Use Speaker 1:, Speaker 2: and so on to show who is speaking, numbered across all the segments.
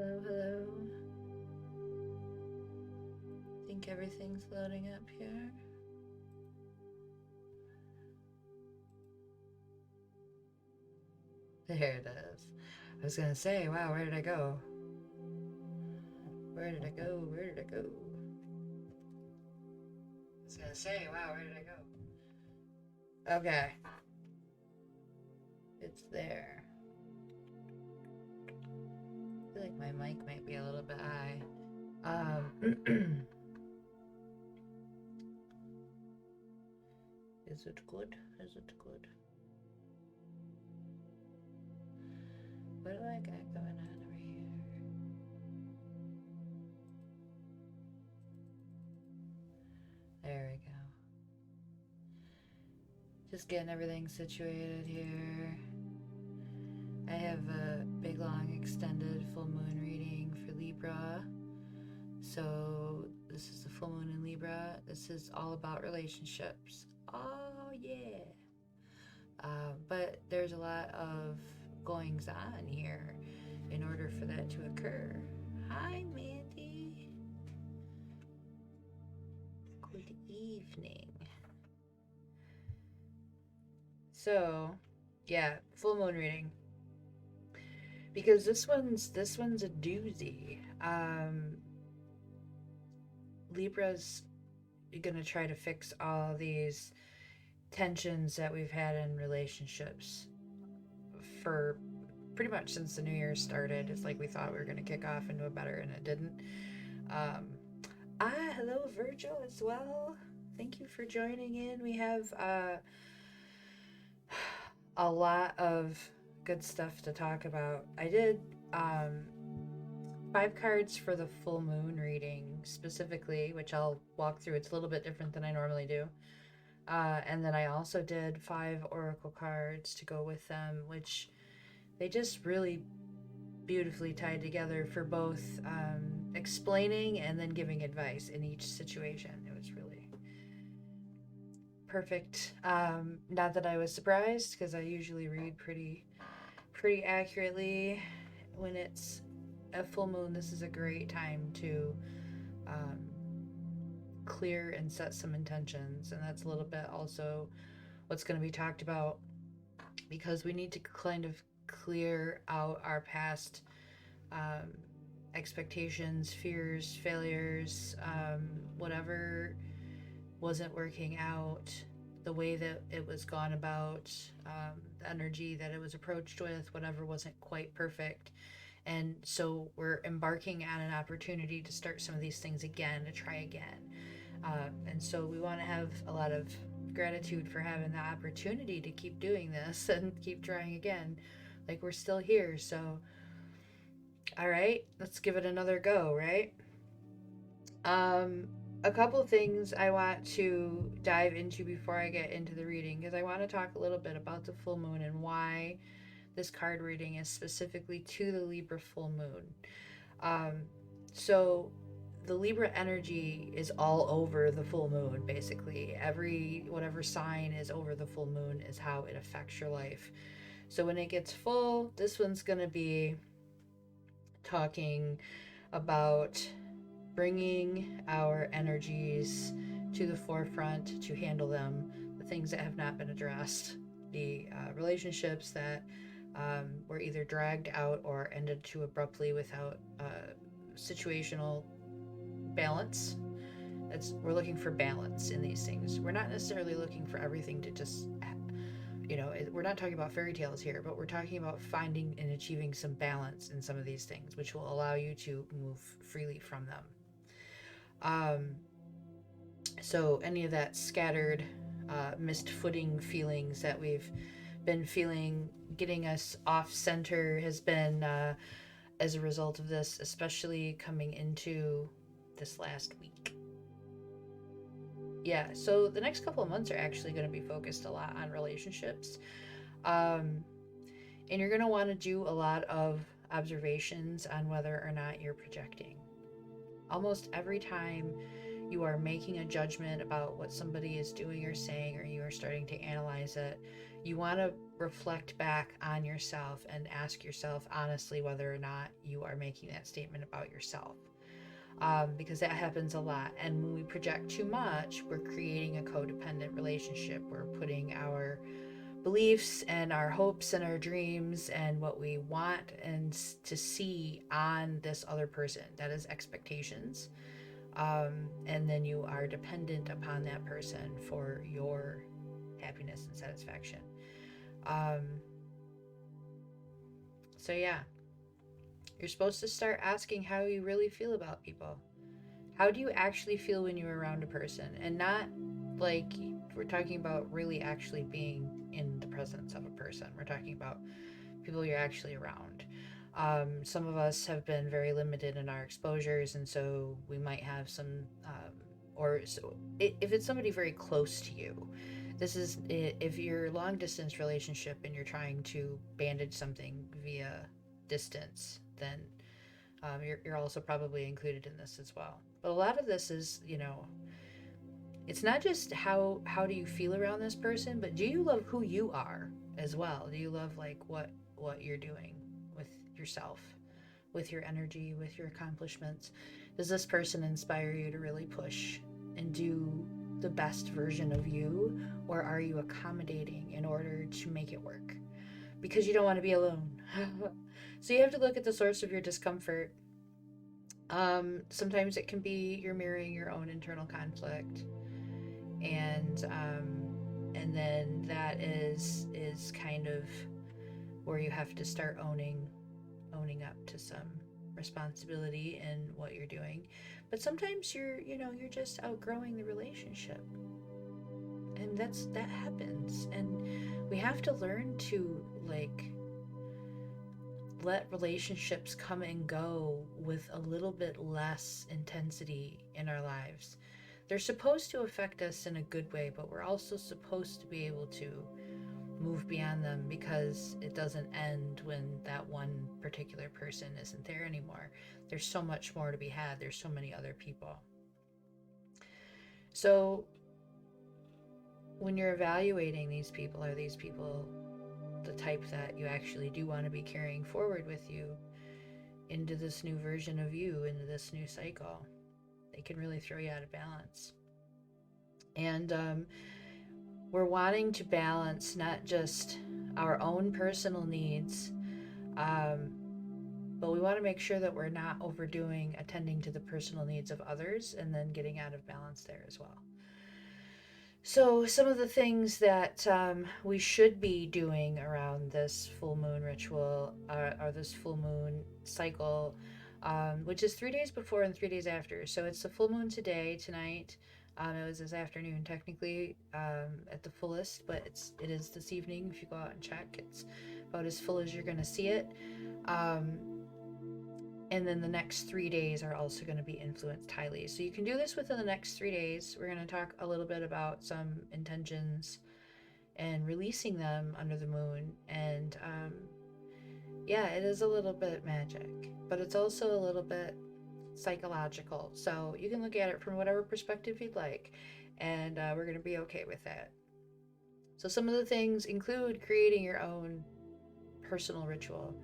Speaker 1: Hello, hello. Think everything's loading up here. There it is. I was gonna say, wow, where did I go? Where did I go? Where did I go? I was gonna say, wow, where did I go? Okay. It's there. I feel like my mic might be a little bit high. Is it good? Is it good? What do I got going on over here? There we go. Just getting everything situated here. I have a big, long, extended full moon reading for Libra. So this is the full moon in Libra. This is all about relationships. Oh, yeah. But there's a lot of goings on here in order for that to occur. Hi, Mandy. Good evening. So, yeah, full moon reading. Because this one's a doozy. Libra's gonna try to fix all these tensions that we've had in relationships for pretty much since the new year started. It's like we thought we were gonna kick off into a better, and it didn't. Hello, Virgil, as well. Thank you for joining in. We have a lot of good stuff to talk about. I did 5 cards for the full moon reading specifically, which I'll walk through. It's a little bit different than I normally do. And then I also did 5 oracle cards to go with them, which they just really beautifully tied together for both explaining and then giving advice in each situation. It was really perfect. Not that I was surprised, because I usually read pretty accurately when it's a full moon. This is a great time to clear and set some intentions, and that's a little bit also what's going to be talked about, because we need to kind of clear out our past expectations, fears, failures, whatever wasn't working out the way that it was gone about, the energy that it was approached with, whatever wasn't quite perfect. And so we're embarking on an opportunity to start some of these things again, to try again. And so we want to have a lot of gratitude for having the opportunity to keep doing this and keep trying again. Like, we're still here. So, all right, let's give it another go, right? A couple things I want to dive into before I get into the reading, because I want to talk a little bit about the full moon and why this card reading is specifically to the Libra full moon. So the Libra energy is all over the full moon, basically. Whatever sign is over the full moon is how it affects your life. So when it gets full, this one's going to be talking about bringing our energies to the forefront to handle them, the things that have not been addressed, the relationships that were either dragged out or ended too abruptly without situational balance. We're looking for balance in these things. We're not necessarily looking for everything to just, we're not talking about fairy tales here, but we're talking about finding and achieving some balance in some of these things, which will allow you to move freely from them. So any of that scattered, missed footing feelings that we've been feeling getting us off center has been as a result of this, especially coming into this last week. Yeah, so the next couple of months are actually going to be focused a lot on relationships. And you're going to want to do a lot of observations on whether or not you're projecting. Almost every time you are making a judgment about what somebody is doing or saying, or you are starting to analyze it, you want to reflect back on yourself and ask yourself honestly whether or not you are making that statement about yourself. Because that happens a lot. And when we project too much, we're creating a codependent relationship. We're putting our beliefs and our hopes and our dreams and what we want and to see on this other person. That is expectations. And then you are dependent upon that person for your happiness and satisfaction. So yeah, you're supposed to start asking how you really feel about people. How do you actually feel when you're around a person? And not like we're talking about really actually being in the presence of a person. We're talking about people you're actually around. Some of us have been very limited in our exposures, and so we might have some, if it's somebody very close to you, this is if you're long distance relationship and you're trying to bandage something via distance, then you're also probably included in this as well. But a lot of this is, it's not just how do you feel around this person, but do you love who you are as well? Do you love like what you're doing with yourself, with your energy, with your accomplishments? Does this person inspire you to really push and do the best version of you, or are you accommodating in order to make it work? Because you don't want to be alone. So you have to look at the source of your discomfort. Sometimes it can be you're mirroring your own internal conflict, and then that is kind of where you have to start owning up to some responsibility in what you're doing. But sometimes you're just outgrowing the relationship, and that happens, and we have to learn to like let relationships come and go with a little bit less intensity in our lives. They're supposed to affect us in a good way, but we're also supposed to be able to move beyond them, because it doesn't end when that one particular person isn't there anymore. There's so much more to be had. There's so many other people. So when you're evaluating these people, are these people the type that you actually do want to be carrying forward with you into this new version of you, into this new cycle? They can really throw you out of balance. And we're wanting to balance not just our own personal needs, but we want to make sure that we're not overdoing attending to the personal needs of others and then getting out of balance there as well. So some of the things that we should be doing around this full moon ritual, or this full moon cycle, which is 3 days before and 3 days after. So it's the full moon tonight. It was this afternoon technically, at the fullest, but it is this evening. If you go out and check, it's about as full as you're going to see it. And then the next 3 days are also going to be influenced highly. So you can do this within the next 3 days. We're going to talk a little bit about some intentions and releasing them under the moon. And yeah, it is a little bit magic, but it's also a little bit psychological. So you can look at it from whatever perspective you'd like. And we're going to be okay with that. So some of the things include creating your own personal ritual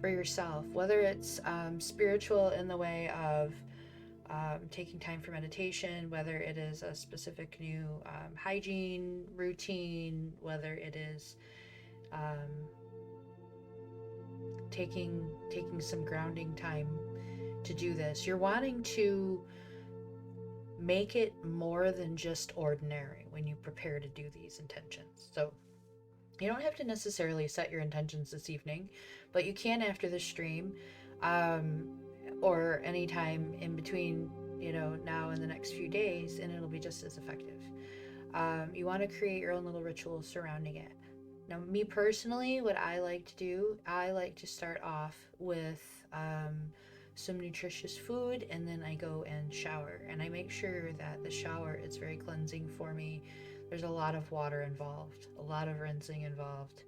Speaker 1: for yourself, whether it's spiritual in the way of taking time for meditation, whether it is a specific new hygiene routine, whether it is taking some grounding time to do this. You're wanting to make it more than just ordinary when you prepare to do these intentions. So you don't have to necessarily set your intentions this evening, but you can after the stream, or anytime in between, now and the next few days, and it'll be just as effective. You want to create your own little rituals surrounding it. Now, me personally, what I like to do, I like to start off with some nutritious food, and then I go and shower, and I make sure that the shower is very cleansing for me. There's a lot of water involved, a lot of rinsing involved.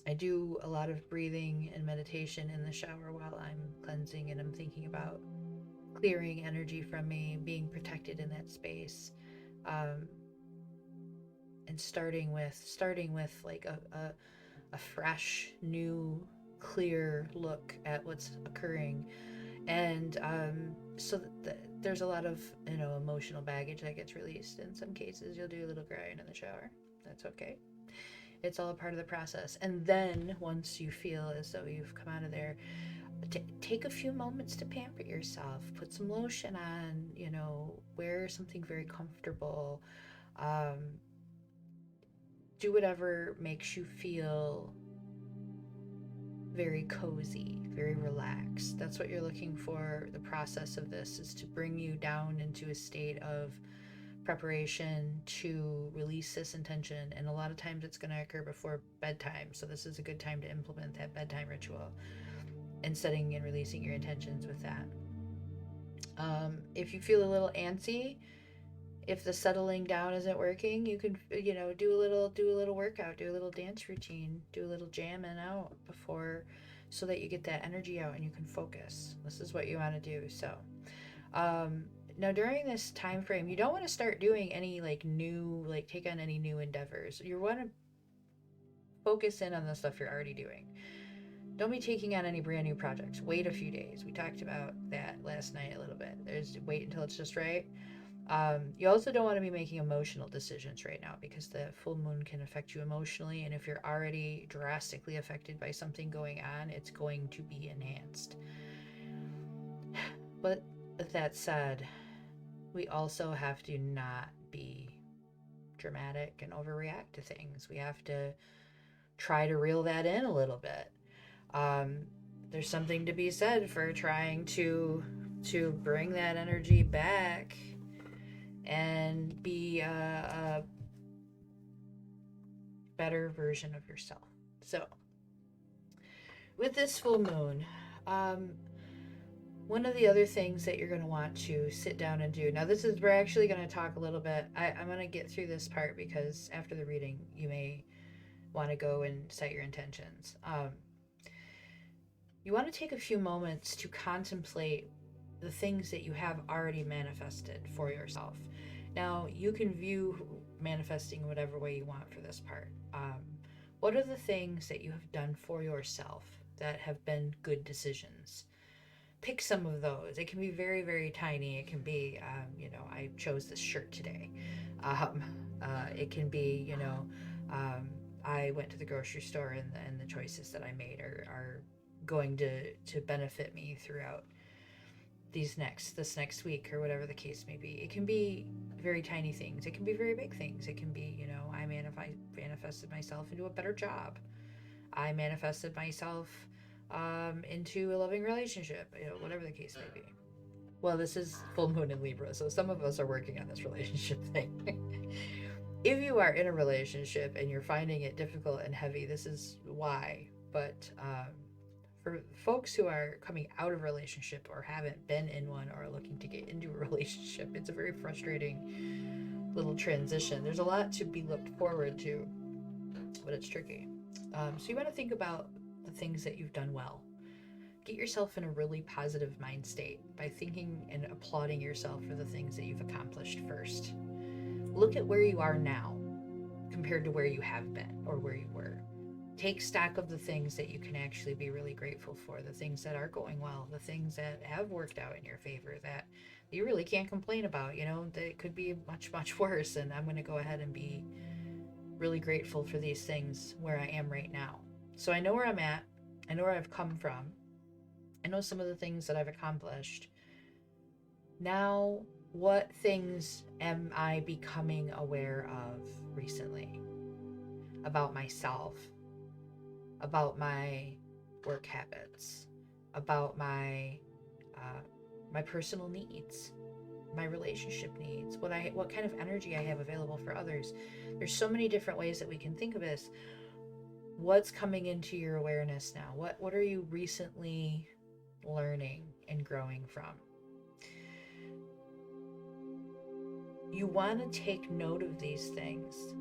Speaker 1: I do a lot of breathing and meditation in the shower while I'm cleansing, and I'm thinking about clearing energy from me, being protected in that space. and starting with like a fresh, new, clear look at what's occurring. And so there's a lot of, you know, emotional baggage that gets released. In some cases, you'll do a little crying in the shower. That's okay. It's all a part of the process. And then once you feel as though you've come out of there, take a few moments to pamper yourself. Put some lotion on, you know, wear something very comfortable. Um, do whatever makes you feel very cozy, very relaxed. That's what you're looking for. The process of this is to bring you down into a state of preparation to release this intention. And a lot of times it's going to occur before bedtime. So this is a good time to implement that bedtime ritual and setting and releasing your intentions with that. If you feel a little antsy, if the settling down isn't working, you can, you know, do a little workout, do a little dance routine, do a little jamming out before, so that you get that energy out and you can focus. This is what you want to do. So now during this time frame, you don't want to start doing any take on any new endeavors. You want to focus in on the stuff you're already doing. Don't be taking on any brand new projects. Wait a few days. We talked about that last night a little bit. There's wait until it's just right. You also don't want to be making emotional decisions right now, because the full moon can affect you emotionally, and if you're already drastically affected by something going on, it's going to be enhanced. But with that said, we also have to not be dramatic and overreact to things. We have to try to reel that in a little bit. There's something to be said for trying to bring that energy back and be a better version of yourself. So with this full moon, one of the other things that you're going to want to sit down and do, now we're actually going to talk a little bit, I'm going to get through this part because after the reading you may want to go and set your intentions. You want to take a few moments to contemplate the things that you have already manifested for yourself. Now, you can view manifesting whatever way you want for this part. What are the things that you have done for yourself that have been good decisions? Pick some of those. It can be very, very tiny. It can be, I chose this shirt today. It can be, I went to the grocery store and the choices that I made are going to benefit me throughout this next week, or whatever the case may be. It can be very tiny things. It can be very big things. It can be, I manifested myself into a better job. I manifested myself into a loving relationship, whatever the case may be. Well, this is full moon in Libra, so some of us are working on this relationship thing. If you are in a relationship and you're finding it difficult and heavy, this is why. But for folks who are coming out of a relationship or haven't been in one or are looking to get into a relationship, it's a very frustrating little transition. There's a lot to be looked forward to, but it's tricky. So you want to think about the things that you've done well. Get yourself in a really positive mind state by thinking and applauding yourself for the things that you've accomplished first. Look at where you are now compared to where you have been or where you were. Take stock of the things that you can actually be really grateful for, the things that are going well, the things that have worked out in your favor that you really can't complain about. That could be much, much worse, and I'm going to go ahead and be really grateful for these things where I am right now. So I know where I'm at. I know where I've come from. I know some of the things that I've accomplished. Now, what things am I becoming aware of recently about myself, about my work habits, about my personal needs, my relationship needs, what kind of energy I have available for others. There's so many different ways that we can think of this. What's coming into your awareness now? What are you recently learning and growing from? You want to take note of these things.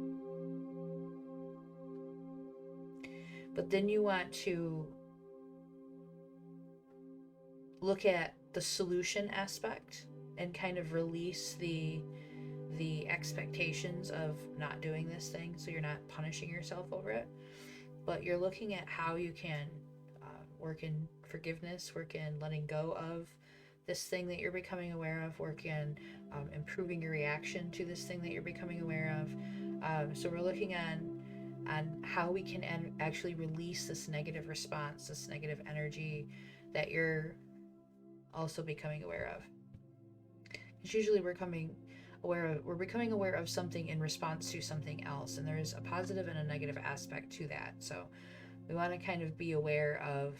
Speaker 1: But then you want to look at the solution aspect and kind of release the the expectations of not doing this thing, so you're not punishing yourself over it, but you're looking at how you can work in forgiveness, work in letting go of this thing that you're becoming aware of, work in improving your reaction to this thing that you're becoming aware of. So we're looking on how we can actually release this negative response, this negative energy that you're also becoming aware of. It's usually we're becoming aware of something in response to something else, and there's a positive and a negative aspect to that. So we want to kind of be aware of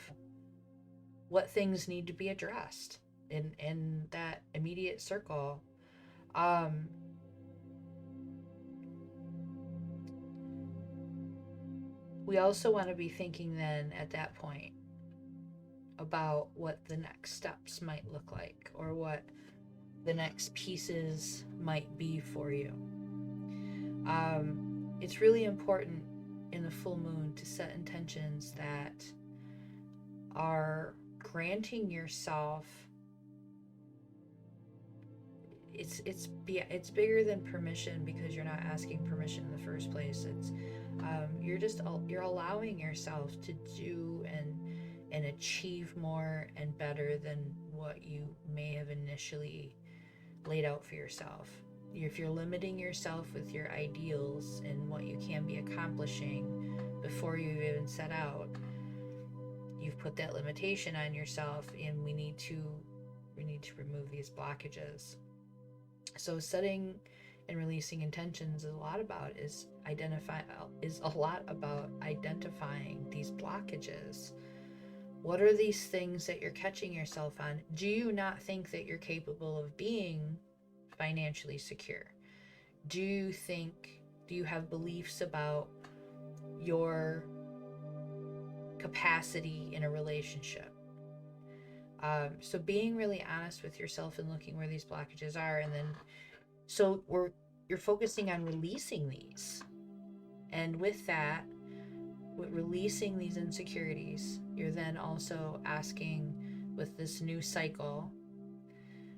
Speaker 1: what things need to be addressed in that immediate circle. We also want to be thinking then at that point about what the next steps might look like, or what the next pieces might be for you. It's really important in the full moon to set intentions that are granting yourself. It's bigger than permission, because you're not asking permission in the first place. It's you're allowing yourself to do and achieve more and better than what you may have initially laid out for yourself. If you're limiting yourself with your ideals and what you can be accomplishing before you even set out, you've put that limitation on yourself, and we need to remove these blockages. So setting and releasing intentions is a lot about identifying these blockages. What are these things that you're catching yourself on? Do you not think that you're capable of being financially secure? Do you have beliefs about your capacity in a relationship? So being really honest with yourself and looking where these blockages are, and then you're focusing on releasing these, and with that, with releasing these insecurities, you're then also asking, with this new cycle,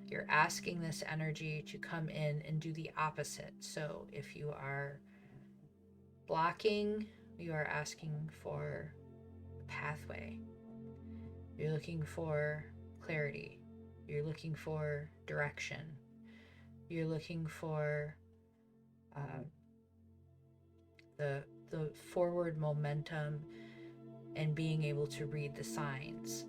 Speaker 1: you're asking this energy to come in and do the opposite. So if you are blocking, you are asking for a pathway. You're looking for clarity. You're looking for direction. You're looking for the forward momentum and being able to read the signs.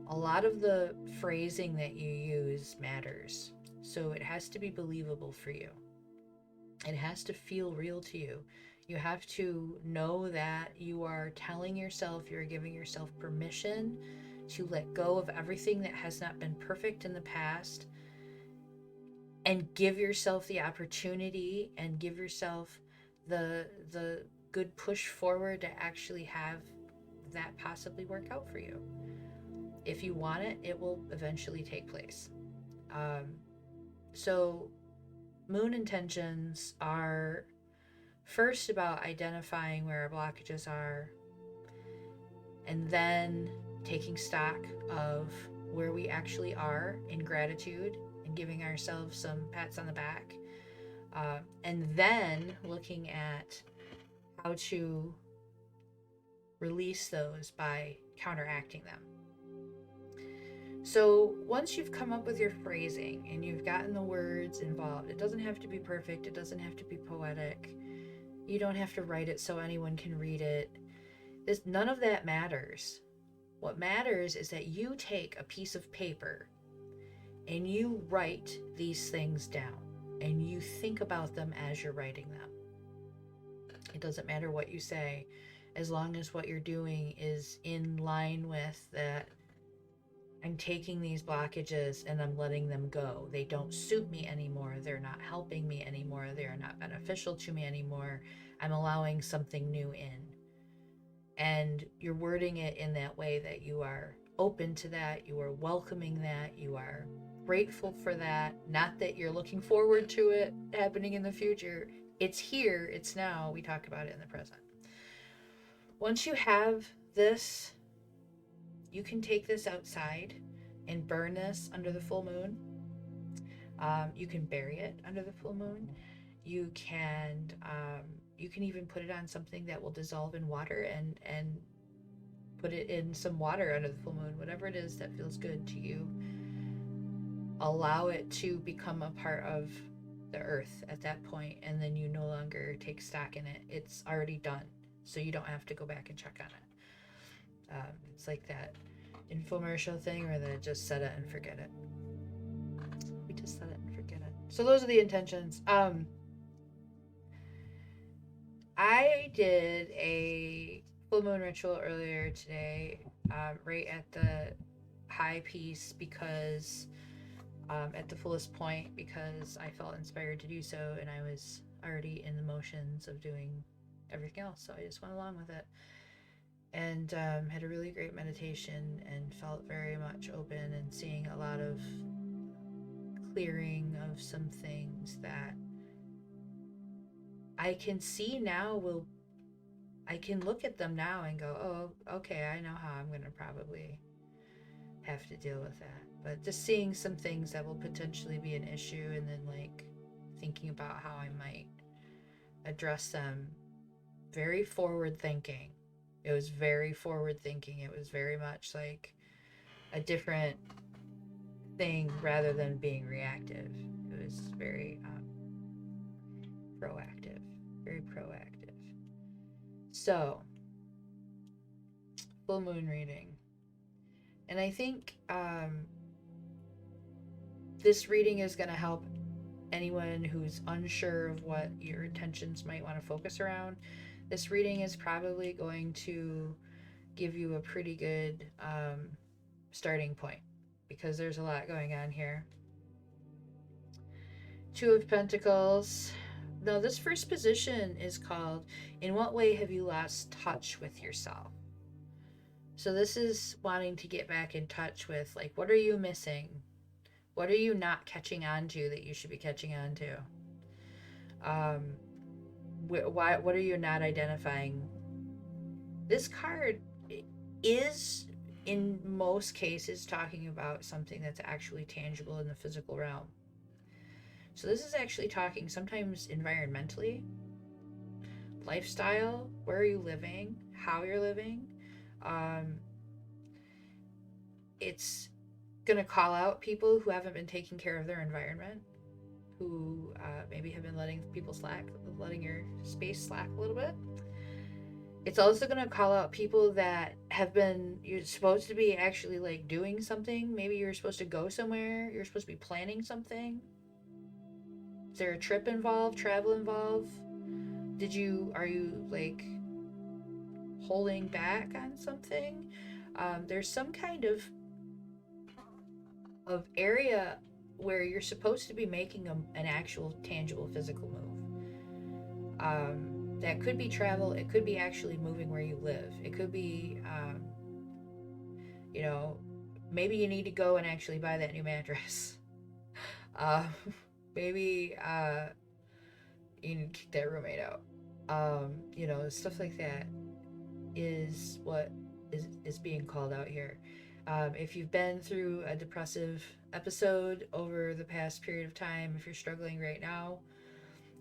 Speaker 1: A lot of the phrasing that you use matters. So it has to be believable for you. It has to feel real to you. You have to know that you are telling yourself, you're giving yourself permission to let go of everything that has not been perfect in the past, and give yourself the opportunity and give yourself the good push forward to actually have that possibly work out for you. If you want it, it will eventually take place. So moon intentions are first about identifying where our blockages are, and then taking stock of where we actually are in gratitude and giving ourselves some pats on the back, and then looking at how to release those by counteracting them. So once you've come up with your phrasing and you've gotten the words involved, it doesn't have to be perfect, it doesn't have to be poetic, you don't have to write it so anyone can read it. None of that matters. What matters is that you take a piece of paper and you write these things down, and you think about them as you're writing them. It doesn't matter what you say, as long as what you're doing is in line with that. I'm taking these blockages and I'm letting them go. They don't suit me anymore. They're not helping me anymore. They are not beneficial to me anymore. I'm allowing something new in. And you're wording it in that way that you are open to that, you are welcoming that, you are grateful for that. Not that you're looking forward to it happening in the future. It's here, it's now. We talk about it in the present. Once you have this, you can take this outside and burn this under the full moon. You can bury it under the full moon. You can even put it on something that will dissolve in water and put it in some water under the full moon. Whatever it is that feels good to you, allow it to become a part of the earth at that point, and then you no longer take stock in it. It's already done, so you don't have to go back and check on it. It's like that infomercial thing where they just set it and forget it. We just set it and forget it. So those are the intentions. I did a full moon ritual earlier today, right at the high piece, because at the fullest point, because I felt inspired to do so, and I was already in the motions of doing everything else, so I just went along with it, and had a really great meditation and felt very much open and seeing a lot of clearing of some things that I can see now. I can look at them now and go, oh, okay, I know how I'm going to probably have to deal with that. But just seeing some things that will potentially be an issue, and then like thinking about how I might address them. Very forward thinking. It was very forward thinking. It was very much like a different thing rather than being reactive. It was very proactive. Very proactive. So, full moon reading. And I think this reading is going to help anyone who's unsure of what your intentions might want to focus around. This reading is probably going to give you a pretty good starting point, because there's a lot going on here. Two of Pentacles. Now, this first position is called, in what way have you lost touch with yourself? So this is wanting to get back in touch with, like, what are you missing? What are you not catching on to that you should be catching on to? What are you not identifying? This card is, in most cases, talking about something that's actually tangible in the physical realm. So this is actually talking sometimes environmentally, lifestyle, where are you living, how you're living. It's going to call out people who haven't been taking care of their environment, who maybe have been letting people slack, letting your space slack a little bit. It's also going to call out people that have been, you're supposed to be actually like doing something. Maybe you're supposed to go somewhere. You're supposed to be planning something. Is there a trip involved, travel involved? Are you like holding back on something? There's some kind of area where you're supposed to be making an actual tangible physical move. That could be travel. It could be actually moving where you live. It could be, maybe you need to go and actually buy that new mattress. Maybe you need to kick that roommate out. Stuff like that is what is being called out here. If you've been through a depressive episode over the past period of time, if you're struggling right now,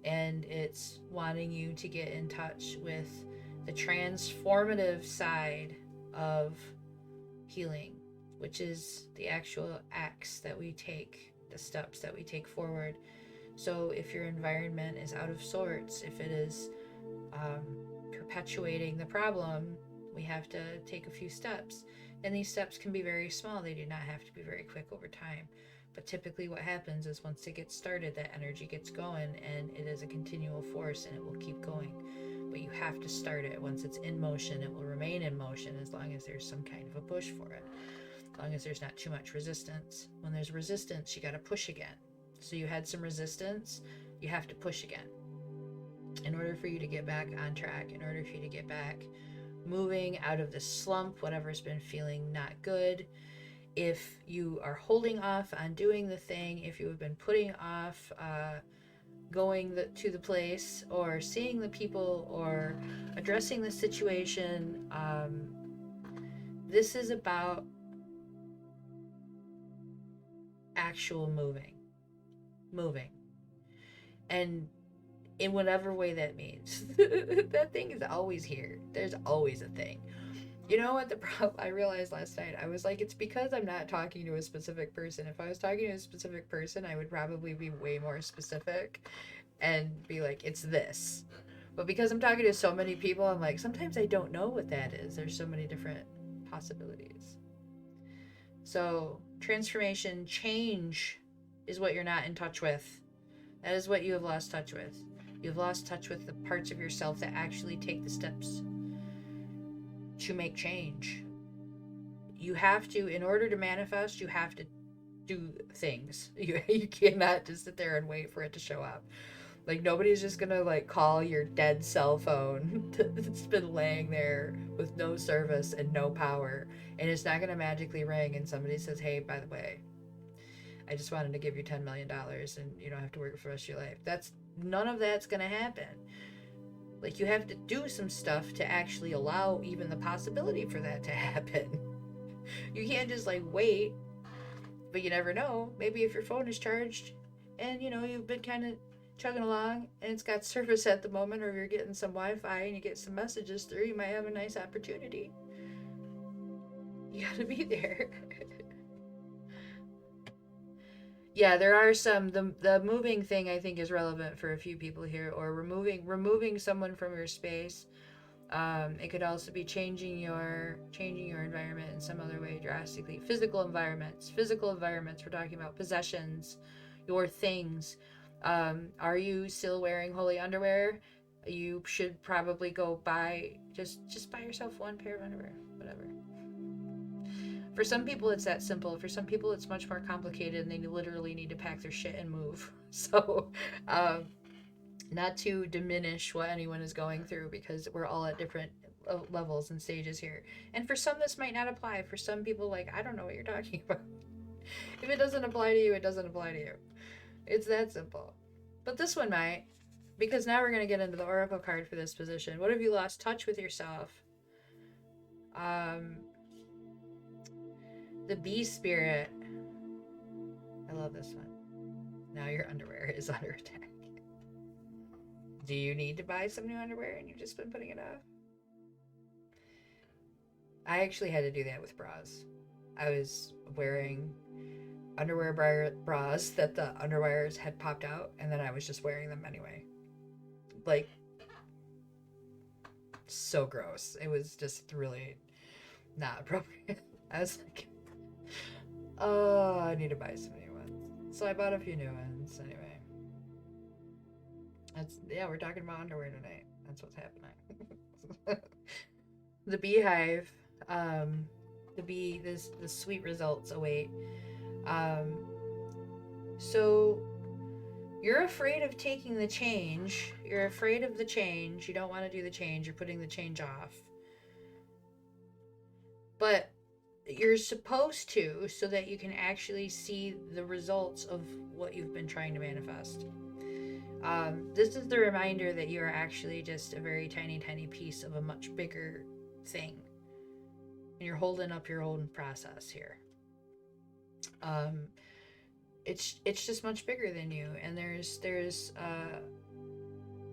Speaker 1: and it's wanting you to get in touch with the transformative side of healing, which is the actual acts that we take, the steps that we take forward. So if your environment is out of sorts, if it is perpetuating the problem, we have to take a few steps. And these steps can be very small. They do not have to be very quick over time. But typically what happens is once it gets started, that energy gets going, and it is a continual force, and it will keep going. But you have to start it. Once it's in motion, it will remain in motion as long as there's some kind of a push for it. As long as there's not too much resistance. When there's resistance, you got to push again. So you had some resistance, you have to push again. In order for you to get back on track, in order for you to get back moving out of this slump, whatever's been feeling not good. If you are holding off on doing the thing, if you have been putting off going to the place, or seeing the people, or addressing the situation, this is about actual moving. moving. And in whatever way that means. That thing is always here. There's always a thing. You know what the problem I realized last night? I was like, it's because I'm not talking to a specific person. If I was talking to a specific person, I would probably be way more specific and be like, it's this. But because I'm talking to so many people, I'm like, sometimes I don't know what that is. There's so many different possibilities. So, transformation, change is what you're not in touch with. That is what you have lost touch with. You've lost touch with the parts of yourself that actually take the steps to make change. You have to, in order to manifest, you have to do things. You cannot just sit there and wait for it to show up. Like, nobody's just gonna, like, call your dead cell phone that's been laying there with no service and no power, and it's not gonna magically ring and somebody says, hey, by the way, I just wanted to give you $10 million and you don't have to work for the rest of your life. None of that's gonna happen. Like, you have to do some stuff to actually allow even the possibility for that to happen. You can't just, like, wait, but you never know. Maybe if your phone is charged and, you've been kind of chugging along and it's got service at the moment, or you're getting some Wi-Fi and you get some messages through, you might have a nice opportunity. You gotta be there. Yeah, there are some. The moving thing, I think, is relevant for a few people here, or removing someone from your space. It could also be changing your environment in some other way drastically. Physical environments. We're talking about possessions, your things. Are you still wearing holy underwear? You should probably go buy just buy yourself one pair of underwear, whatever. For some people, it's that simple. For some people, it's much more complicated, and they literally need to pack their shit and move. So, not to diminish what anyone is going through, because we're all at different levels and stages here. And for some, this might not apply. For some people, like, I don't know what you're talking about. If it doesn't apply to you, it doesn't apply to you. It's that simple. But this one might, because now we're going to get into the oracle card for this position. What have you lost touch with yourself? The bee spirit. I love this one. Now your underwear is under attack. Do you need to buy some new underwear and you've just been putting it off? I actually had to do that with bras. I was wearing underwear bras that the underwires had popped out, and then I was just wearing them anyway. Like, so gross. It was just really not appropriate. I was like, oh, I need to buy some new ones. So I bought a few new ones anyway. We're talking about underwear tonight. That's what's happening. The beehive, the sweet results await. So you're afraid of taking the change. You're afraid of the change. You don't want to do the change. You're putting the change off. But you're supposed to, so that you can actually see the results of what you've been trying to manifest. This is the reminder that you are actually just a very tiny, tiny piece of a much bigger thing. And you're holding up your own process here. It's just much bigger than you. And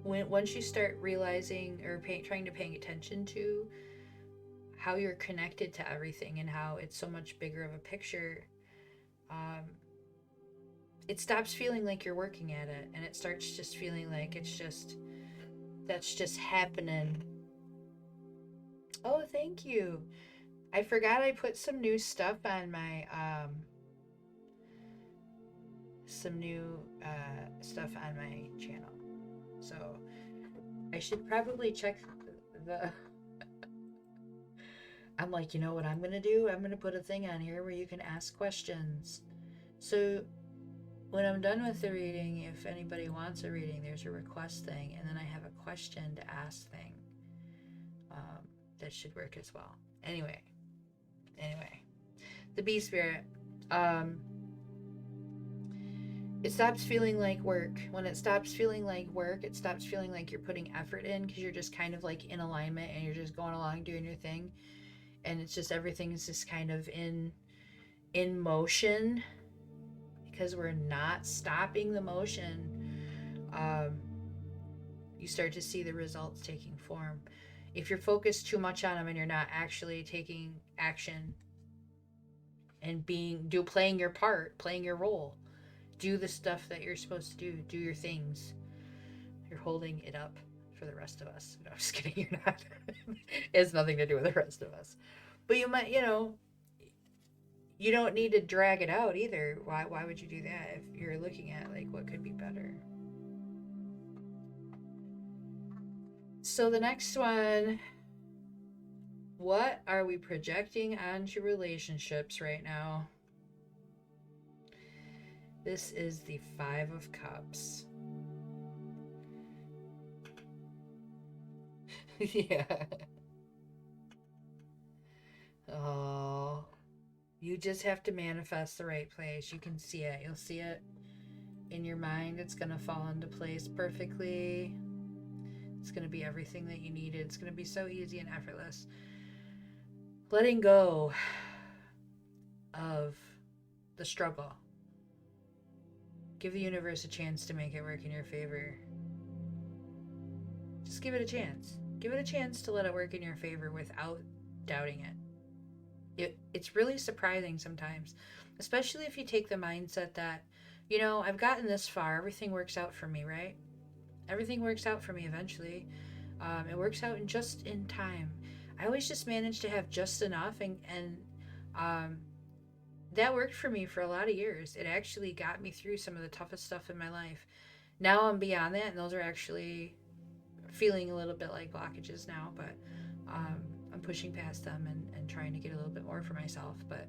Speaker 1: once you start realizing or trying to pay attention to how you're connected to everything and how it's so much bigger of a picture, it stops feeling like you're working at it, and it starts just feeling like that's just happening. Oh, thank you. I forgot I put some new stuff on my stuff on my channel, so I should probably check the I'm like, you know what I'm gonna do? I'm gonna put a thing on here where you can ask questions. So when I'm done with the reading, if anybody wants a reading, there's a request thing, and then I have a question to ask thing. That should work as well. Anyway, the bee spirit. It stops feeling like work. When it stops feeling like work, it stops feeling like you're putting effort in, because you're just kind of like in alignment and you're just going along doing your thing. And it's just, everything is just kind of in motion, because we're not stopping the motion, you start to see the results taking form. If you're focused too much on them and you're not actually taking action and playing your part, playing your role, do the stuff that you're supposed to do your things, you're holding it up for the rest of us. No, I'm just kidding, you're not. It has nothing to do with the rest of us. But you might, you don't need to drag it out either. Why would you do that if you're looking at like what could be better? So the next one, what are we projecting onto relationships right now? This is the 5 of Cups. Yeah. Oh, you just have to manifest the right place. You can see it. You'll see it in your mind. It's going to fall into place perfectly. It's going to be everything that you needed. It's going to be so easy and effortless. Letting go of the struggle. Give the universe a chance to make it work in your favor. Just give it a chance. Give it a chance to let it work in your favor without doubting it. It's really surprising sometimes, especially if you take the mindset that, I've gotten this far. Everything works out for me, right? Everything works out for me eventually. It works out just in time. I always just manage to have just enough, and that worked for me for a lot of years. It actually got me through some of the toughest stuff in my life. Now I'm beyond that, and those are actually feeling a little bit like blockages now, but I'm pushing past them and trying to get a little bit more for myself. But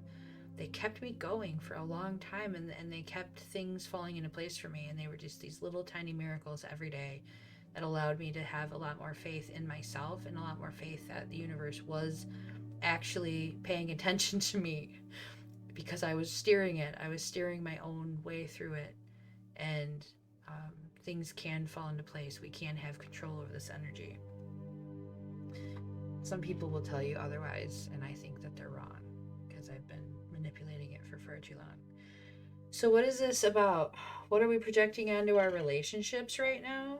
Speaker 1: they kept me going for a long time, and they kept things falling into place for me, and they were just these little tiny miracles every day that allowed me to have a lot more faith in myself and a lot more faith that the universe was actually paying attention to me, because I was steering it. I was steering my own way through it, and things can fall into place. We can have control over this energy. Some people will tell you otherwise, and I think that they're wrong because I've been manipulating it for far too long. So what is this about? What are we projecting onto our relationships right now?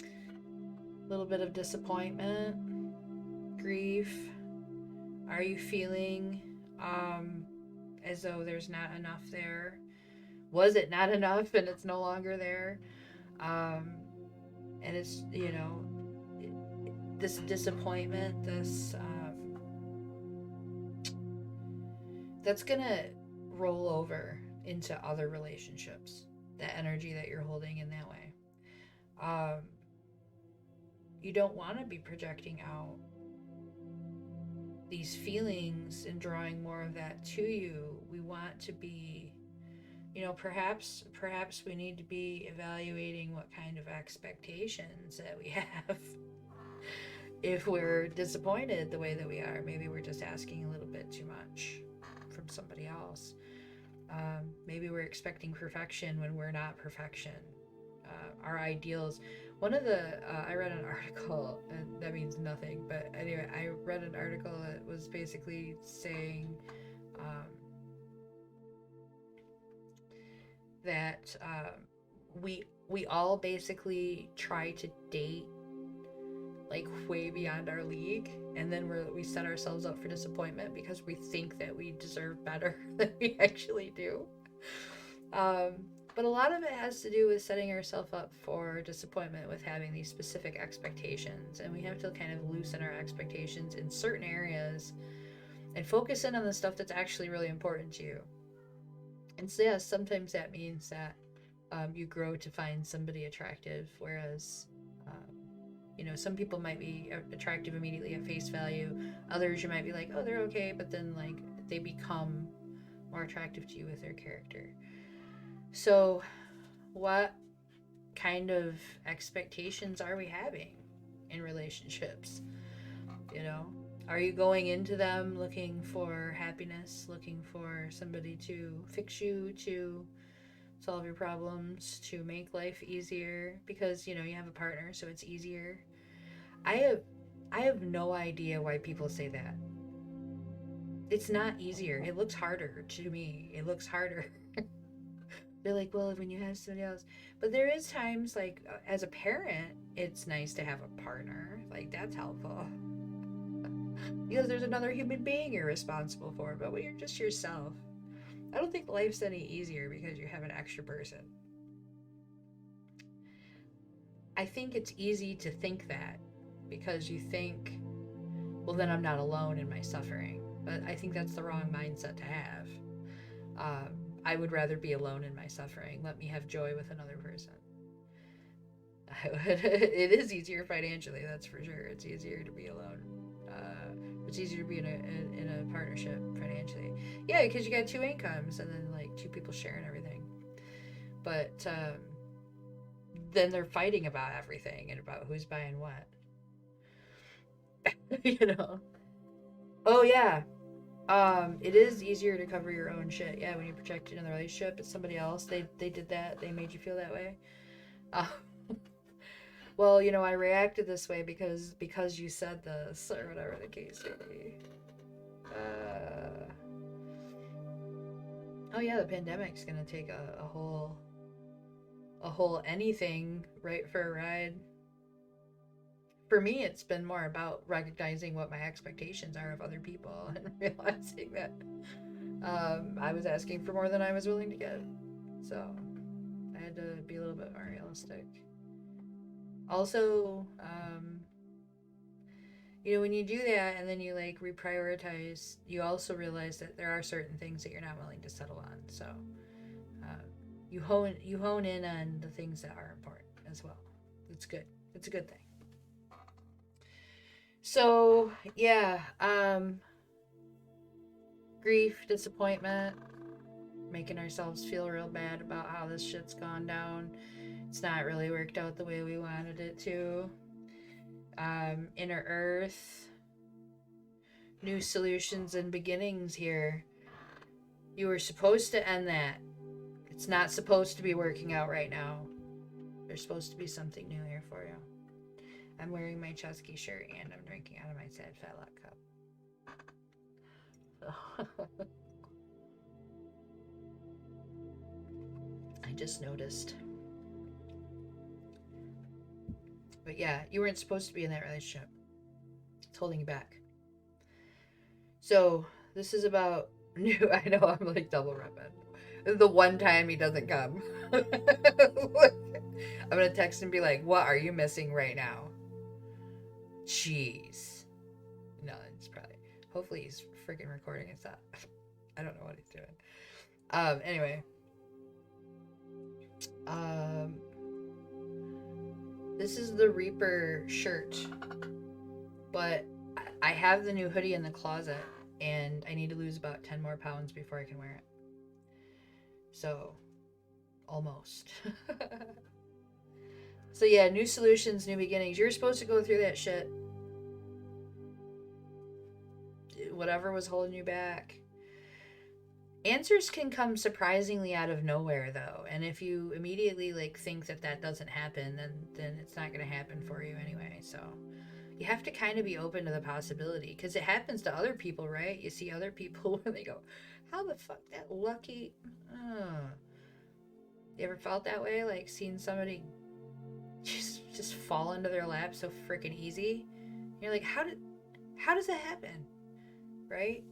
Speaker 1: A little bit of disappointment, grief. Are you feeling as though there's not enough there? Was it not enough and it's no longer there? And it's, this disappointment, this that's gonna roll over into other relationships. That energy that you're holding in that way. You don't want to be projecting out these feelings and drawing more of that to you. We want to be, perhaps we need to be evaluating what kind of expectations that we have. If we're disappointed the way that we are, maybe we're just asking a little bit too much from somebody else. Maybe we're expecting perfection when we're not perfection. Our ideals. One of the, I read an article, and that means nothing, but anyway, I read an article that was basically saying that we all basically try to date like way beyond our league, and then we set ourselves up for disappointment because we think that we deserve better than we actually do. But a lot of it has to do with setting ourselves up for disappointment with having these specific expectations, and we have to kind of loosen our expectations in certain areas and focus in on the stuff that's actually really important to you. And so, yeah, sometimes that means that you grow to find somebody attractive, whereas some people might be attractive immediately at face value. Others you might be like, oh, they're okay, but then like they become more attractive to you with their character. So what kind of expectations are we having in relationships? Are you going into them looking for happiness, looking for somebody to fix you, to solve your problems, to make life easier because you have a partner, so it's easier? I have no idea why people say that. It's not easier. It looks harder to me. It looks harder. They're like, well, when you have somebody else. But there is times, like, as a parent, it's nice to have a partner. Like, that's helpful. Because there's another human being you're responsible for. But when you're just yourself, I don't think life's any easier because you have an extra person. I think it's easy to think that because you think, well, then I'm not alone in my suffering. But I think that's the wrong mindset to have. I would rather be alone in my suffering. Let me have joy with another person. It is easier financially, that's for sure. It's easier to be alone. It's easier to be in a partnership financially. Yeah, because you got two incomes and then like two people sharing everything. But then they're fighting about everything and about who's buying what. You know. Oh yeah. It is easier to cover your own shit. Yeah, when you project it in the relationship, it's somebody else. They did that. They made you feel that way. Uh, well, you know, I reacted this way because you said this or whatever the case may be. Oh yeah, the pandemic's gonna take a whole anything right for a ride. For me, it's been more about recognizing what my expectations are of other people and realizing that I was asking for more than I was willing to get. So I had to be a little bit more realistic. Also, you know, when you do that and then you like reprioritize, you also realize that there are certain things that you're not willing to settle on. So you hone in on the things that are important as well. It's good. It's a good thing. So yeah, grief, disappointment, making ourselves feel real bad about how this shit's gone down. It's not really worked out the way we wanted it to. Inner Earth, new solutions and beginnings here. You were supposed to end that. It's not supposed to be working out right now. There's supposed to be something new here for you. I'm wearing my Chesky shirt and I'm drinking out of my Sad Fat Luck cup. I just noticed. But yeah, you weren't supposed to be in that relationship. It's holding you back. So this is about new. I know I'm like double repping. The one time he doesn't come. I'm gonna text and be like, what are you missing right now? Jeez. No, it's probably, hopefully he's freaking recording his stuff. I don't know what he's doing. Anyway. This is the Reaper shirt, but I have the new hoodie in the closet and I need to lose about 10 more pounds before I can wear it. So, almost. So yeah, new solutions, new beginnings. You're supposed to go through that shit. Whatever was holding you back. Answers can come surprisingly out of nowhere though, and if you immediately like think that doesn't happen, then it's not going to happen for you anyway. So you have to kind of be open to the possibility because it happens to other people, right? You see other people when they go, how the fuck that lucky, you ever felt that way, like seeing somebody just fall into their lap so freaking easy? You're like, how does that happen, right?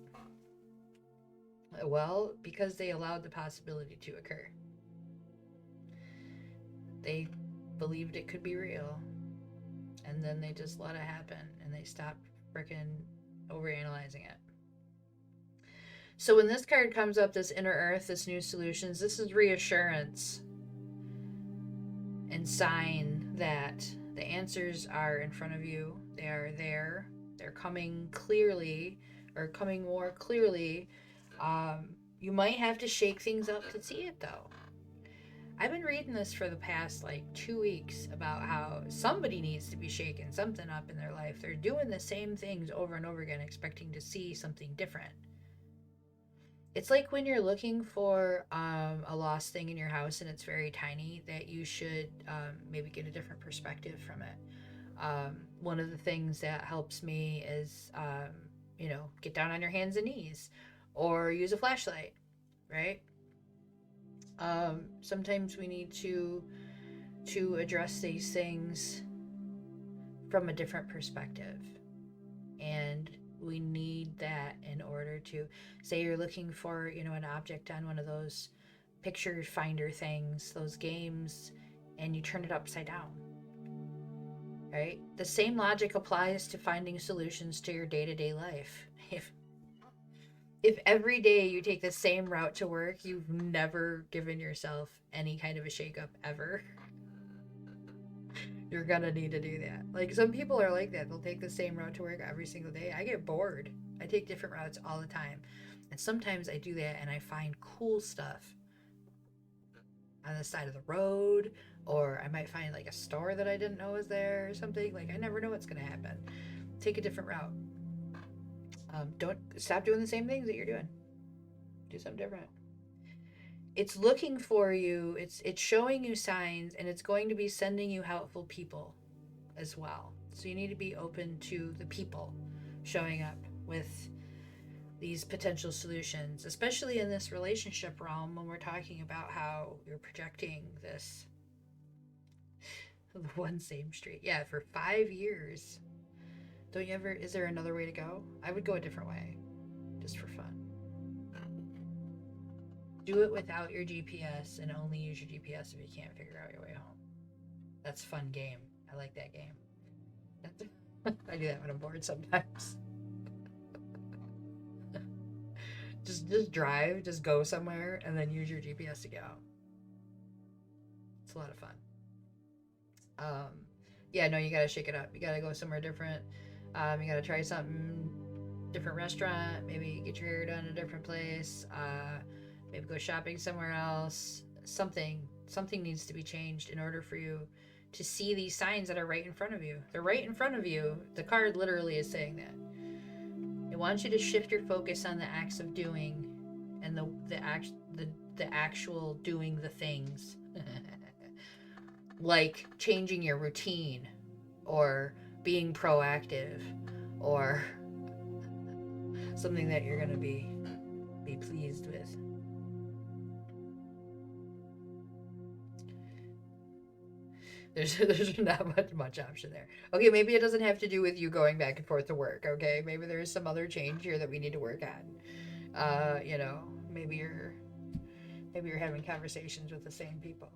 Speaker 1: Well, because they allowed the possibility to occur. They believed it could be real. And then they just let it happen and they stopped freaking overanalyzing it. So when this card comes up, this inner earth, this new solutions, this is reassurance and sign that the answers are in front of you. They are there. They're coming clearly or coming more clearly. You might have to shake things up to see it though. I've been reading this for the past like 2 weeks about how somebody needs to be shaking something up in their life. They're doing the same things over and over again, expecting to see something different. It's like when you're looking for a lost thing in your house and it's very tiny, that you should maybe get a different perspective from it. One of the things that helps me is, get down on your hands and knees or use a flashlight, right? Sometimes we need to address these things from a different perspective, and we need that in order to, say you're looking for, you know, an object on one of those picture finder things, those games, and you turn it upside down, right? The same logic applies to finding solutions to your day-to-day life. If every day you take the same route to work, you've never given yourself any kind of a shakeup ever. You're gonna need to do that. Like, some people are like that. They'll take the same route to work every single day. I get bored. I take different routes all the time. And sometimes I do that and I find cool stuff on the side of the road, or I might find like a store that I didn't know was there or something. Like, I never know what's gonna happen. Take a different route. Don't stop doing the same things that you're doing. Do something different. It's looking for you. It's showing you signs, and it's going to be sending you helpful people as well. So you need to be open to the people showing up with these potential solutions, especially in this relationship realm when we're talking about how you're projecting this the one same street. Yeah, for 5 years. Don't you ever, is there another way to go? I would go a different way, just for fun. Do it without your GPS and only use your GPS if you can't figure out your way home. That's a fun game. I like that game. I do that when I'm bored sometimes. just drive, just go somewhere, and then use your GPS to get out. It's a lot of fun. Yeah, no, you gotta shake it up. You gotta go somewhere different. You gotta try something different restaurant. Maybe get your hair done in a different place. Maybe go shopping somewhere else. Something needs to be changed in order for you to see these signs that are right in front of you. They're right in front of you. The card literally is saying that. It wants you to shift your focus on the acts of doing, and the actual doing the things. Like changing your routine, or being proactive, or something that you're gonna be pleased with. There's not much option there. Okay, maybe it doesn't have to do with you going back and forth to work. Okay, maybe there is some other change here that we need to work on. You know, maybe you're having conversations with the same people.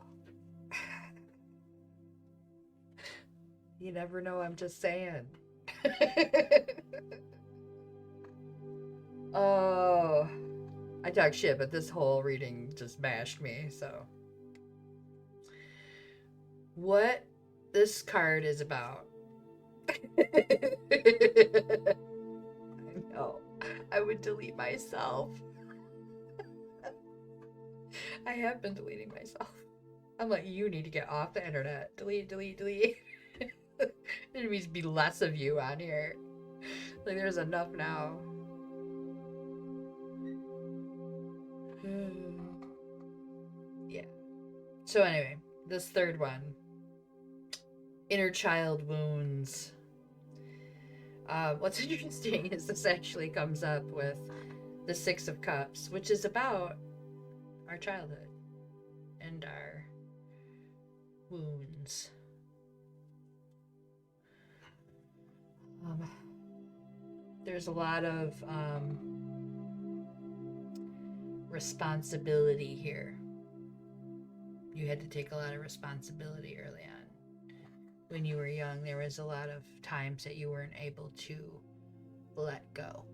Speaker 1: You never know. I'm just saying. Oh, I talk shit, but this whole reading just bashed me. So, what this card is about. I know. I would delete myself. I have been deleting myself. I'm like, you need to get off the internet. Delete. There needs to be less of you on here. Like, there's enough now. Yeah. So anyway, this third one. Inner child wounds. What's interesting is this actually comes up with the 6 of Cups, which is about our childhood and our wounds. There's a lot of responsibility here. You had to take a lot of responsibility early on. When you were young, there was a lot of times that you weren't able to let go.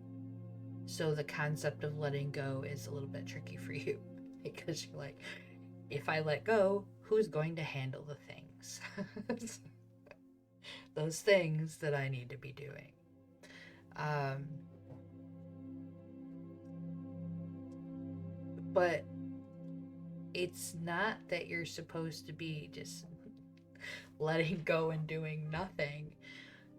Speaker 1: So the concept of letting go is a little bit tricky for you, because you're like, if I let go, who's going to handle the things? Those things that I need to be doing. But it's not that you're supposed to be just letting go and doing nothing.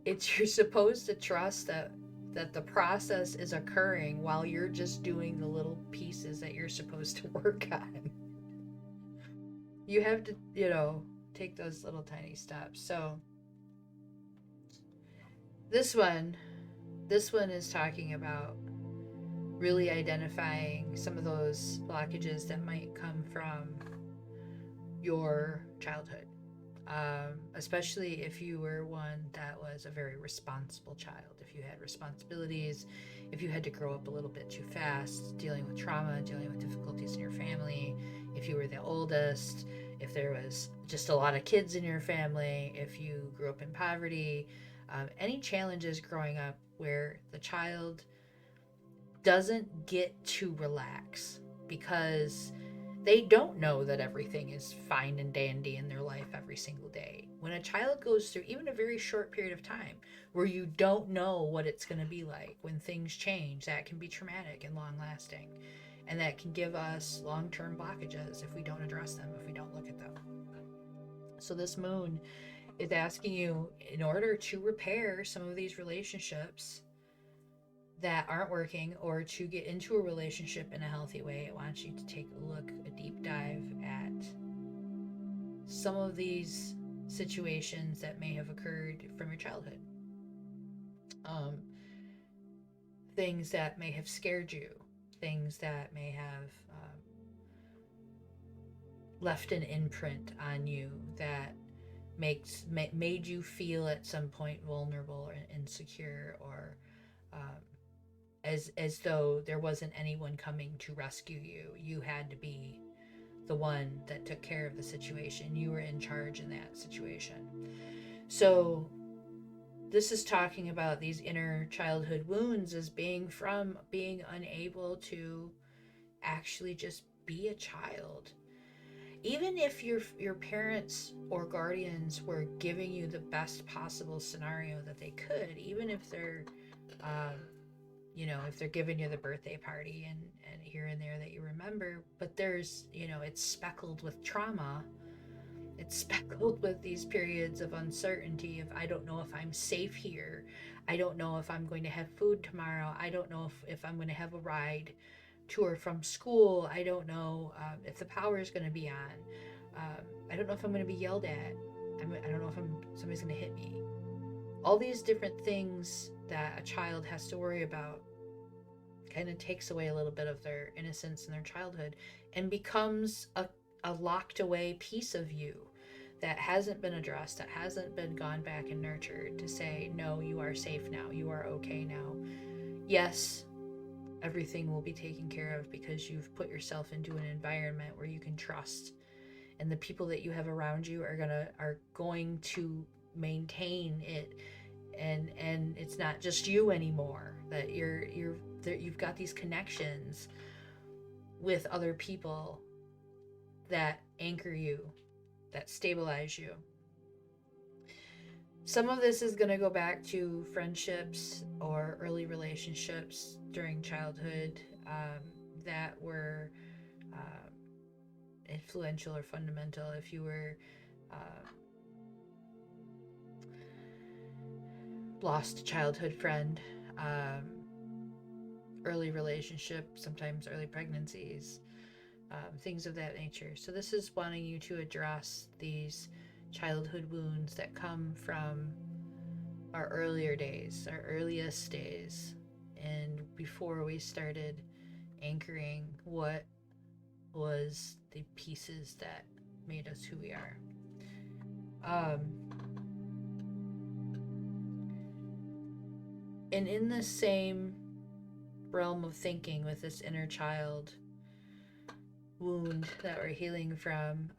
Speaker 1: It's you're supposed to trust that the process is occurring while you're just doing the little pieces that you're supposed to work on. You have to, you know, take those little tiny steps. So this one is talking about really identifying some of those blockages that might come from your childhood. Especially if you were one that was a very responsible child, if you had responsibilities, if you had to grow up a little bit too fast, dealing with trauma, dealing with difficulties in your family, if you were the oldest, if there was just a lot of kids in your family, if you grew up in poverty, any challenges growing up where the child doesn't get to relax because they don't know that everything is fine and dandy in their life every single day. When a child goes through even a very short period of time where you don't know what it's going to be like when things change, that can be traumatic and long lasting. And that can give us long term blockages if we don't address them, if we don't look at them. So, this moon is asking you, in order to repair some of these relationships that aren't working, or to get into a relationship in a healthy way, it wants you to take a look, a deep dive at some of these situations that may have occurred from your childhood. Things that may have scared you, things that may have left an imprint on you that made you feel at some point vulnerable or insecure, or as though there wasn't anyone coming to rescue you. You had to be the one that took care of the situation. You were in charge in that situation. So this is talking about these inner childhood wounds as being from being unable to actually just be a child. Even if your parents or guardians were giving you the best possible scenario that they could, even if they're if they're giving you the birthday party and here and there that you remember, but there's, it's speckled with trauma. It's speckled with these periods of uncertainty of, I don't know if I'm safe here. I don't know if I'm going to have food tomorrow. I don't know if I'm going to have a ride to or from school. I don't know if the power is going to be on. I don't know if I'm going to be yelled at. I don't know if somebody's going to hit me. All these different things that a child has to worry about kind of takes away a little bit of their innocence and their childhood, and becomes a locked away piece of you that hasn't been addressed, that hasn't been gone back and nurtured to say, no, you are safe now, you are okay now. Yes, everything will be taken care of because you've put yourself into an environment where you can trust, and the people that you have around you are going to maintain it, and it's not just you anymore, that you've got these connections with other people that anchor you, that stabilize you. Some of this is going to go back to friendships or early relationships during childhood that were influential or fundamental. If you were lost a childhood friend, early relationship, sometimes early pregnancies, things of that nature. So this is wanting you to address these childhood wounds that come from our earlier days, our earliest days, and before we started anchoring what was the pieces that made us who we are. And in the same realm of thinking with this inner child wound that we're healing from,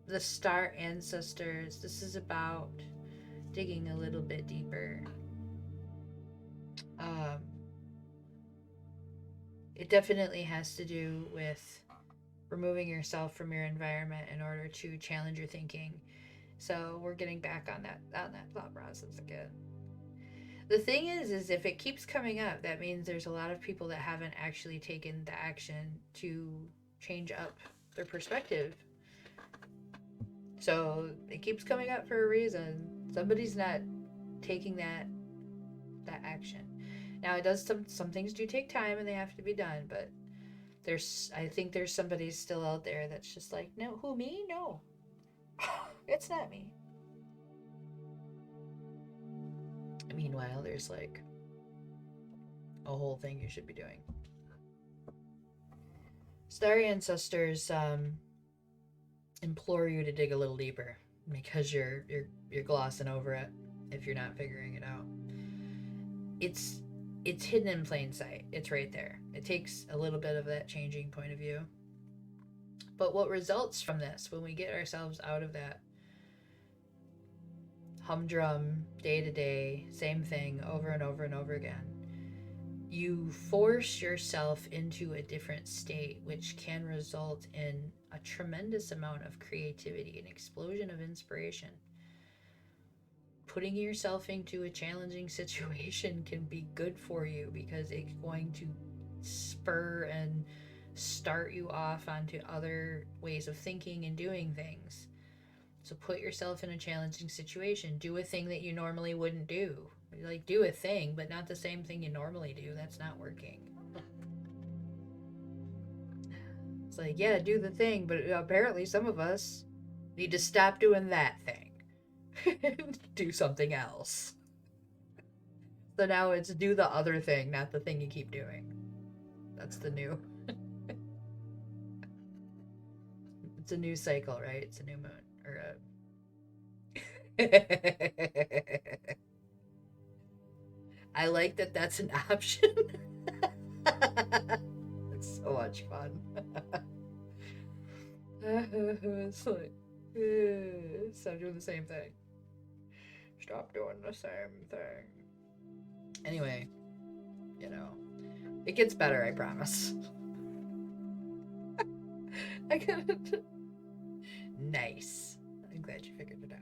Speaker 1: the star ancestors, this is about digging a little bit deeper. It definitely has to do with removing yourself from your environment in order to challenge your thinking. So we're getting back on that thought process again. The thing is if it keeps coming up, that means there's a lot of people that haven't actually taken the action to change up their perspective. So it keeps coming up for a reason. Somebody's not taking that action. Now, it does some things do take time and they have to be done, but I think there's somebody still out there that's just like, no, who, me? No. It's not me. Meanwhile, there's like a whole thing you should be doing. Starry ancestors implore you to dig a little deeper because you're glossing over it if you're not figuring it out. It's hidden in plain sight. It's right there. It takes a little bit of that changing point of view. But what results from this, when we get ourselves out of that humdrum, day to day, same thing over and over and over again, you force yourself into a different state, which can result in a tremendous amount of creativity, an explosion of inspiration. Putting yourself into a challenging situation can be good for you because it's going to spur and start you off onto other ways of thinking and doing things. So put yourself in a challenging situation. Do a thing that you normally wouldn't do. Like, do a thing, but not the same thing you normally do. That's not working. It's like, yeah, do the thing, but apparently some of us need to stop doing that thing and do something else. So now it's do the other thing, not the thing you keep doing. That's the new. It's a new cycle, right? It's a new moon. Or a... I like that that's an option. It's so much fun. It's like, stop doing the same thing. Stop doing the same thing. Anyway, you know, it gets better, I promise. I got it. Nice. I'm glad you figured it out.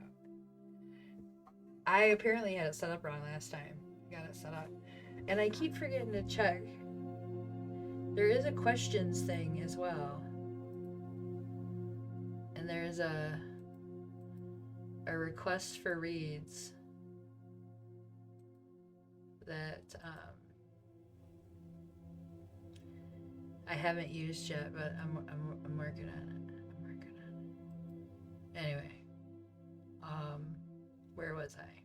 Speaker 1: I apparently had it set up wrong last time. Got it set up. And I keep forgetting to check. There is a questions thing as well. And there's a request for reads that I haven't used yet, but I'm working on it. Anyway, where was I?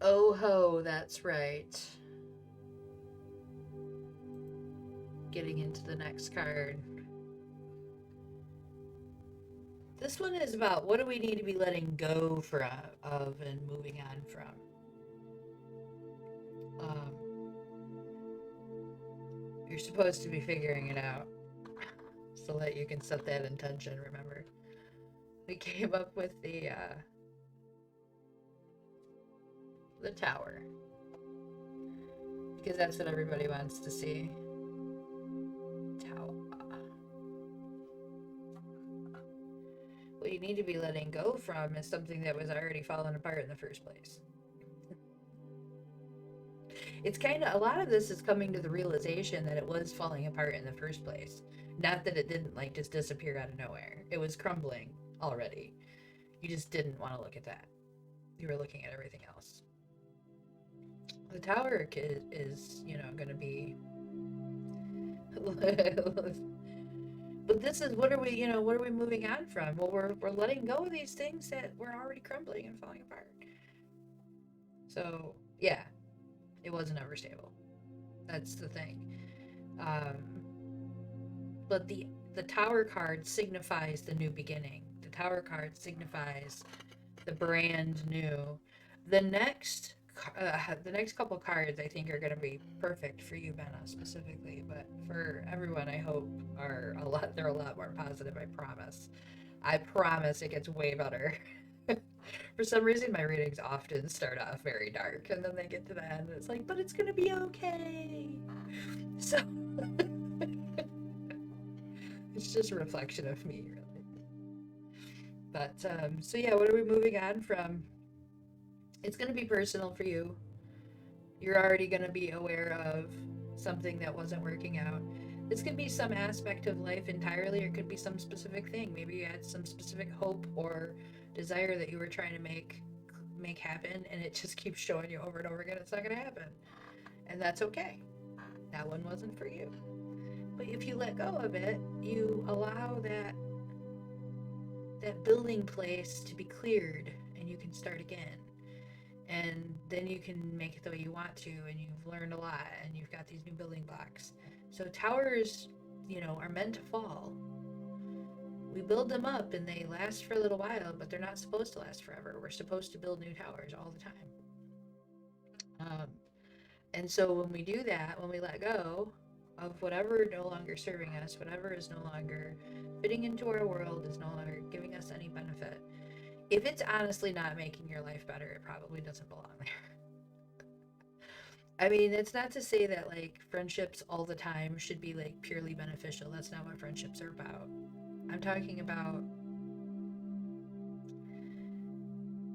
Speaker 1: Oh ho, that's right. Getting into the next card. This one is about what do we need to be letting go of and moving on from. You're supposed to be figuring it out so that you can set that intention, remember? We came up with the tower. Because that's what everybody wants to see. Tower. What you need to be letting go from is something that was already falling apart in the first place. It's kind of, a lot of this is coming to the realization that it was falling apart in the first place. Not that it didn't like just disappear out of nowhere. It was crumbling already. You just didn't want to look at that. You were looking at everything else. The tower is, you know, going to be... But this is, what are we moving on from? Well, we're letting go of these things that were already crumbling and falling apart. So, yeah. It wasn't ever stable. That's the thing. But the tower card signifies the new beginning. The tower card signifies the brand new. The next couple cards I think are going to be perfect for you, Benna, specifically, but for everyone I hope they're a lot more positive. I promise it gets way better. For some reason, my readings often start off very dark, and then they get to the end, and it's like, but it's gonna be okay. So, it's just a reflection of me, really. But, so yeah, what are we moving on from? It's gonna be personal for you. You're already gonna be aware of something that wasn't working out. This could be some aspect of life entirely, or it could be some specific thing. Maybe you had some specific hope or desire that you were trying to make happen, and it just keeps showing you over and over again it's not going to happen, and that's okay. That one wasn't for you. But if you let go of it, you allow that building place to be cleared, and you can start again. And then you can make it the way you want to, and you've learned a lot, and you've got these new building blocks. So towers, are meant to fall. We build them up and they last for a little while, but they're not supposed to last forever. We're supposed to build new towers all the time. And so when we do that, when we let go of whatever no longer serving us, whatever is no longer fitting into our world, is no longer giving us any benefit, if it's honestly not making your life better, it probably doesn't belong there. I mean, it's not to say that like friendships all the time should be like purely beneficial. That's not what friendships are about. I'm talking about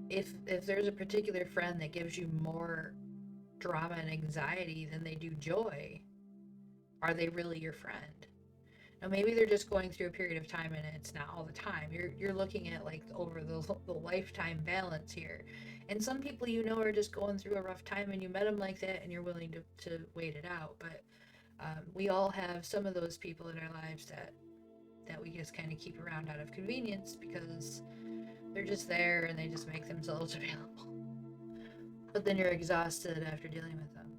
Speaker 1: if there's a particular friend that gives you more drama and anxiety than they do joy, are they really your friend? Now maybe they're just going through a period of time and it's not all the time. You're looking at like over the lifetime balance here. And some people are just going through a rough time and you met them like that and you're willing to wait it out. But we all have some of those people in our lives that we just kind of keep around out of convenience because they're just there and they just make themselves available. But then you're exhausted after dealing with them.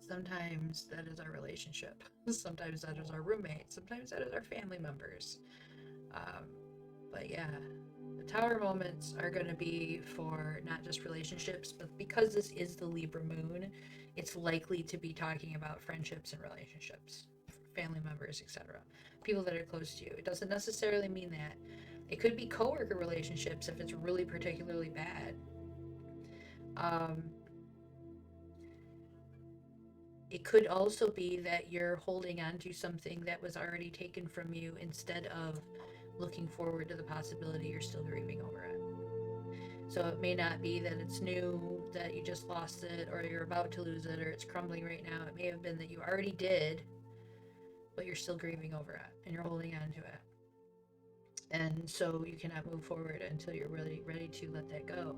Speaker 1: Sometimes that is our relationship. Sometimes that is our roommate. Sometimes that is our family members. But yeah, the tower moments are going to be for not just relationships, but because this is the Libra moon, it's likely to be talking about friendships and relationships, family members, etc. People that are close to you. It doesn't necessarily mean that. It could be coworker relationships if it's really particularly bad. It could also be that you're holding on to something that was already taken from you instead of looking forward to the possibility you're still grieving over it. So it may not be that it's new, that you just lost it, or you're about to lose it, or it's crumbling right now. It may have been that you already did, but you're still grieving over it, and you're holding on to it. And so you cannot move forward until you're really ready to let that go.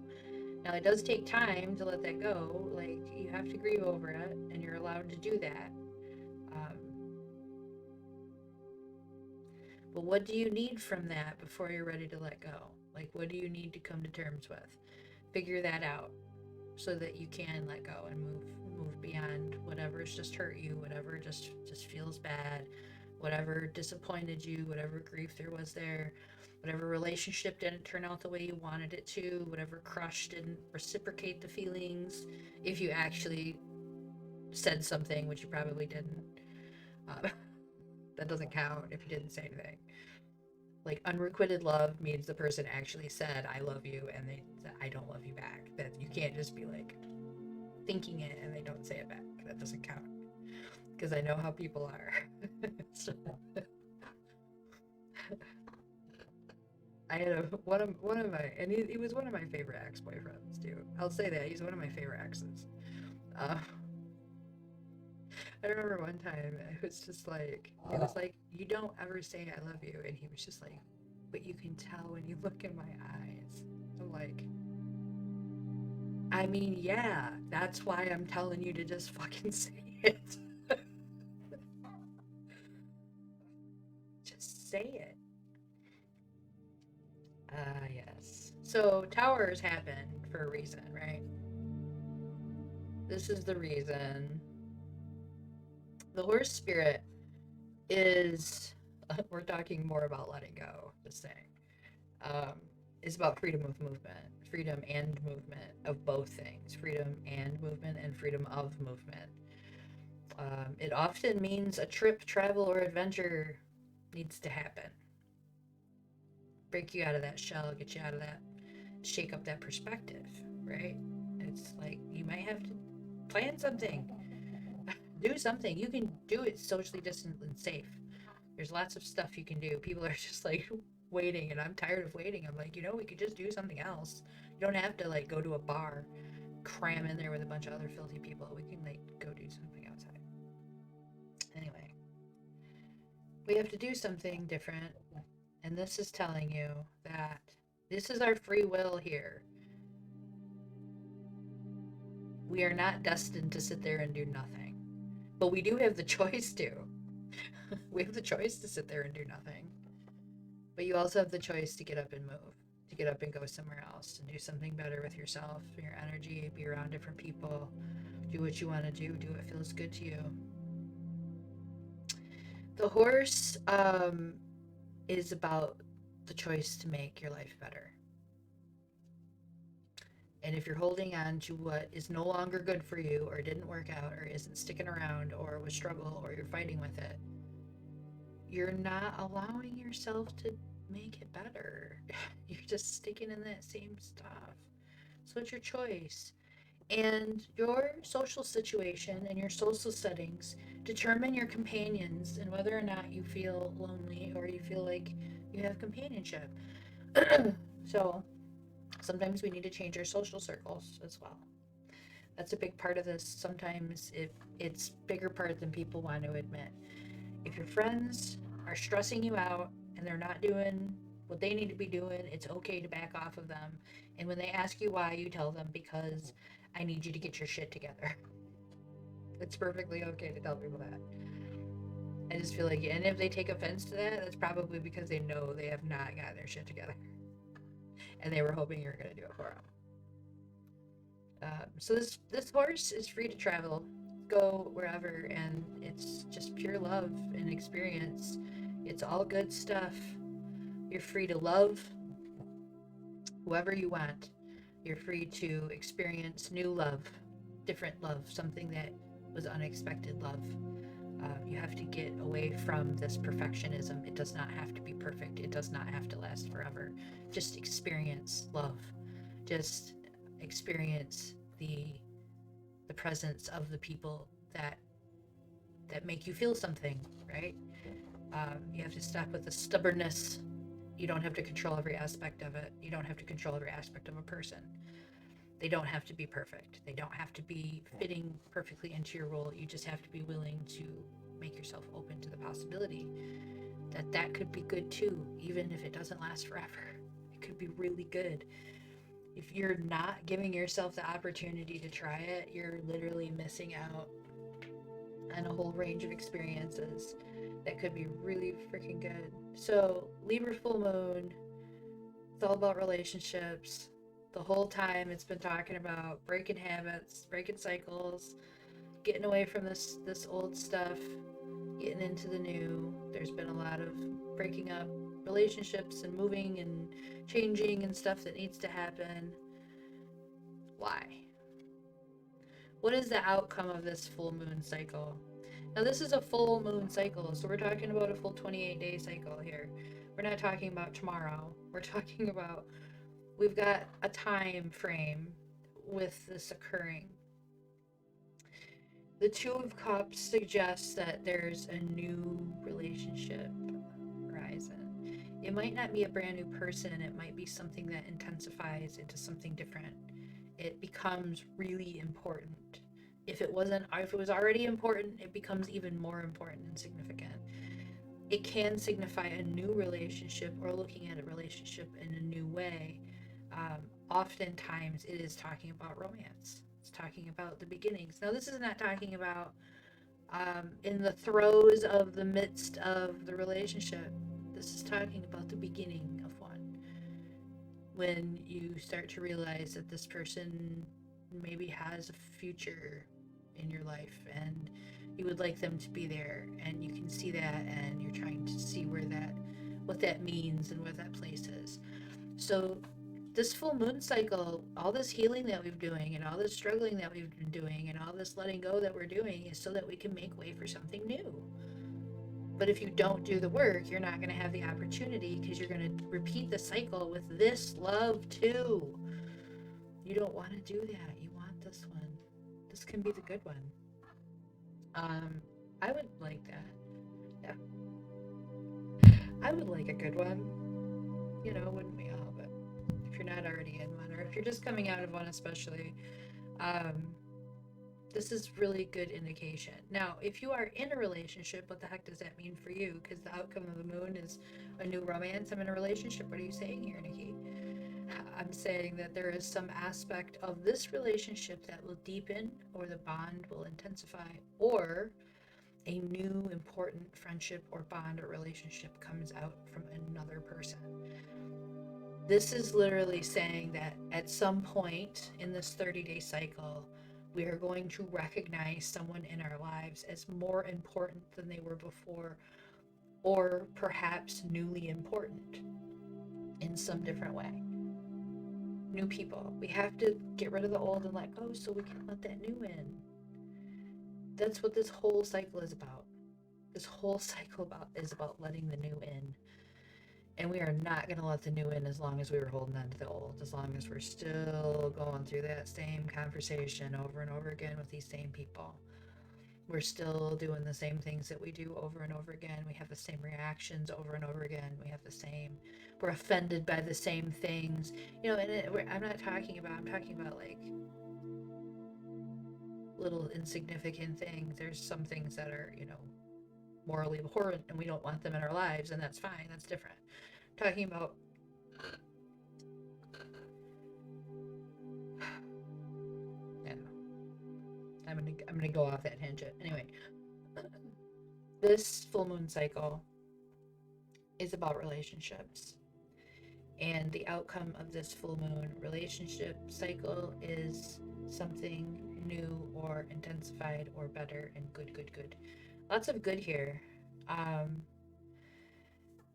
Speaker 1: Now, it does take time to let that go. Like, you have to grieve over it, and you're allowed to do that. But what do you need from that before you're ready to let go? Like, what do you need to come to terms with? Figure that out so that you can let go and move beyond whatever's just hurt you, whatever just feels bad, whatever disappointed you, whatever grief there was there, whatever relationship didn't turn out the way you wanted it to, whatever crush didn't reciprocate the feelings, if you actually said something, which you probably didn't. That doesn't count if you didn't say anything. Like, unrequited love means the person actually said I love you and they said I don't love you back. That you can't just be like thinking it and they don't say it back. That doesn't count, because I know how people are. So, I had one of my, and he was one of my favorite ex-boyfriends too. I'll say that he's one of my favorite exes. I remember one time it was just like, it was like, you don't ever say I love you, and he was just like, but you can tell when you look in my eyes. I'm like, I mean, yeah, that's why I'm telling you to just fucking say it. Just say it. Yes. So towers happen for a reason, right? This is the reason. The horse spirit is, we're talking more about letting go, just saying, is about freedom of movement, freedom and movement of both things, freedom and movement, and freedom of movement. It often means a trip, travel, or adventure needs to happen. Break you out of that shell, get you out of that, shake up that perspective, right? It's like you might have to plan something, do something. You can do it socially distant and safe. There's lots of stuff you can do. People are just like waiting, and I'm tired of waiting. I'm like, we could just do something else. You don't have to like go to a bar, cram in there with a bunch of other filthy people. We can like go do something outside. Anyway, we have to do something different, and this is telling you that this is our free will here. We are not destined to sit there and do nothing, but we do have the choice to. We have the choice to sit there and do nothing, but you also have the choice to get up and move, to get up and go somewhere else and do something better with yourself, your energy, be around different people, do what you want to do what feels good to you. The horse is about the choice to make your life better. And if you're holding on to what is no longer good for you, or didn't work out, or isn't sticking around, or was struggle, or you're fighting with it, you're not allowing yourself to make it better. You're just sticking in that same stuff. So it's your choice. And your social situation and your social settings determine your companions and whether or not you feel lonely or you feel like you have companionship. So sometimes we need to change our social circles as well. That's a big part of this. Sometimes it's bigger part than people want to admit. If your friends are stressing you out and they're not doing what they need to be doing, it's okay to back off of them. And when they ask you why, you tell them, because I need you to get your shit together. It's perfectly okay to tell people that. I just feel like, and if they take offense to that, that's probably because they know they have not gotten their shit together. And they were hoping you were going to do it for them. So this horse is free to travel, go wherever, and it's just pure love and experience. It's all good stuff. You're free to love whoever you want. You're free to experience new love, different love, something that was unexpected love. You have to get away from this perfectionism. It does not have to be perfect. It does not have to last forever. Just experience love. Just experience the presence of the people that make you feel something, right? You have to stop with the stubbornness. You don't have to control every aspect of it. You don't have to control every aspect of a person. They don't have to be perfect. They don't have to be fitting perfectly into your role. You just have to be willing to make yourself open to the possibility that that could be good too, even if it doesn't last forever. It could be really good. If you're not giving yourself the opportunity to try it, you're literally missing out on a whole range of experiences that could be really freaking good. So, Libra full moon, it's all about relationships. The whole time it's been talking about breaking habits, breaking cycles, getting away from this old stuff, getting into the new. There's been a lot of breaking up relationships and moving and changing and stuff that needs to happen. Why? What is the outcome of this full moon cycle? Now, this is a full moon cycle, so we're talking about a full 28-day cycle here. We're not talking about tomorrow. We're talking about, we've got a time frame with this occurring. The Two of Cups suggests that there's a new relationship horizon. It might not be a brand new person. It might be something that intensifies into something different. It becomes really important. If it was already important, it becomes even more important and significant. It can signify a new relationship or looking at a relationship in a new way. Oftentimes, it is talking about romance. It's talking about the beginnings. Now, this is not talking about in the throes of the midst of the relationship. This is talking about the beginning of one. When you start to realize that this person maybe has a future in your life and you would like them to be there, and you can see that, and you're trying to see what that means and where that place is. So this full moon cycle, all this healing that we're doing and all this struggling that we've been doing and all this letting go that we're doing is so that we can make way for something new. But if you don't do the work, you're not going to have the opportunity, because you're going to repeat the cycle with this love too. You don't want to do that. You want this one. This can be the good one. I would like that. Yeah. I would like a good one. Wouldn't we all? But if you're not already in one, or if you're just coming out of one especially, this is really good indication. Now, if you are in a relationship, what the heck does that mean for you? Because the outcome of the moon is a new romance. I'm in a relationship. What are you saying here, Nikki? I'm saying that there is some aspect of this relationship that will deepen, or the bond will intensify, or a new important friendship or bond or relationship comes out from another person. This is literally saying that at some point in this 30-day cycle, we are going to recognize someone in our lives as more important than they were before, or perhaps newly important in some different way. New people. We have to get rid of the old and let go so we can let that new in. That's what this whole cycle is about. This whole cycle is about letting the new in. And we are not going to let the new in as long as we were holding on to the old, as long as we're still going through that same conversation over and over again with these same people. We're still doing the same things that we do over and over again. We have the same reactions over and over again. We're offended by the same things. And I'm talking about like little insignificant things. There's some things that are, morally abhorrent and we don't want them in our lives, and that's fine. That's different. Talking about I'm gonna go off that tangent. Anyway, this full moon cycle is about relationships. And the outcome of this full moon relationship cycle is something new or intensified or better and good. Lots of good here.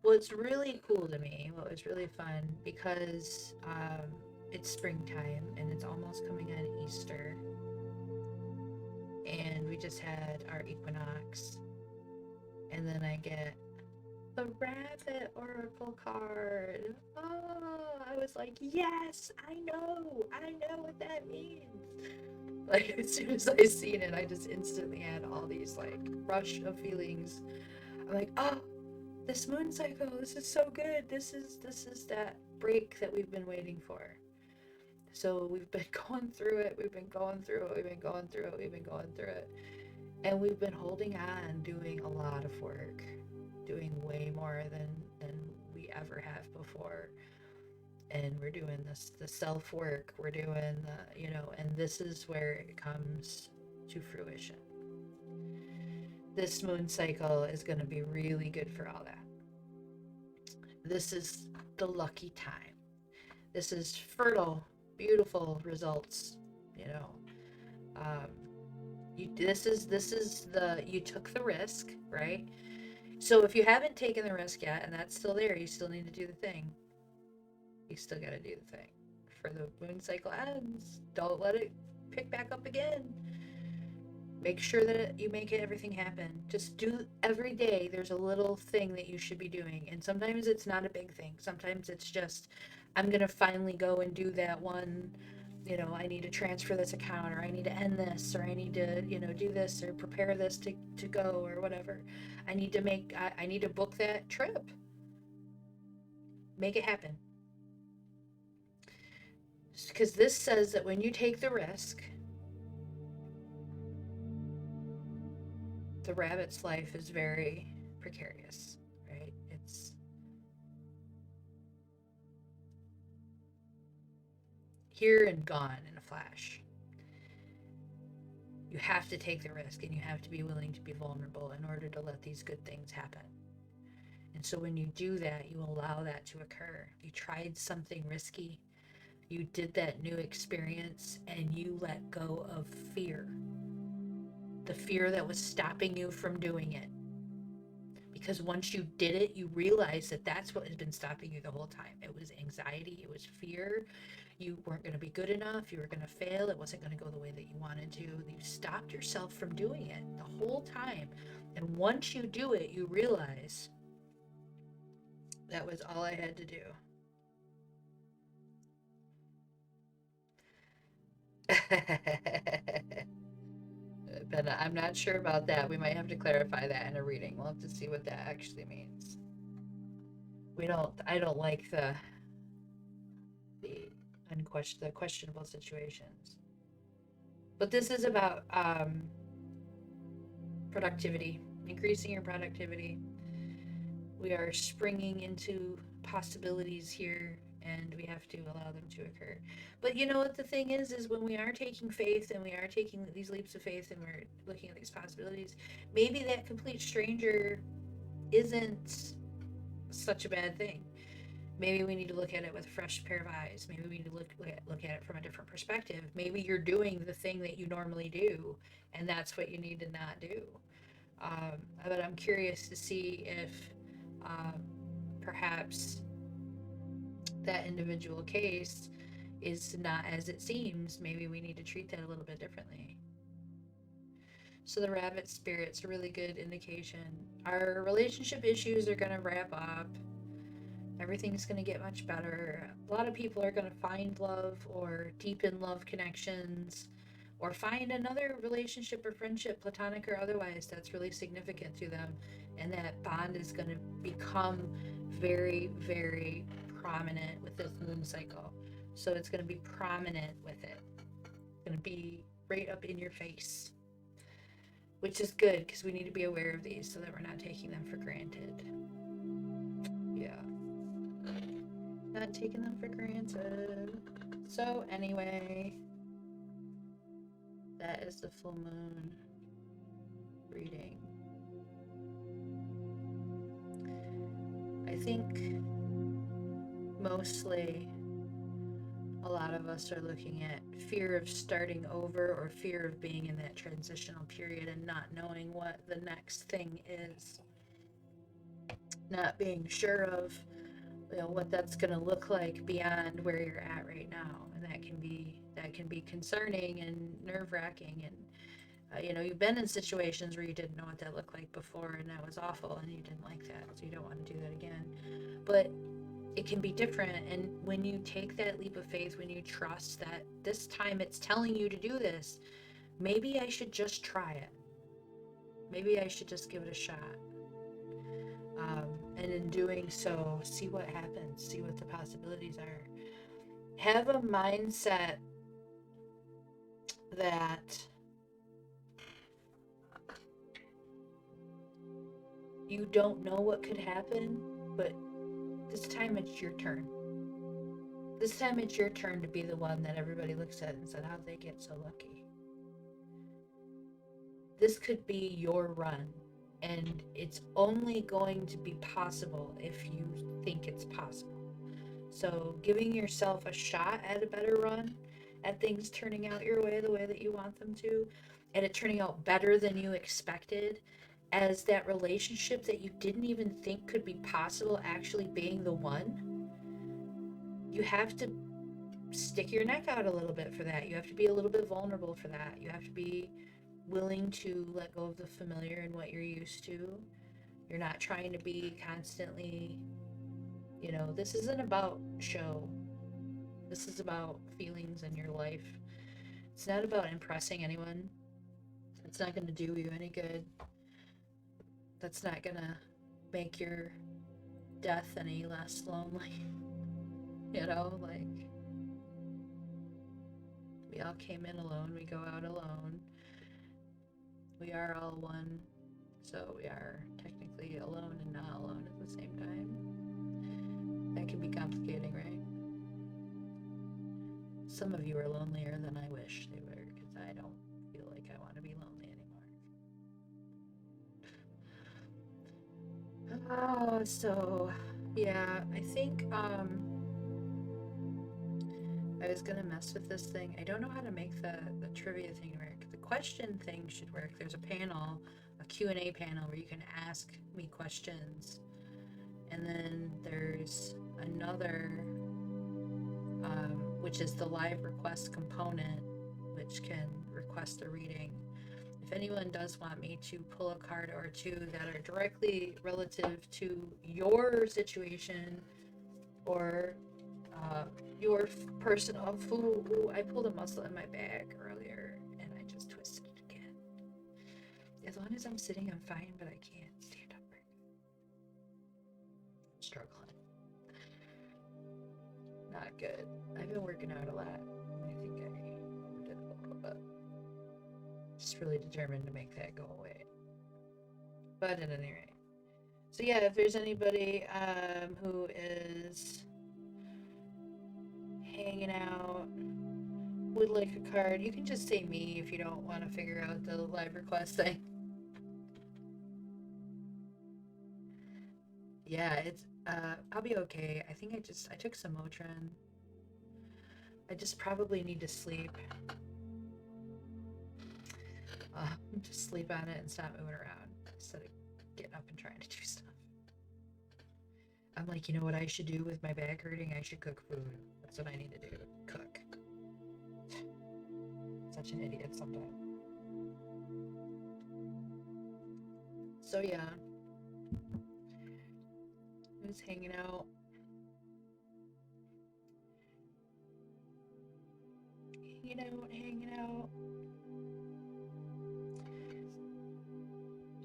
Speaker 1: What's really cool to me, what was really fun, because it's springtime and it's almost coming on Easter. And we just had our equinox. And then I get the rabbit oracle card. Oh, I was like, yes, I know what that means. Like, as soon as I seen it, I just instantly had all these like rush of feelings. I'm like, oh, this moon cycle, this is so good. This is that break that we've been waiting for. So we've been going through it. And we've been holding on, doing a lot of work, doing way more than we ever have before. And we're doing the self work. We're doing and this is where it comes to fruition. This moon cycle is going to be really good for all that. This is the lucky time. This is fertile, beautiful results. This is you took the risk, right? So if you haven't taken the risk yet, and that's still there, you still need to do the thing. You still got to do the thing. For the moon cycle ends, don't let it pick back up again. Make sure that you make everything happen. Just do every day. There's a little thing that you should be doing. And sometimes it's not a big thing. Sometimes it's just, I'm going to finally go and do that one. I need to transfer this account, or I need to end this, or I need to, do this, or prepare this to go, or whatever. I need to book that trip. Make it happen. Because this says that when you take the risk, the rabbit's life is very precarious, right? It's here and gone in a flash. You have to take the risk, and you have to be willing to be vulnerable in order to let these good things happen. And so when you do that, you allow that to occur. You tried something risky. You did that new experience, and you let go of fear. The fear that was stopping you from doing it. Because once you did it, you realize that that's what has been stopping you the whole time. It was anxiety, it was fear. You weren't going to be good enough, you were going to fail, it wasn't going to go the way that you wanted to. You stopped yourself from doing it the whole time. And once you do it, you realize that was all I had to do. But I'm not sure about that. We might have to clarify that in a reading. We'll have to see what that actually means. I don't like the questionable situations. But this is about productivity, increasing your productivity. We are springing into possibilities here, and we have to allow them to occur. But you know what the thing is when we are taking faith and we are taking these leaps of faith and we're looking at these possibilities, maybe that complete stranger isn't such a bad thing. Maybe we need to look at it with a fresh pair of eyes. Maybe we need to look at it from a different perspective. Maybe you're doing the thing that you normally do, and that's what you need to not do. But I'm curious to see if perhaps that individual case is not as it seems. Maybe we need to treat that a little bit differently. So the rabbit spirit's a really good indication. Our relationship issues are going to wrap up. Everything's going to get much better. A lot of people are going to find love or deepen love connections or find another relationship or friendship, platonic or otherwise, that's really significant to them. And that bond is going to become very, very prominent with this moon cycle. So it's going to be prominent with it. It's going to be right up in your face, which is good because we need to be aware of these so that we're not taking them for granted. Yeah. Not taking them for granted. So anyway, that is the full moon reading. I think mostly a lot of us are looking at fear of starting over or fear of being in that transitional period and not knowing what the next thing is. Not being sure of what that's going to look like beyond where you're at right now, and that can be concerning and nerve-wracking. And you've been in situations where you didn't know what that looked like before, and that was awful, and you didn't like that, so you don't want to do that again. But it can be different, and when you take that leap of faith, when you trust that this time it's telling you to do this, maybe I should just try it. Maybe I should just give it a shot. And in doing so, see what happens, see what the possibilities are. Have a mindset that you don't know what could happen, but this time it's your turn. This time it's your turn to be the one that everybody looks at and said, how'd they get so lucky? This could be your run. And it's only going to be possible if you think it's possible. So giving yourself a shot at a better run, at things turning out your way the way that you want them to, at it turning out better than you expected, as that relationship that you didn't even think could be possible actually being the one, you have to stick your neck out a little bit for that. You have to be a little bit vulnerable for that. You have to be willing to let go of the familiar and what you're used to. You're not trying to be constantly, this isn't about show. This is about feelings in your life. It's not about impressing anyone. It's not going to do you any good. That's not going to make your death any less lonely. We all came in alone, we go out alone. We are all one, so we are technically alone and not alone at the same time. That can be complicating, right? Some of you are lonelier than I wish they were, because I don't feel like I want to be lonely anymore. So yeah, I think I was gonna mess with this thing. I don't know how to make the trivia thing work. The question thing should work. There's a panel, a Q&A panel where you can ask me questions. And then there's another, which is the live request component, which can request a reading. If anyone does want me to pull a card or two that are directly relative to your situation or your personal food. Ooh, I pulled a muscle in my bag earlier and I just twisted it again. As long as I'm sitting, I'm fine, but I can't stand up right now. I'm struggling. Not good. I've been working out a lot. I think I overdid it a little bit. Just really determined to make that go away. But at any rate. So yeah, if there's anybody who is hanging out, would like a card, you can just say me if you don't want to figure out the live request thing. Yeah, it's I'll be okay. I think I took some Motrin. I just probably need to sleep. Just sleep on it and stop moving around instead of getting up and trying to do stuff. I'm like, you know what I should do with my back hurting? I should cook food. That's what I need to do. Cook. Such an idiot sometimes. So yeah, I was hanging out. Hanging out.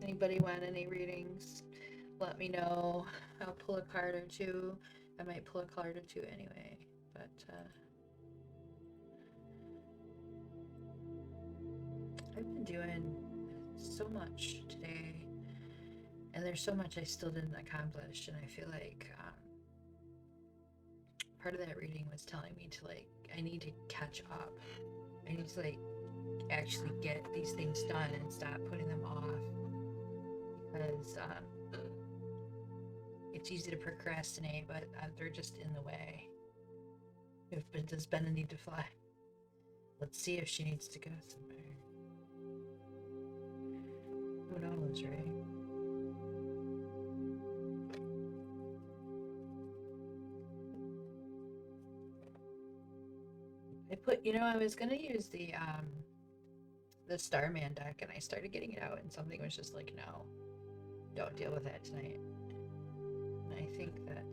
Speaker 1: Anybody want any readings? Let me know. I'll pull a card or two. I might pull a card or two anyway. But I've been doing so much today. And there's so much I still didn't accomplish. And I feel like part of that reading was telling me to I need to catch up. I need to actually get these things done and stop putting them off. Because it's easy to procrastinate, but they're just in the way. Does Benna need to fly? Let's see if she needs to go somewhere. Who knows, right? I was gonna use the Starman deck, and I started getting it out, and something was just like, no, don't deal with that tonight. And I think that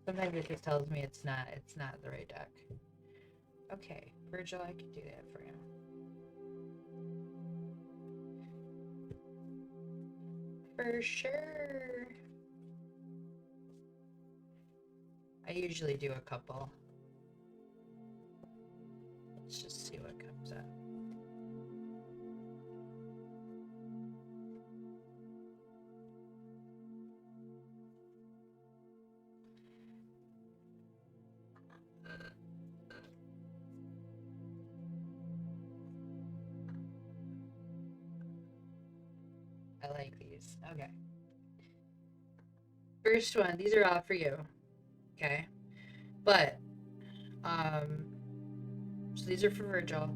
Speaker 1: sometimes it just tells me it's not the right deck. Okay, Virgil, I can do that for you. For sure. I usually do a couple. Let's just see what comes up. I like these. Okay. First one, these are all for you. Okay. But so these are for Virgil,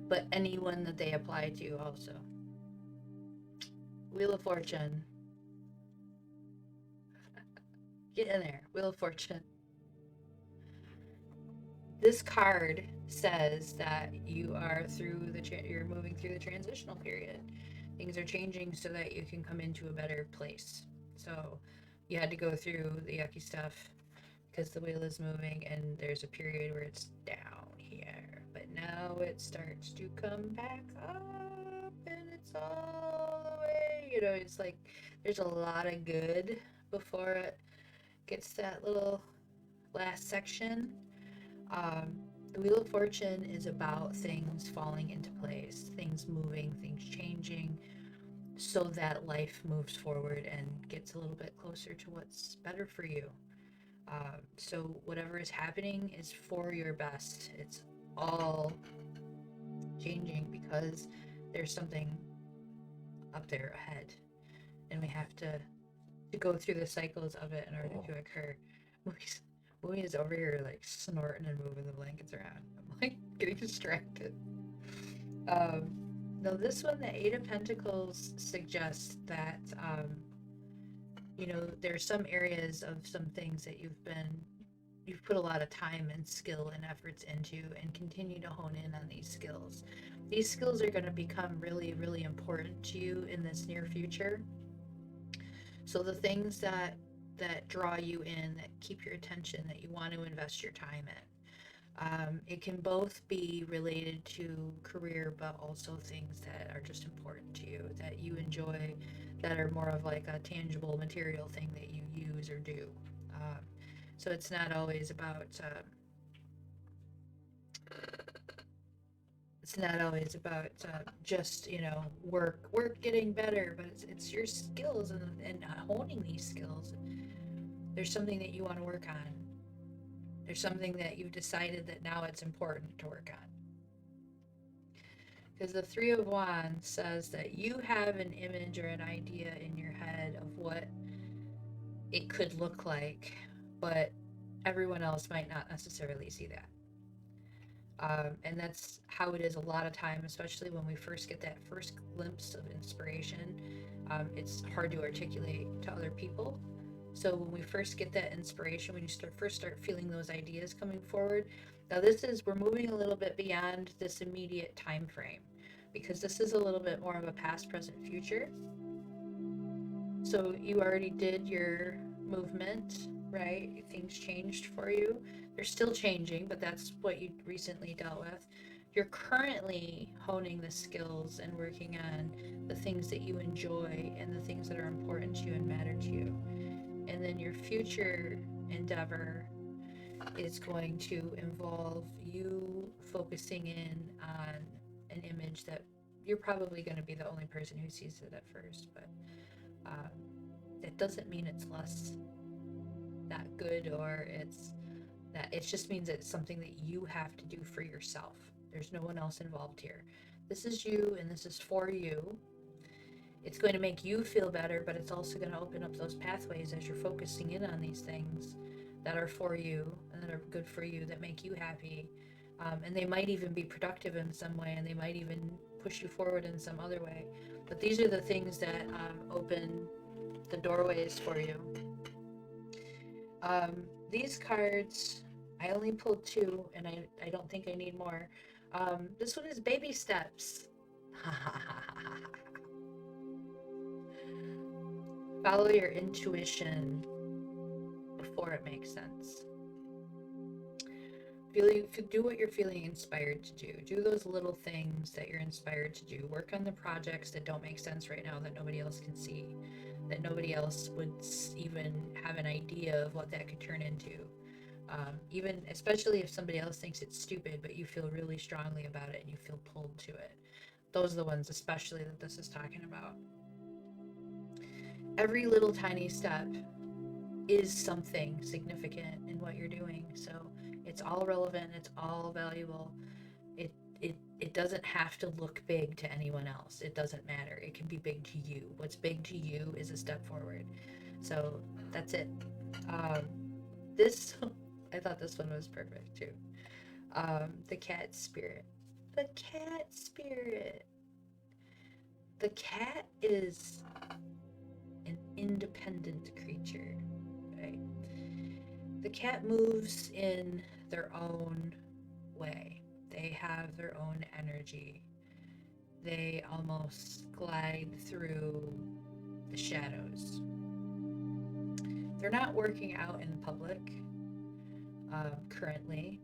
Speaker 1: but anyone that they apply to also. Wheel of Fortune. Get in there. Wheel of Fortune. This card says that you're moving through the transitional period. Things are changing so that you can come into a better place. So you had to go through the yucky stuff because the wheel is moving, and there's a period where it's down here, but now it starts to come back up, and it's all the way. It's like there's a lot of good before it gets that little last section. The Wheel of Fortune is about things falling into place, things moving, things changing, so that life moves forward and gets a little bit closer to what's better for you. So whatever is happening is for your best. It's all changing because there's something up there ahead, and we have to go through the cycles of it in order to occur. Movie is over here snorting and moving the blankets around. I'm getting distracted. Now this one, the Eight of Pentacles, suggests that there's some areas of some things that you've put a lot of time and skill and efforts into, and continue to hone in on these skills. These skills are going to become really, really important to you in this near future. So the things that draw you in, that keep your attention, that you want to invest your time in, it can both be related to career, but also things that are just important to you, that you enjoy, that are more of a tangible material thing that you use or do. So it's not always about just work getting better, but it's your skills and honing these skills. There's something that you want to work on. There's something that you've decided that now it's important to work on. Because the Three of Wands says that you have an image or an idea in your head of what it could look like, but everyone else might not necessarily see that. And that's how it is a lot of time, especially when we first get that first glimpse of inspiration. It's hard to articulate to other people. So when we first get that inspiration, when you first start feeling those ideas coming forward, now we're moving a little bit beyond this immediate time frame, because this is a little bit more of a past, present, future. So you already did your movement, right? Things changed for you. They're still changing, but that's what you recently dealt with. You're currently honing the skills and working on the things that you enjoy and the things that are important to you and matter to you. And then your future endeavor is going to involve you focusing in on an image that you're probably going to be the only person who sees it at first, but um, it doesn't mean it's less that good, or it just means it's something that you have to do for yourself. There's no one else involved here. This is you, and this is for you. It's going to make you feel better, but it's also going to open up those pathways as you're focusing in on these things that are for you and that are good for you, that make you happy. And they might even be productive in some way, and they might even push you forward in some other way. But these are the things that open the doorways for you. These cards, I only pulled two, and I don't think I need more. This one is baby steps. Follow your intuition before it makes sense. Do what you're feeling inspired to do. Do those little things that you're inspired to do. Work on the projects that don't make sense right now, that nobody else can see, that nobody else would even have an idea of what that could turn into. Even especially if somebody else thinks it's stupid, but you feel really strongly about it and you feel pulled to it. Those are the ones especially that this is talking about. Every little tiny step is something significant in what you're doing. So it's all relevant, it's all valuable. It doesn't have to look big to anyone else. It doesn't matter. It can be big to you. What's big to you is a step forward. So that's it. This I thought this one was perfect too. The cat spirit. The cat spirit. The cat is an independent creature, right? The cat moves in their own way. They have their own energy. They almost glide through the shadows. They're not working out in public currently.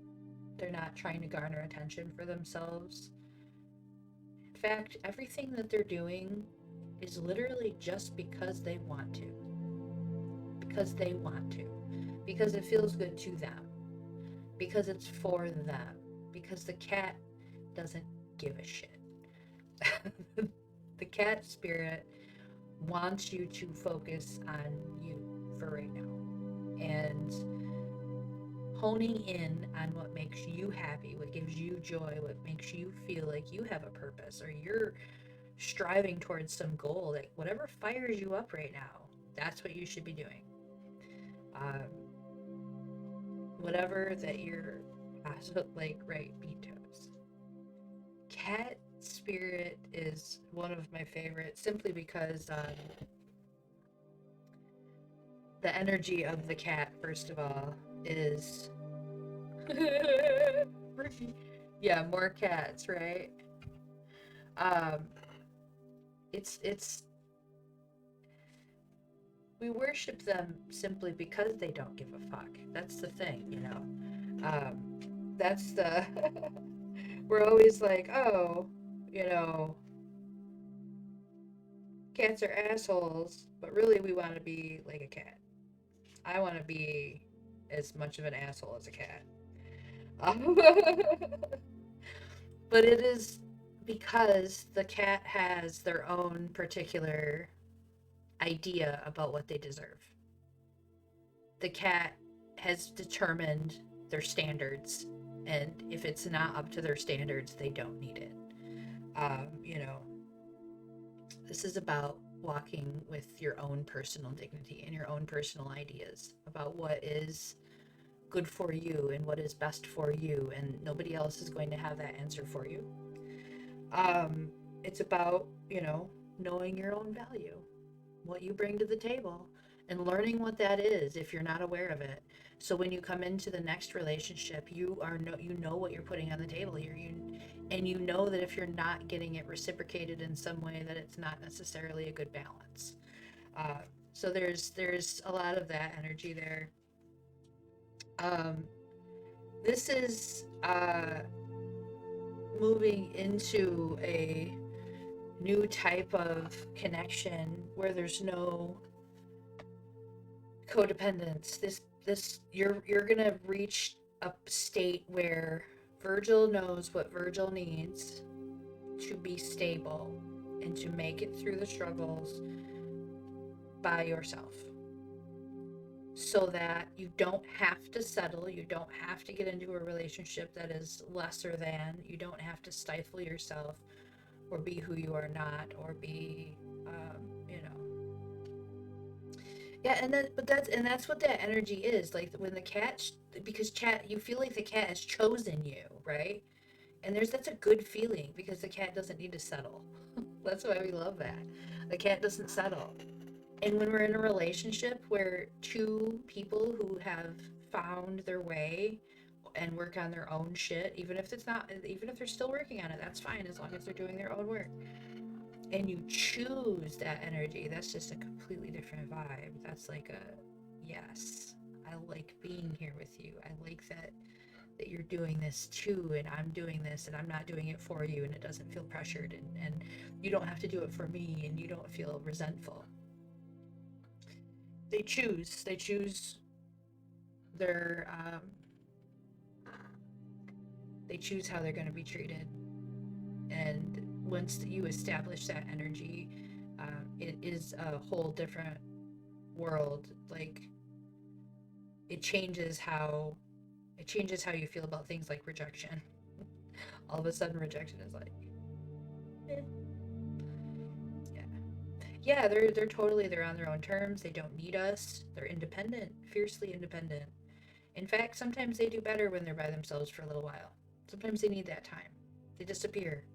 Speaker 1: They're not trying to garner attention for themselves. In fact, everything that they're doing is literally just because they want to. Because they want to. Because it feels good to them. Because it's for them. Because the cat doesn't give a shit. The cat spirit wants you to focus on you for right now. And honing in on what makes you happy, what gives you joy, what makes you feel like you have a purpose, or you're striving towards some goal, like whatever fires you up right now, that's what you should be doing. Whatever that you're like, right, beat toes. Cat spirit is one of my favorites, simply because the energy of the cat, first of all, is yeah, more cats, right? Um, it's we worship them simply because they don't give a fuck. That's the thing, you know. That's the we're always like, oh, you know, cats are assholes, but really we want to be like a cat. I want to be as much of an asshole as a cat. But it is because the cat has their own particular idea about what they deserve. The cat has determined their standards, and if it's not up to their standards, they don't need it. You know, this is about walking with your own personal dignity and your own personal ideas about what is good for you and what is best for you, and nobody else is going to have that answer for you. Um, it's about, knowing your own value, what you bring to the table, and learning what that is if you're not aware of it. So when you come into the next relationship, you know what you're putting on the table here. And you know that if you're not getting it reciprocated in some way, that it's not necessarily a good balance. Uh, so there's a lot of that energy there. Um, this is moving into a new type of connection where there's no codependence. This you're gonna reach a state where Virgil knows what Virgil needs to be stable and to make it through the struggles by yourself, so that you don't have to settle, you don't have to get into a relationship that is lesser than, you don't have to stifle yourself or be who you are not, or be you know yeah. And that's what that energy is like when the cat because cat, you feel like the cat has chosen you, right? And that's a good feeling because the cat doesn't need to settle. That's why we love that. The cat doesn't settle. And when we're in a relationship where two people who have found their way and work on their own shit, even if they're still working on it, that's fine as long as they're doing their own work. And you choose that energy, that's just a completely different vibe. That's like yes, I like being here with you. I like that you're doing this too, and I'm doing this, and I'm not doing it for you, and it doesn't feel pressured, and you don't have to do it for me, and you don't feel resentful. They choose their they choose how they're going to be treated. And once you establish that energy, it is a whole different world. Like it changes how it changes how you feel about things like rejection. All of a sudden rejection is like, eh. Yeah, yeah, they're on their own terms. They don't need us. They're independent, fiercely independent. In fact, sometimes they do better when they're by themselves for a little while. Sometimes they need that time. They disappear.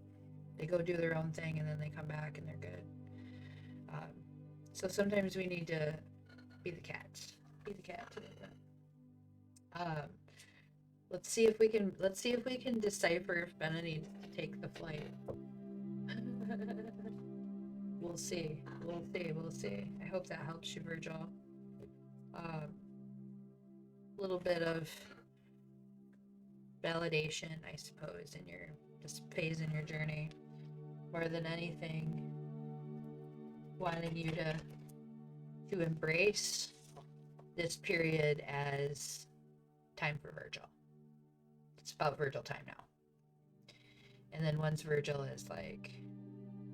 Speaker 1: They go do their own thing, and then they come back and they're good. Um, so sometimes we need to be the cat. Be the cat today. Um, let's see if we can decipher if Benna needs to take the flight. We'll see. We'll see. We'll see. I hope that helps you, Virgil. A little bit of validation, I suppose, in your this phase in your journey, more than anything, wanting you to embrace this period as time for Virgil. It's about Virgil time now. And then once Virgil is like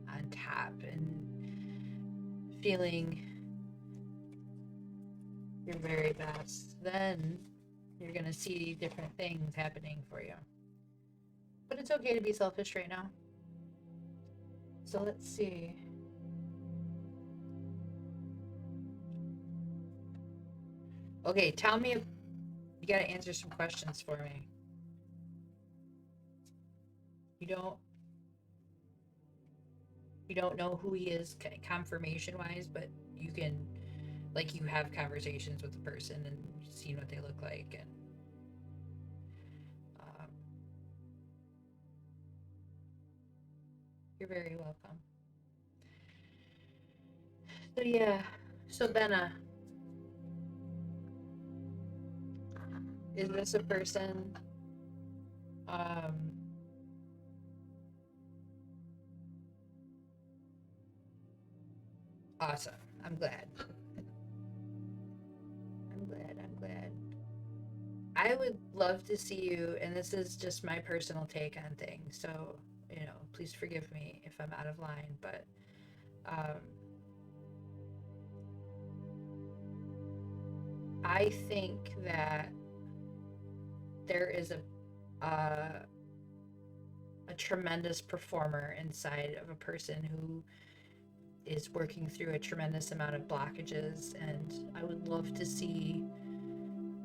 Speaker 1: on top and feeling your very best, then you're going to see different things happening for you. But it's okay to be selfish right now. So let's see. Okay, tell me if you got to answer some questions for me. You don't know who he is confirmation wise, but you can, like, you have conversations with the person and seen what they look like, and um, you're very welcome. So yeah, so Benna, is this a person? Um, awesome. I'm glad. I'm glad. I'm glad. I would love to see you, and this is just my personal take on things. So, please forgive me if I'm out of line, but um, I think that there is a a tremendous performer inside of a person who is working through a tremendous amount of blockages, and I would love to see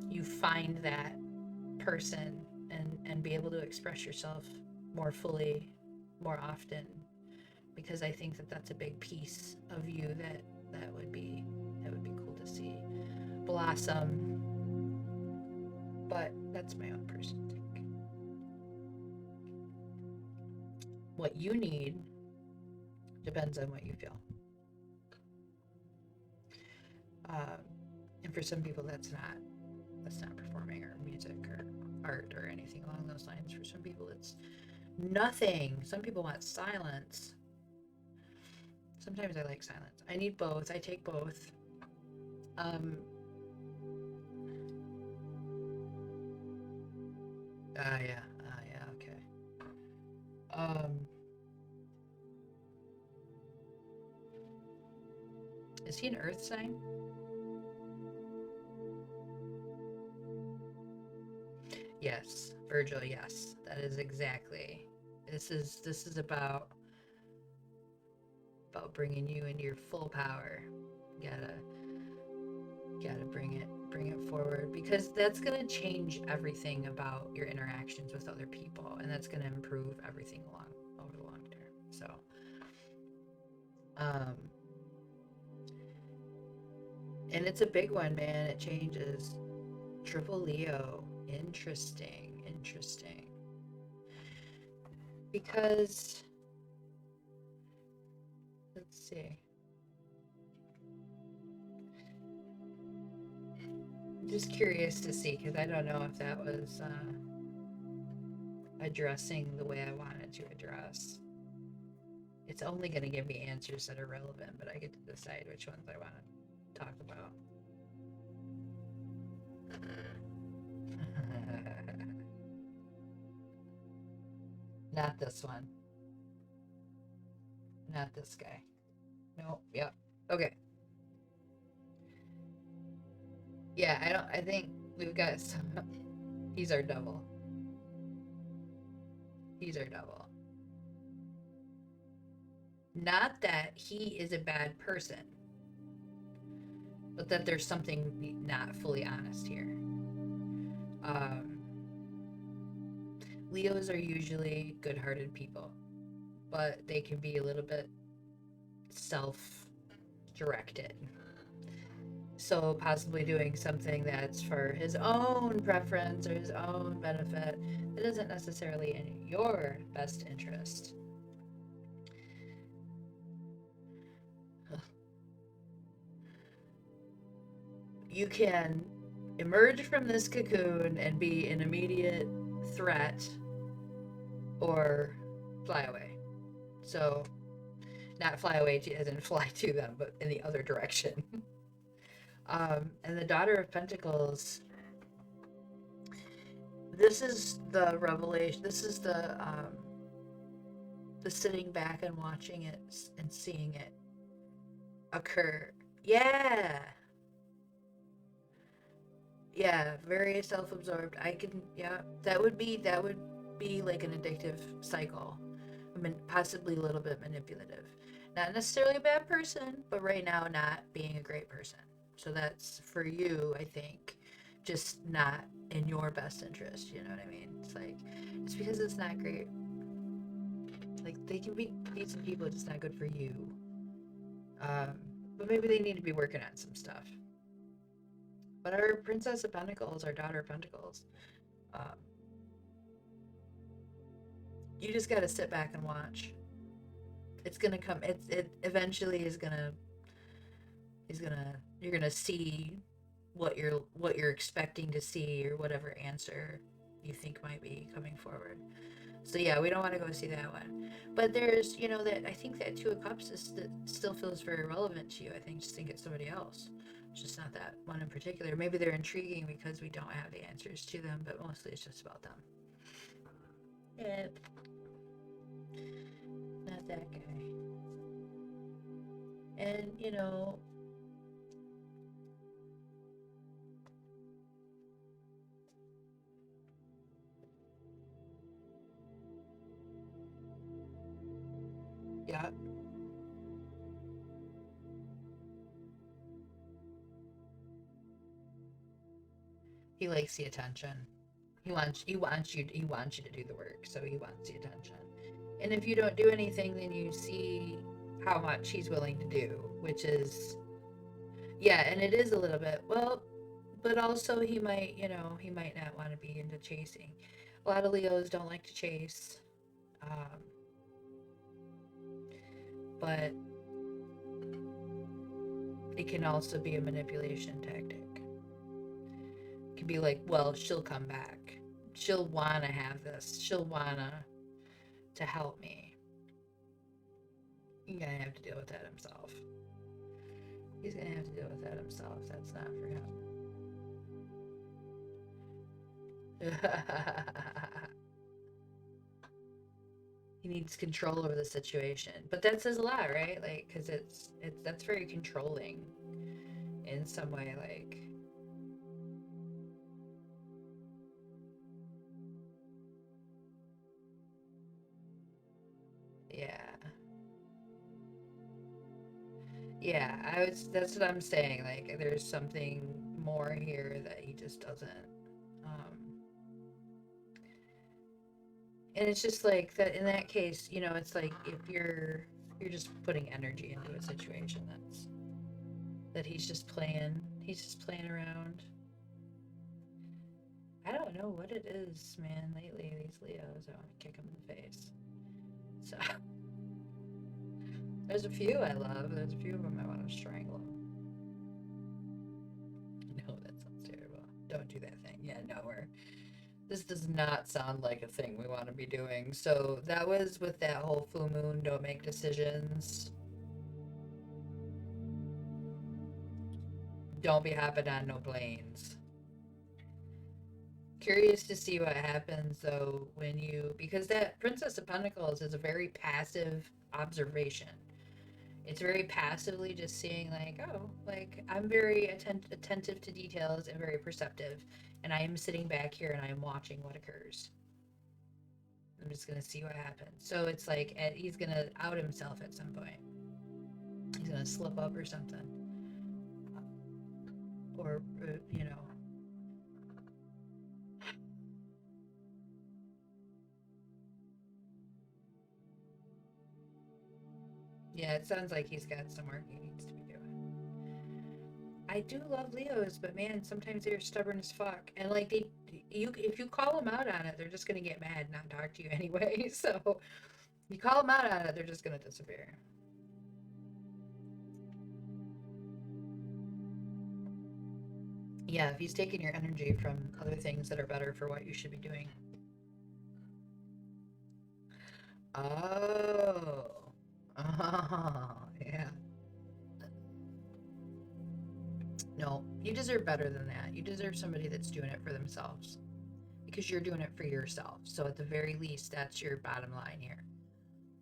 Speaker 1: you find that person and be able to express yourself more fully, more often, because I think that that's a big piece of you that would be cool to see blossom. But that's my own personal take. What you need depends on what you feel. And for some people, that's not performing or music or art or anything along those lines. For some people, it's nothing. Some people want silence. Sometimes I like silence. I need both. I take both. Yeah, okay. Is he an earth sign? Yes, Virgil, yes. That is exactly. This is about bringing you into your full power. You gotta bring it forward, because that's gonna change everything about your interactions with other people, and that's gonna improve everything over the long term. So and it's a big one, man. It changes. Triple Leo. Interesting. Because let's see. Just curious to see, because I don't know if that was addressing the way I wanted to address. It's only going to give me answers that are relevant, but I get to decide which ones I want to talk about. Not this one. Not this guy. Nope. Yep. Okay. Yeah, I think we've got some. He's our double. Not that he is a bad person, but that there's something not fully honest here. Leos are usually good-hearted people, but they can be a little bit self-directed. So possibly doing something that's for his own preference or his own benefit that isn't necessarily in your best interest. You can emerge from this cocoon and be an immediate threat, or fly away. So not fly away as in fly to them, but in the other direction. And the Daughter of Pentacles, this is the revelation. This is the sitting back and watching it and seeing it occur. Yeah, very self-absorbed. That would be like an addictive cycle. I mean, possibly a little bit manipulative. Not necessarily a bad person, but right now not being a great person. So that's for you, I think, just not in your best interest. You know what I mean? It's like, just because it's not great. Like, they can be decent people, just not good for you. But maybe they need to be working on some stuff. But our Princess of Pentacles, our Daughter of Pentacles, you just got to sit back and watch. It's gonna come. It eventually is gonna. You're gonna see what you're expecting to see, or whatever answer you think might be coming forward. So yeah, we don't want to go see that one. But there's, that I think that Two of Cups still feels very relevant to you. I think just think it's somebody else. It's just not that one in particular. Maybe they're intriguing because we don't have the answers to them, but mostly it's just about them. Yep. Not that guy. And, Yeah. He likes the attention. He wants you to do the work, so he wants the attention. And if you don't do anything, then you see how much he's willing to do, which is, yeah, and it is a little bit, well, but also he might not want to be into chasing. A lot of Leos don't like to chase, um, but it can also be a manipulation tactic. It can be like, well, she'll come back. She'll want to have this. She'll want to help me. He's gonna have to deal with that himself. He's gonna have to deal with that himself. That's not for him. He needs control over the situation, but that says a lot, right? Like, because it's that's very controlling in some way. Like, yeah, yeah. That's what I'm saying. Like, there's something more here that he just doesn't. Um, and it's just like that. In that case, it's like if you're just putting energy into a situation that he's just playing around. I don't know what it is, man. Lately, these Leos, I want to kick them in the face. So there's a few I love. There's a few of them I want to strangle. No, that sounds terrible. Don't do that thing. Yeah, no, this does not sound like a thing we want to be doing. So that was with that whole full moon. Don't make decisions. Don't be hopping on no planes. Curious to see what happens though because that Princess of Pentacles is a very passive observation. It's very passively just seeing, like, oh, like, I'm very attentive to details and very perceptive, and I am sitting back here and I am watching what occurs. I'm just gonna see what happens. So it's like he's gonna out himself at some point. He's gonna slip up or something, or Yeah, it sounds like he's got some work he needs to be doing. I do love Leos, but man, sometimes they're stubborn as fuck, and like if you call them out on it, they're just gonna get mad and not talk to you anyway. So you call them out on it, they're just gonna disappear. Yeah, if he's taking your energy from other things that are better for what you should be doing. Oh. Oh, yeah. No, you deserve better than that. You deserve somebody that's doing it for themselves because you're doing it for yourself. So, at the very least, that's your bottom line here.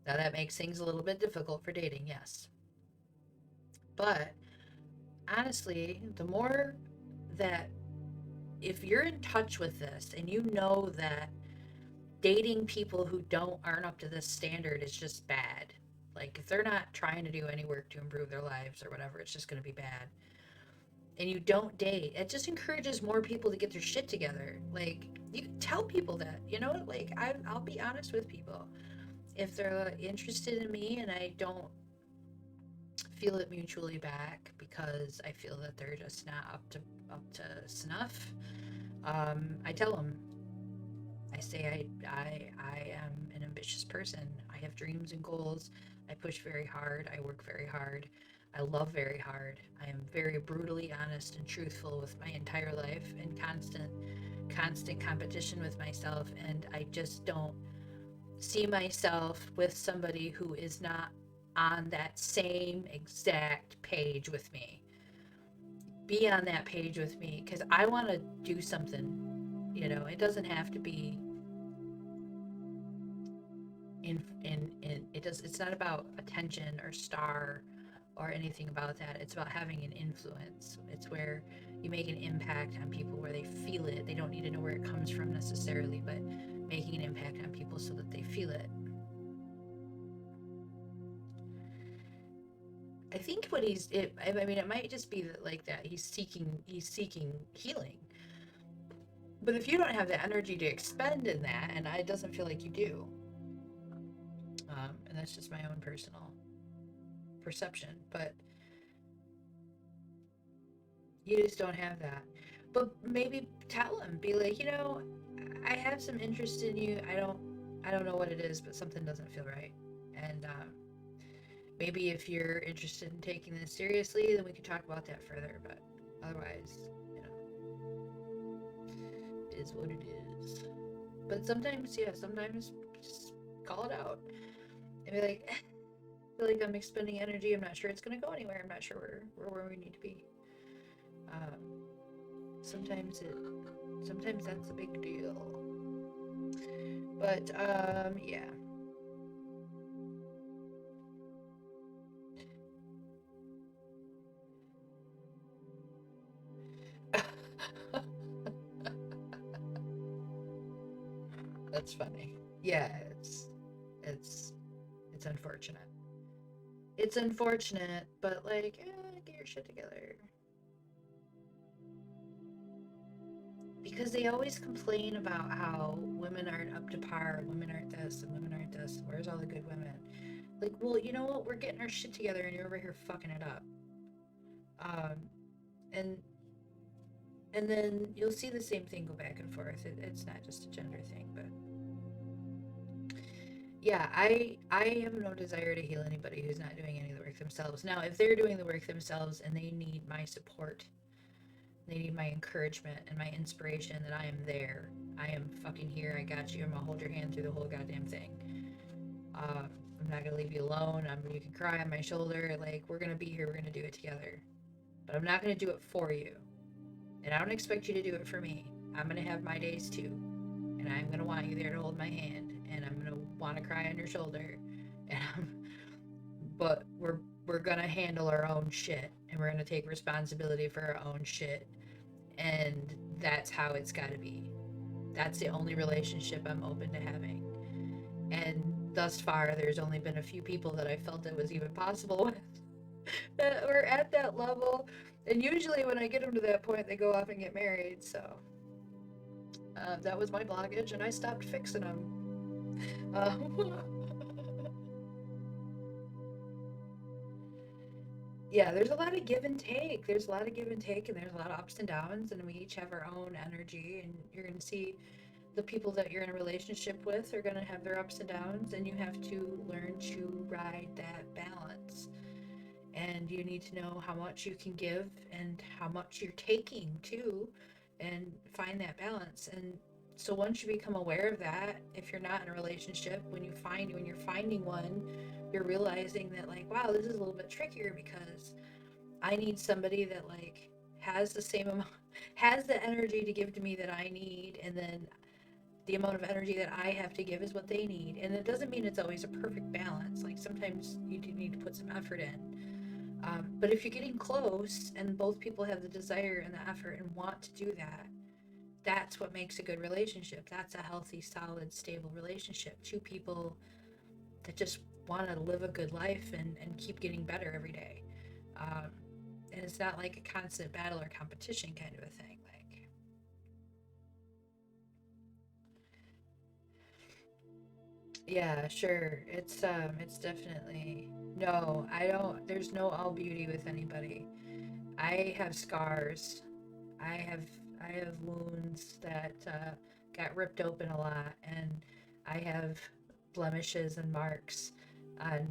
Speaker 1: Now, that makes things a little bit difficult for dating, yes. But honestly, the more that if you're in touch with this and you know that dating people who aren't up to this standard is just bad. Like if they're not trying to do any work to improve their lives or whatever, it's just going to be bad. And you don't date. It just encourages more people to get their shit together. Like you tell people that, like I'll be honest with people. If they're interested in me and I don't feel it mutually back because I feel that they're just not up to snuff, I tell them. I say I am an ambitious person. I have dreams and goals. I push very hard. I work very hard. I love very hard. I am very brutally honest and truthful with my entire life and constant competition with myself, and I just don't see myself with somebody who is not on that same exact page with me. Be on that page with me because I want to do something. It doesn't have to be it's not about attention or star or anything about that. It's about having an influence. It's where you make an impact on people where they feel it. They don't need to know where it comes from necessarily, but making an impact on people so that they feel it. I think what I mean, it might just be that, like, that he's seeking healing. But if you don't have the energy to expend in that, and it doesn't feel like you do, and that's just my own personal perception, but you just don't have that. But maybe tell him, be like, I have some interest in you. I don't know what it is, but something doesn't feel right. And maybe if you're interested in taking this seriously, then we could talk about that further. But otherwise, it is what it is. But sometimes just call it out and be like, I feel like I'm expending energy. I'm not sure it's going to go anywhere. I'm not sure where we need to be. Um, sometimes that's a big deal. But yeah. That's funny. Yeah, it's it's unfortunate. It's unfortunate, but like, get your shit together. Because they always complain about how women aren't up to par, women aren't this, and women aren't this. Where's all the good women? Like, well, you know what? We're getting our shit together, and you're over here fucking it up. Um, and and then you'll see the same thing go back and forth. It's not just a gender thing, but yeah, I have no desire to heal anybody who's not doing any of the work themselves. Now, if they're doing the work themselves and they need my support, they need my encouragement and my inspiration, that I am there. I am fucking here. I got you. I'm gonna hold your hand through the whole goddamn thing. I'm not gonna leave you alone. You can cry on my shoulder. Like, we're gonna be here. We're gonna do it together. But I'm not gonna do it for you, and I don't expect you to do it for me. I'm gonna have my days too, and I'm gonna want you there to hold my hand, and I'm gonna want to cry on your shoulder, and but we're gonna handle our own shit, and we're gonna take responsibility for our own shit, and that's how it's got to be. That's the only relationship I'm open to having. And thus far, there's only been a few people that I felt it was even possible with that were at that level. And usually, when I get them to that point, they go off and get married. So that was my blockage, and I stopped fixing them. Yeah, there's a lot of give and take. There's a lot of give and take, and there's a lot of ups and downs, and we each have our own energy. And you're going to see the people that you're in a relationship with are going to have their ups and downs, and you have to learn to ride that balance. And you need to know how much you can give and how much you're taking too, and find that balance. And so once you become aware of that, if you're not in a relationship, when you're finding one, you're realizing that, like, wow, this is a little bit trickier because I need somebody that, like, has the same amount, has the energy to give to me that I need, and then the amount of energy that I have to give is what they need. And it doesn't mean it's always a perfect balance. Like, sometimes you do need to put some effort in. But if you're getting close and both people have the desire and the effort and want to do that, that's what makes a good relationship. That's a healthy, solid, stable relationship. Two people that just want to live a good life and keep getting better every day. Um, and it's not like a constant battle or competition kind of a thing. Like, yeah, sure. It's definitely, no, I don't, there's no all beauty with anybody. I have scars. I have I have wounds that got ripped open a lot, and I have blemishes and marks on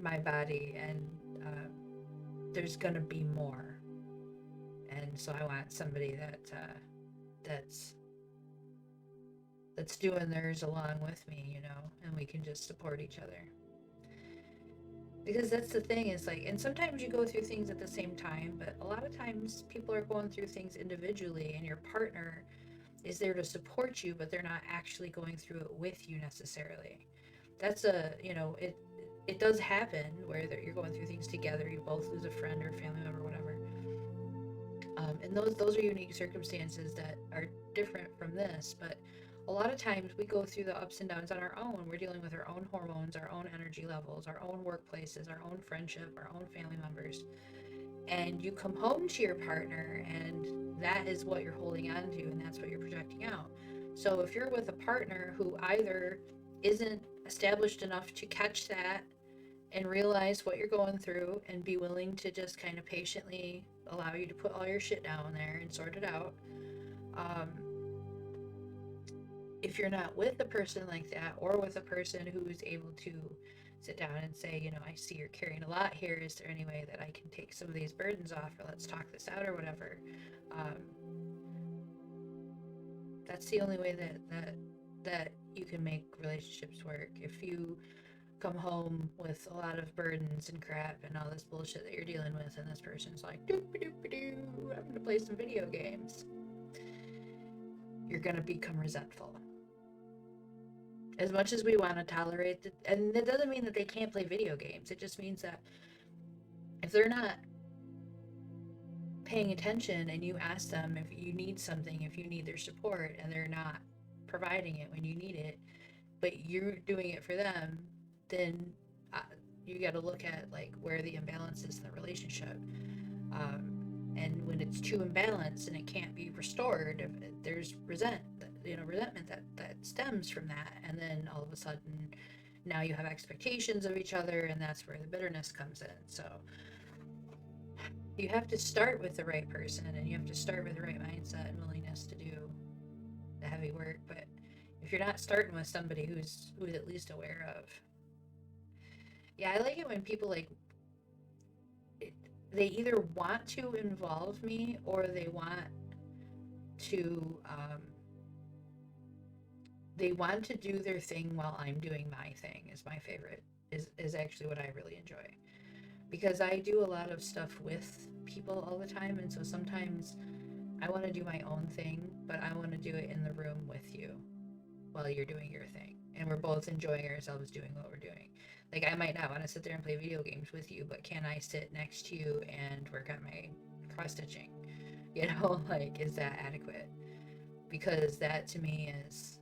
Speaker 1: my body, and there's gonna be more. And so I want somebody that's that's doing theirs along with me, and we can just support each other. Because that's the thing, is like, and sometimes you go through things at the same time, but a lot of times people are going through things individually, and your partner is there to support you, but they're not actually going through it with you necessarily. That's it does happen where you're going through things together. You both lose a friend or a family member, whatever. And those are unique circumstances that are different from this. But a lot of times we go through the ups and downs on our own. We're dealing with our own hormones, our own energy levels, our own workplaces, our own friendship, our own family members. And you come home to your partner, and that is what you're holding on to, and that's what you're projecting out. So if you're with a partner who either isn't established enough to catch that and realize what you're going through and be willing to just kind of patiently allow you to put all your shit down there and sort it out, um, if you're not with a person like that, or with a person who is able to sit down and say, you know, I see you're carrying a lot here. Is there any way that I can take some of these burdens off, or let's talk this out, or whatever? Um, that's the only way that you can make relationships work. If you come home with a lot of burdens and crap and all this bullshit that you're dealing with, and this person's like, doop-a-doop-a-doo, I'm gonna play some video games, you're gonna become resentful. As much as we want to tolerate it, and that doesn't mean that they can't play video games. It just means that if they're not paying attention and you ask them if you need something, if you need their support, and they're not providing it when you need it, but you're doing it for them, then you got to look at like where the imbalance is in the relationship. And when it's too imbalanced and it can't be restored, there's resentment that stems from that, and then all of a sudden now you have expectations of each other, and that's where the bitterness comes in. So you have to start with the right person, and you have to start with the right mindset and willingness to do the heavy work. But if you're not starting with somebody who's at least aware of, yeah, I like it when people like they either want to involve me, or they want to do their thing while I'm doing my thing. Is my favorite, is actually what I really enjoy, because I do a lot of stuff with people all the time, and so sometimes I want to do my own thing, but I want to do it in the room with you while you're doing your thing, and we're both enjoying ourselves doing what we're doing. Like, I might not want to sit there and play video games with you, but can I sit next to you and work on my cross stitching? You know, like, is that adequate? Because that to me is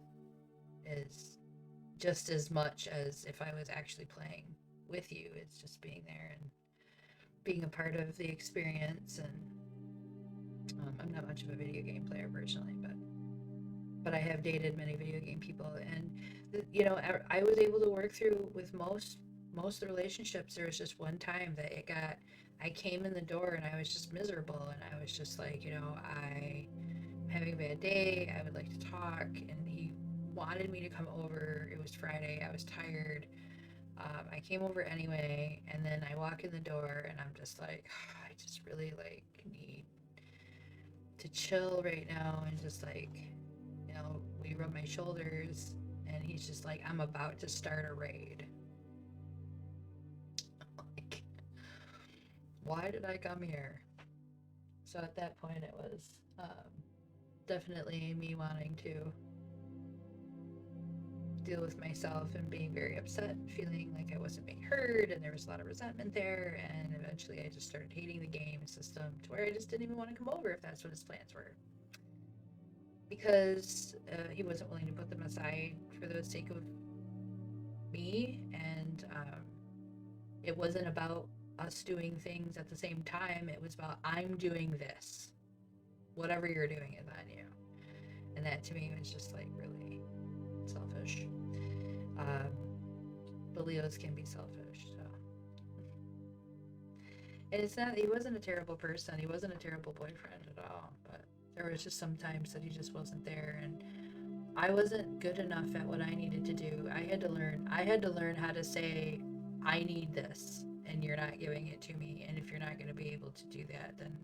Speaker 1: just as much as if I was actually playing with you. It's just being there and being a part of the experience. And I'm not much of a video game player personally, but I have dated many video game people, and you know, I was able to work through with most of the relationships. There was just one time that I came in the door and I was just miserable, and I was just like, you know, I'm having a bad day, I would like to talk, and he wanted me to come over. It was Friday, I was tired. I came over anyway, and then I walk in the door and I'm just like, I just really like need to chill right now, and just like, you know, we rub my shoulders, and he's just like, I'm about to start a raid. Like, why did I come here? So at that point, it was definitely me wanting to deal with myself and being very upset, feeling like I wasn't being heard, and there was a lot of resentment there. And eventually, I just started hating the game system to where I just didn't even want to come over if that's what his plans were, because he wasn't willing to put them aside for the sake of me. And it wasn't about us doing things at the same time. It was about, I'm doing this. Whatever you're doing is on you. And that to me was just like really selfish. But Leos can be selfish, so. And it's not, he wasn't a terrible person. He wasn't a terrible boyfriend at all. But there was just some times that he just wasn't there, and I wasn't good enough at what I needed to do. I had to learn how to say, I need this, and you're not giving it to me. And if you're not going to be able to do that, then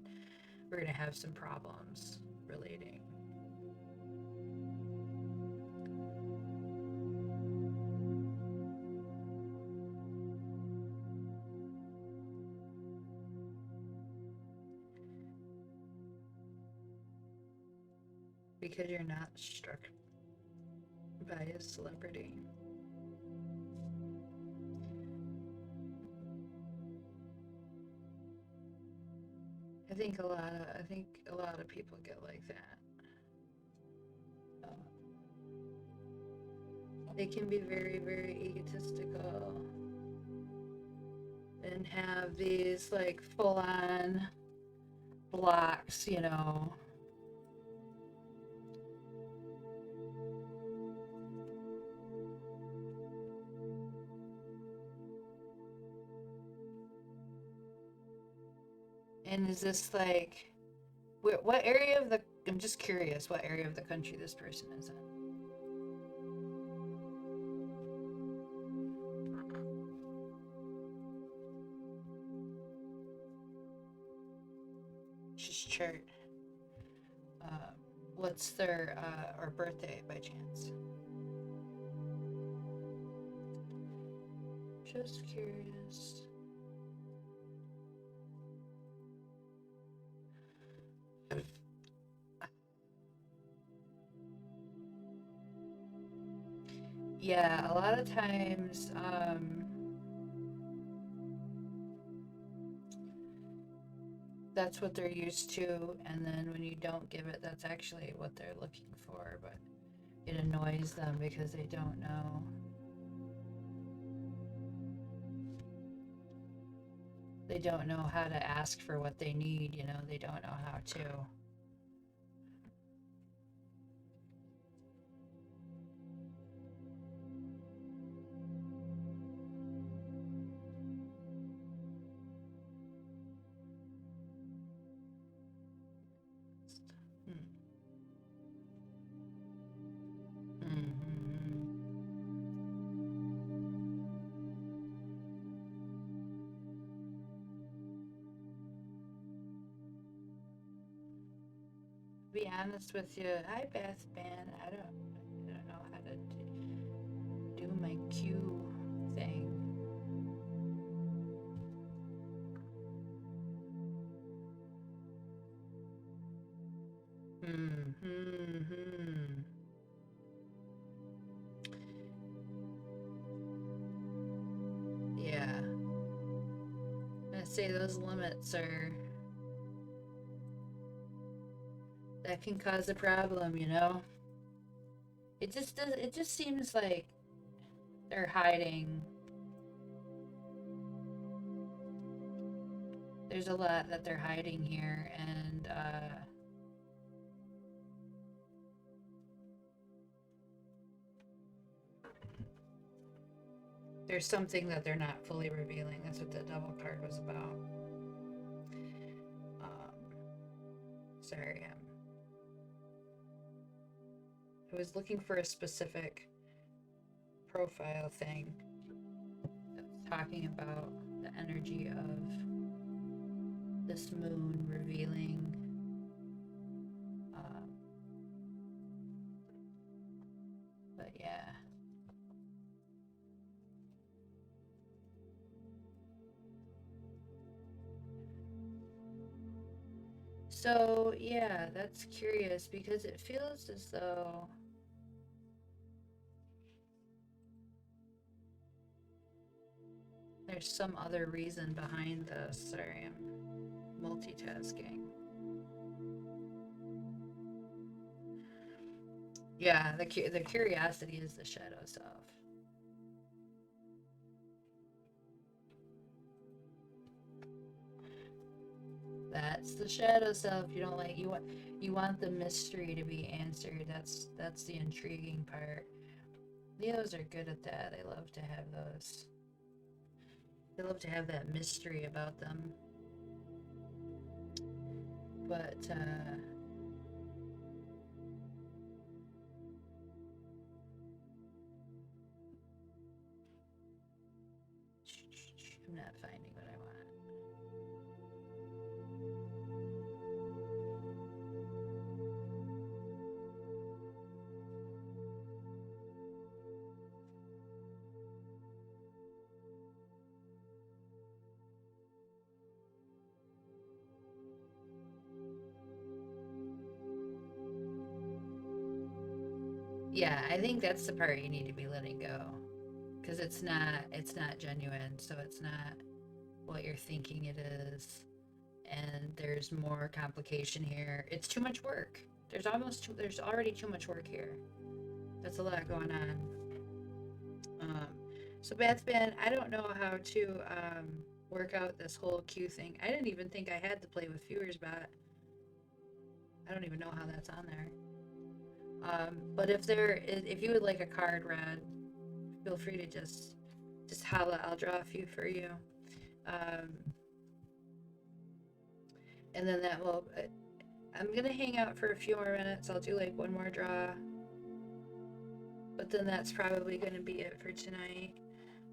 Speaker 1: we're going to have some problems relating. Because you're not struck by a celebrity. I think a lot of people get like that. They can be very, very egotistical and have these like full-on blocks, you know. And is this like, what area of the, I'm just curious what area of the country this person is in. Just chart. What's their, or birthday by chance? Just curious. Yeah, a lot of times, that's what they're used to, and then when you don't give it, that's actually what they're looking for, but it annoys them because they don't know. They don't know how to ask for what they need, you know, they don't know how to. Be honest with you, hi Beth Ben. I don't know how to do my Q thing. Yeah. I'm gonna say those limits are, that can cause a problem, you know? It just seems like they're hiding. There's a lot that they're hiding here, and there's something that they're not fully revealing. That's what the Devil card was about. Sorry, I was looking for a specific profile thing that's talking about the energy of this moon revealing but yeah. So yeah, that's curious because it feels as though there's some other reason behind this. Sorry, I'm multitasking. Yeah, the curiosity is the shadow self. That's the shadow self. You don't like, you want the mystery to be answered. That's the intriguing part. Leos are good at that. They love to have those. They love to have that mystery about them. But I'm not finding what I want. Yeah, I think that's the part you need to be letting go, because it's not genuine, so it's not what you're thinking it is, and there's more complication here. It's too much work. There's already too much work here. That's a lot going on. Um, so Bathman, I don't know how to work out this whole queue thing. I didn't even think I had to play with viewers, but I don't even know how that's on there. But if you would like a card read, feel free to just holla. I'll draw a few for you. Um, and then that will. I'm gonna hang out for a few more minutes. I'll do like one more draw, but then that's probably gonna be it for tonight.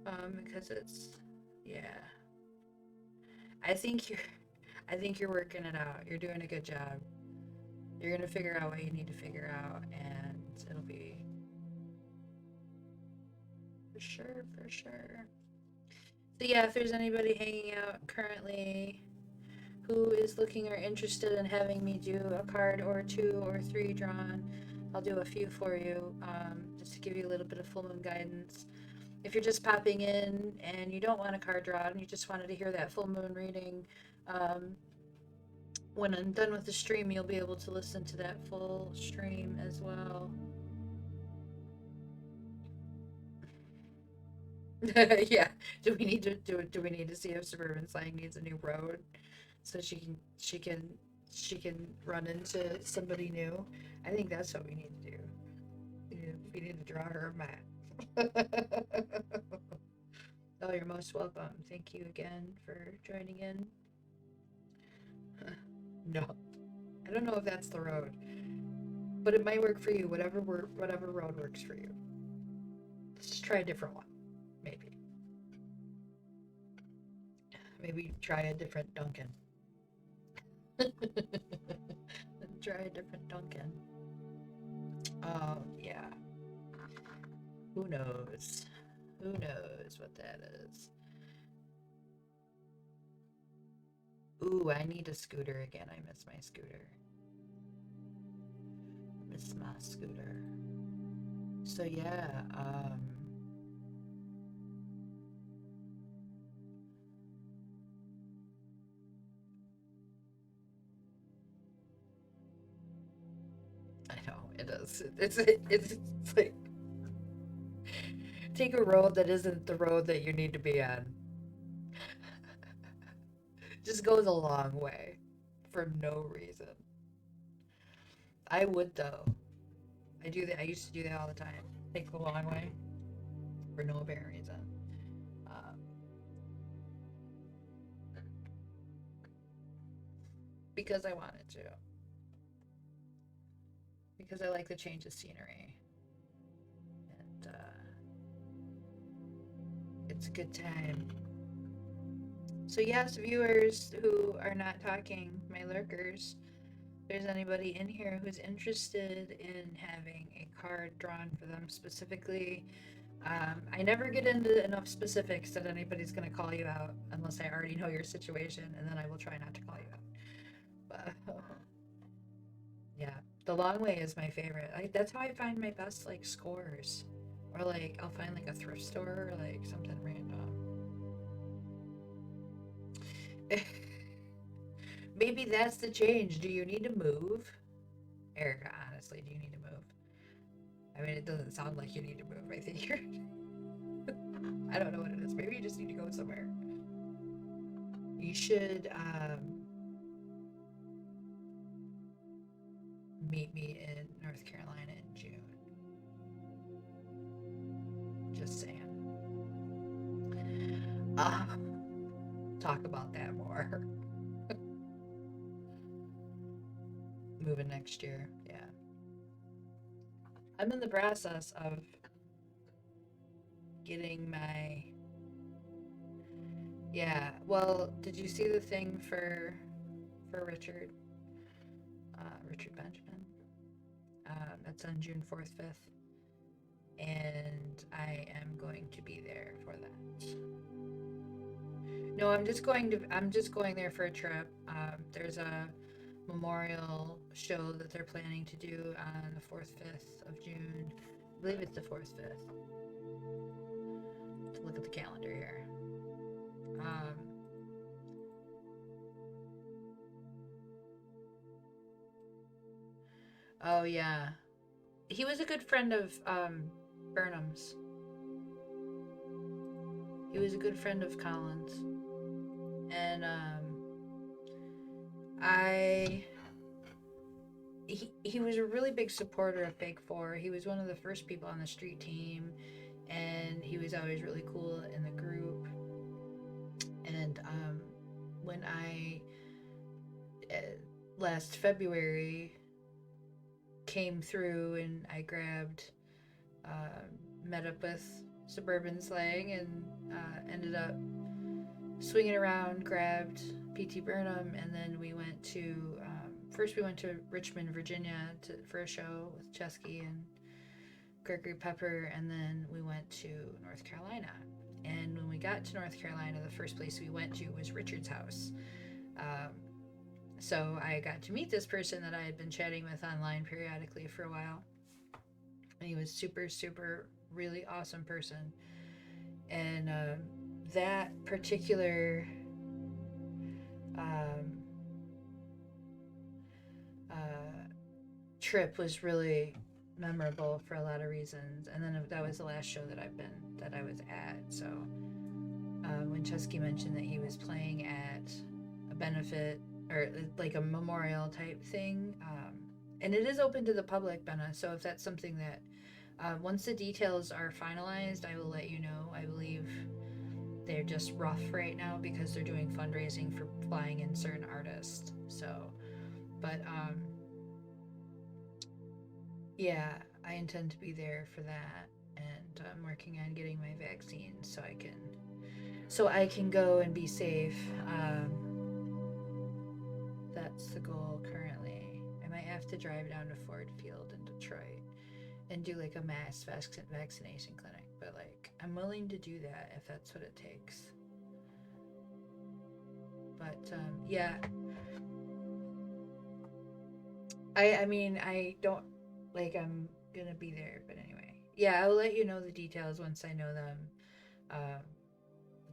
Speaker 1: Because yeah. I think you're, I think you're working it out. You're doing a good job. You're gonna figure out what you need to figure out, and it'll be for sure, for sure. So yeah, if there's anybody hanging out currently who is looking or interested in having me do a card or two or three drawn, I'll do a few for you, just to give you a little bit of full moon guidance. If you're just popping in and you don't want a card draw and you just wanted to hear that full moon reading, um, when I'm done with the stream, you'll be able to listen to that full stream as well. Yeah. Do we need to see if Suburban Slang needs a new road so she can run into somebody new? I think that's what we need to do. We need to draw her a map. Oh, you're most welcome. Thank you again for joining in. No, I don't know if that's the road, but it might work for you. Whatever road works for you. Let's just try a different one, maybe. Maybe try a different Duncan. Try a different Duncan. Yeah. Who knows? Who knows what that is? Ooh, I need a scooter again. I miss my scooter. Miss my scooter. So yeah, I know it is. It's like take a road that isn't the road that you need to be on. Just goes a long way for no reason. I would though. I do that. I used to do that all the time. Take the long way for no apparent reason. Um, because I wanted to. Because I like the change of scenery. And it's a good time. So yes, viewers who are not talking, my lurkers, if there's anybody in here who's interested in having a card drawn for them specifically, I never get into enough specifics that anybody's going to call you out unless I already know your situation, and then I will try not to call you out. But yeah, the long way is my favorite. That's how I find my best like scores, or like I'll find like a thrift store or like something random. Maybe that's the change. Do you need to move? Erica, honestly, do you need to move? I mean, it doesn't sound like you need to move. I think you're. I don't know what it is. Maybe you just need to go somewhere. You should meet me in North Carolina in June. Just saying. Talk about that more. Moving next year. Yeah. I'm in the process of getting my. Yeah. Well, did you see the thing for Richard? Richard Benjamin. That's on June 4th, 5th. And I am going to be there for that. No, I'm just going there for a trip. There's a memorial show that they're planning to do on the 4th, 5th of June. I believe it's the 4th, 5th. To look at the calendar here. Oh yeah, he was a good friend of Burnham's. he was a good friend of Colin's, and he was a really big supporter of Big Four. He was one of the first people on the street team, and he was always really cool in the group. And when I last February came through and I met up with Suburban Slang and ended up swinging around, grabbed P.T. Burnham, and then we went to first we went to Richmond, Virginia for a show with Chesky and Gregory Pepper, and then we went to North Carolina. And when we got to North Carolina, the first place we went to was Richard's house. So I got to meet this person that I had been chatting with online periodically for a while. And he was super, super, really awesome person. And that particular trip was really memorable for a lot of reasons. And then that was the last show that I was at. So when Chesky mentioned that he was playing at a benefit or like a memorial type thing, and it is open to the public, Benna, so if that's something that once the details are finalized, I will let you know. I believe they're just rough right now because they're doing fundraising for flying in certain artists. So, but yeah, I intend to be there for that, and I'm working on getting my vaccine so I can go and be safe. That's the goal currently. I might have to drive down to Ford Field in Detroit and do like a mass vaccination clinic, but like I'm willing to do that if that's what it takes. But yeah, I mean I don't like I'm gonna be there, but anyway, yeah, I'll let you know the details once I know them.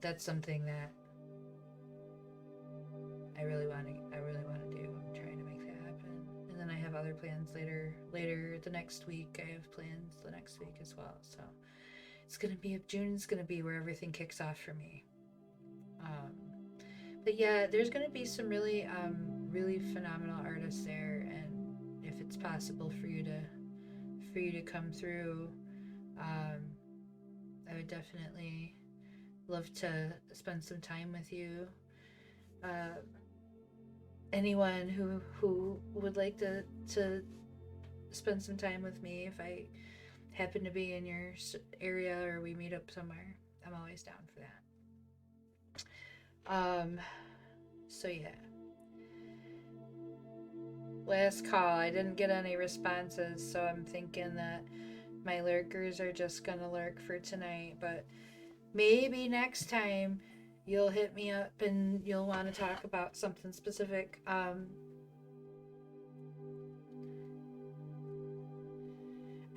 Speaker 1: That's something that I really want to do. I'm trying to make that happen, and then I have other plans later the next week. I have plans the next week as well. So it's gonna be June's gonna be where everything kicks off for me. But yeah, there's gonna be some really really phenomenal artists there, and if it's possible for you to come through, I would definitely love to spend some time with you. Anyone who would like to spend some time with me, if I happen to be in your area or we meet up somewhere, I'm always down for that. So yeah. Last call, I didn't get any responses, so I'm thinking that my lurkers are just gonna lurk for tonight, but maybe next time you'll hit me up and you'll want to talk about something specific. I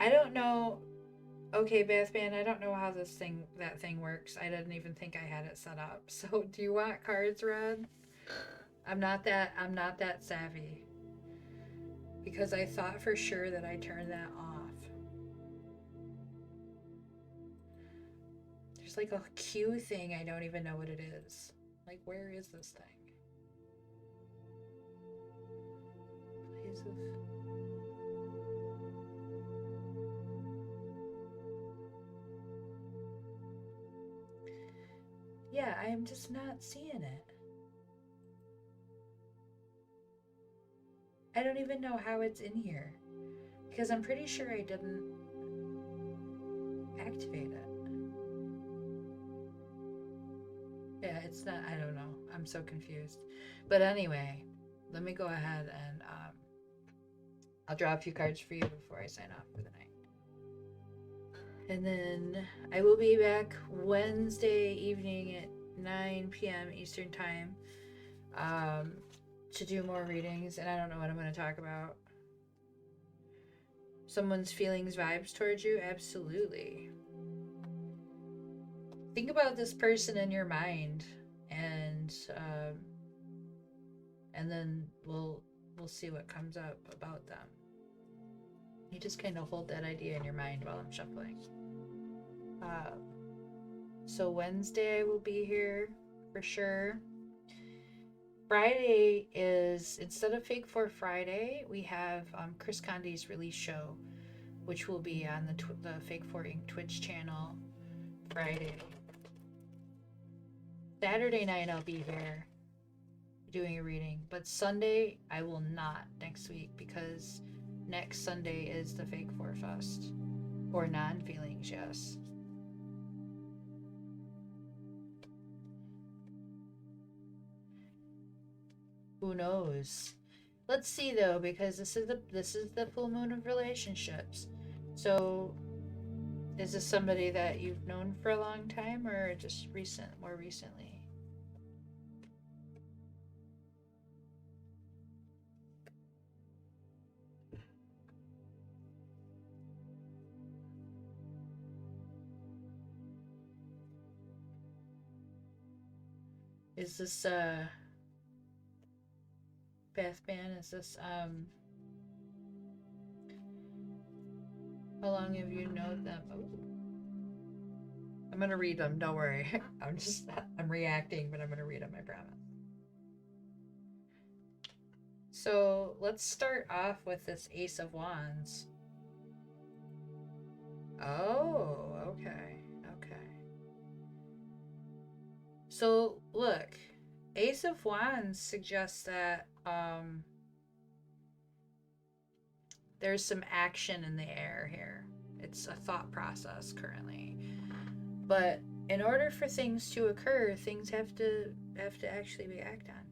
Speaker 1: don't know. Okay, Bathman, I don't know how that thing works. I didn't even think I had it set up. So, do you want cards read? I'm not that savvy. Because I thought for sure that I turned that off. There's like a cue thing, I don't even know what it is. Like, where is this thing? Plays of... Yeah, I am just not seeing it. I don't even know how it's in here. Because I'm pretty sure I didn't activate it. Yeah, it's not, I don't know. I'm so confused. But anyway, let me go ahead and I'll draw a few cards for you before I sign off for the night. And then I will be back Wednesday evening at 9 p.m. Eastern Time to do more readings. And I don't know what I'm going to talk about. Someone's feelings, vibes towards you? Absolutely. Think about this person in your mind, and then we'll see what comes up about them. You just kind of hold that idea in your mind while I'm shuffling. So Wednesday I will be here for sure. Friday is, instead of Fake for Friday, we have Chris Condi's release show, which will be on the Fake for Inc. Twitch channel Friday. Saturday night I'll be here doing a reading, but Sunday I will not next week because next Sunday is the Fake for Fest, or Non-Feelings, yes. Who knows? Let's see though, because this is the full moon of relationships. So, is this somebody that you've known for a long time, or just more recently? Is this Bathman? Is this how long have you known them? Ooh. I'm gonna read them, don't worry. I'm reacting, but I'm gonna read them, I promise. So let's start off with this Ace of Wands. Oh, okay. So look, Ace of Wands suggests that there's some action in the air here. It's a thought process currently. But in order for things to occur, things have to actually be acted on.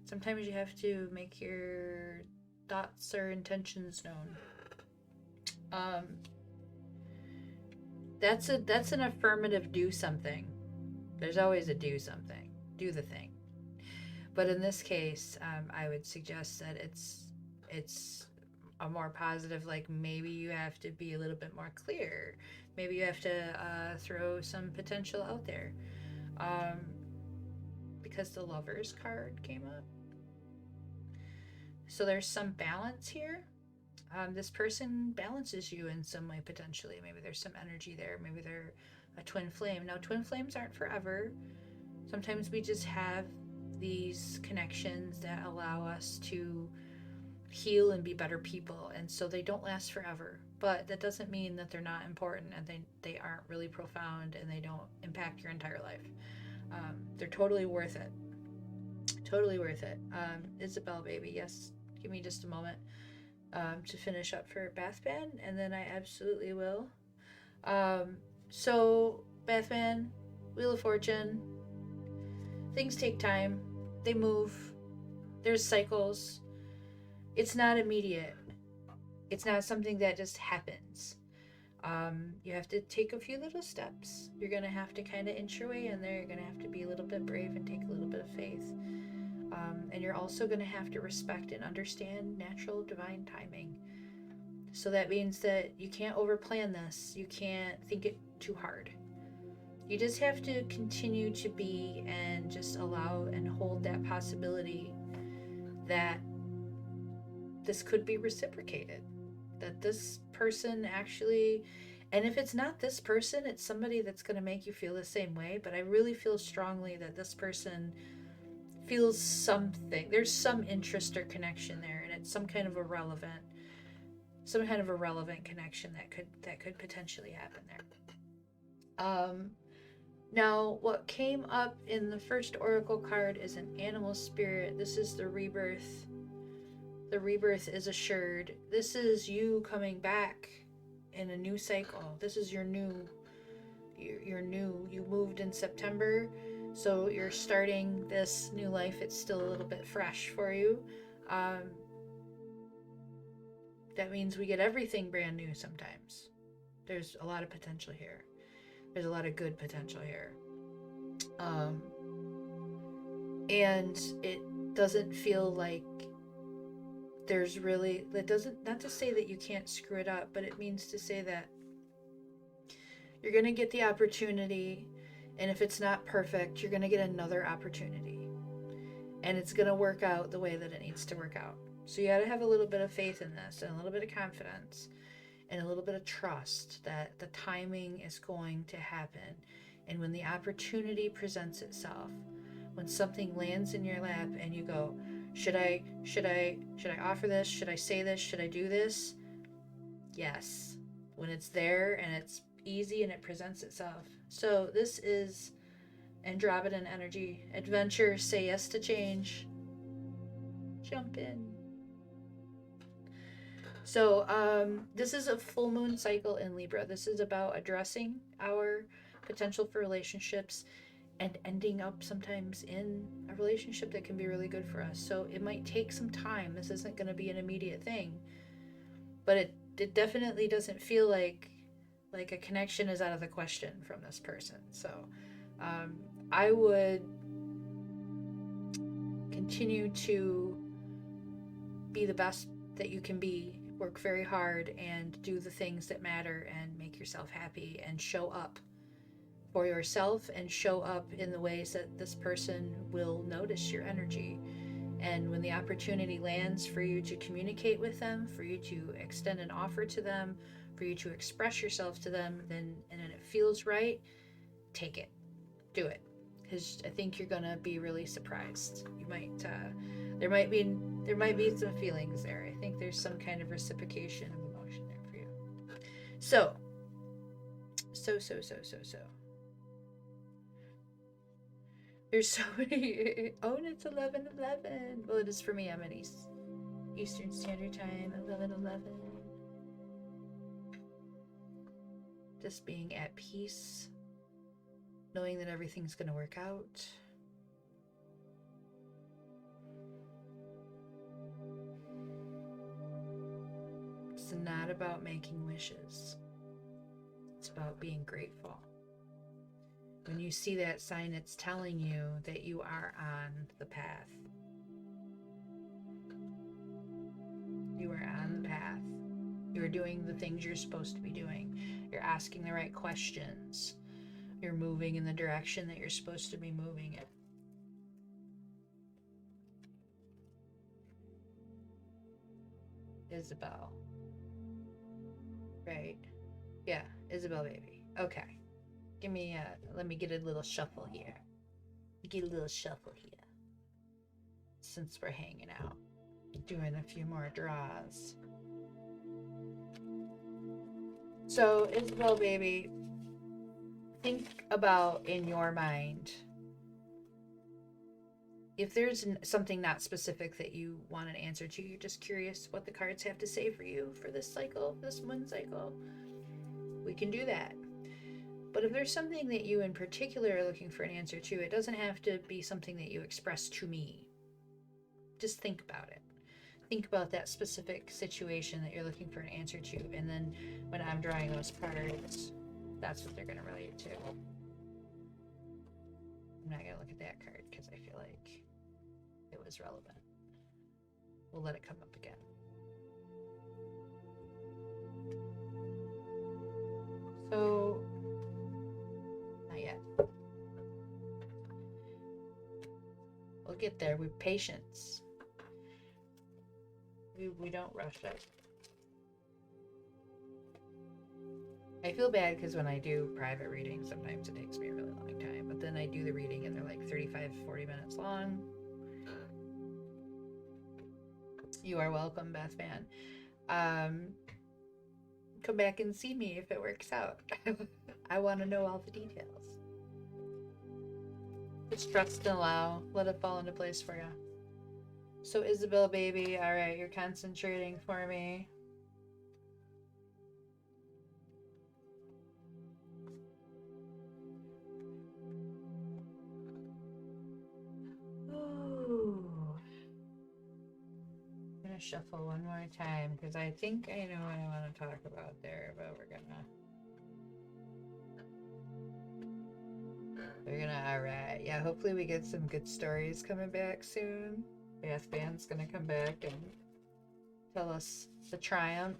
Speaker 1: Sometimes you have to make your thoughts or intentions known. That's an affirmative do something. There's always a do something. Do the thing. But in this case, I would suggest that it's a more positive, like maybe you have to be a little bit more clear. Maybe you have to throw some potential out there. Because the Lovers card came up. So there's some balance here. This person balances you in some way potentially. Maybe there's some energy there. Maybe they're a twin flame. Now, twin flames aren't forever. Sometimes we just have these connections that allow us to heal and be better people, and so they don't last forever. But that doesn't mean that they're not important, and they aren't really profound, and they don't impact your entire life. They're totally worth it. Totally worth it. Isabel, baby, yes. Give me just a moment to finish up for Bathman, and then I absolutely will. So, Bathman, Wheel of Fortune, things take time. They move. There's cycles. It's not immediate. It's not something that just happens. You have to take a few little steps. You're going to have to kind of inch your way in there. You're going to have to be a little bit brave and take a little bit of faith. And you're also going to have to respect and understand natural divine timing. So that means that you can't overplan this. You can't think it too hard. You just have to continue to be and just allow and hold that possibility that this could be reciprocated. That this person actually, and if it's not this person, it's somebody that's going to make you feel the same way. But I really feel strongly that this person feels something. There's some interest or connection there, and it's some kind of a relevant connection that could potentially happen there. Now, what came up in the first oracle card is an animal spirit. This is the rebirth. The rebirth is assured. This is you coming back in a new cycle. This is your new. You moved in September, so you're starting this new life. It's still a little bit fresh for you. That means we get everything brand new sometimes. There's a lot of potential here. There's a lot of good potential here. And it doesn't feel like there's really, that doesn't, not to say that you can't screw it up, but it means to say that you're going to get the opportunity, and if it's not perfect, you're going to get another opportunity. And it's going to work out the way that it needs to work out. So you got to have a little bit of faith in this, and a little bit of confidence, and a little bit of trust that the timing is going to happen, And when the opportunity presents itself, when something lands in your lap and you go, should I offer this? Should I say this? Should I do this? Yes. When it's there and it's easy and it presents itself. So this is Andromedan energy. Adventure, say yes to change. Jump in. So this is a full moon cycle in Libra. This is about addressing our potential for relationships and ending up sometimes in a relationship that can be really good for us. So it might take some time. This isn't going to be an immediate thing, but it definitely doesn't feel like a connection is out of the question from this person. So I would continue to be the best that you can be, work very hard, and do the things that matter, and make yourself happy, and show up for yourself, and show up in the ways that this person will notice your energy. And when the opportunity lands for you to communicate with them, for you to extend an offer to them, for you to express yourself to them, then and it feels right, take it, do it, because I think you're gonna be really surprised. You might there might be some feelings there. I think there's some kind of reciprocation of emotion there for you. So there's so many. Oh, and it's 11:11. Well, it is for me. I'm at Eastern Standard Time. 11:11. Just being at peace, knowing that everything's gonna work out. It's not about making wishes. It's about being grateful. When you see that sign, it's telling you that you are on the path. You are on the path. You're doing the things you're supposed to be doing. You're asking the right questions. You're moving in the direction that you're supposed to be moving in. Isabel. Right? Yeah, Isabel baby. Okay. Let me get a little shuffle here. Since we're hanging out. Doing a few more draws. So, Isabel baby, think about in your mind, if there's something not specific that you want an answer to, you're just curious what the cards have to say for you for this cycle, this moon cycle, we can do that. But if there's something that you in particular are looking for an answer to, it doesn't have to be something that you express to me. Just think about it. Think about that specific situation that you're looking for an answer to, and then when I'm drawing those cards, that's what they're going to relate to. I'm not going to look at that card because I feel like it was relevant. We'll let it come up again. So, not yet. We'll get there with patience. We don't rush it. I feel bad because when I do private readings, sometimes it takes me a really long time, but then I do the reading and they're like 35-40 minutes long. You are welcome, Beth Van. Come back and see me if it works out. I want to know all the details. Just trust and allow. Let it fall into place for you. So Isabel baby, all right, you're concentrating for me. Ooh. I'm gonna shuffle one more time because I think I know what I want to talk about there, but we're gonna all right. Yeah, hopefully we get some good stories coming back soon. Bath Band's gonna come back and tell us the triumph.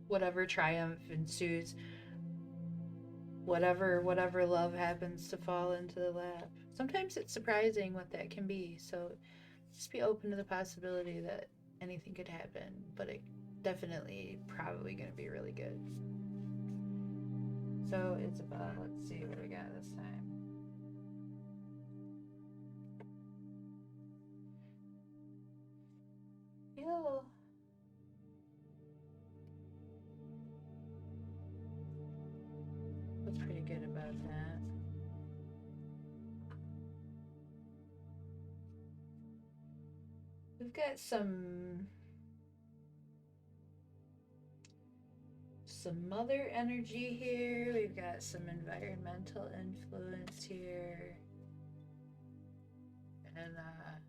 Speaker 1: Whatever triumph ensues. Whatever love happens to fall into the lap. Sometimes it's surprising what that can be, so just be open to the possibility that anything could happen, but it definitely probably going to be really good. So it's about, let's see what we got this time. Ew. That's pretty good about that. We've got some mother energy here. We've got some environmental influence here. And I'm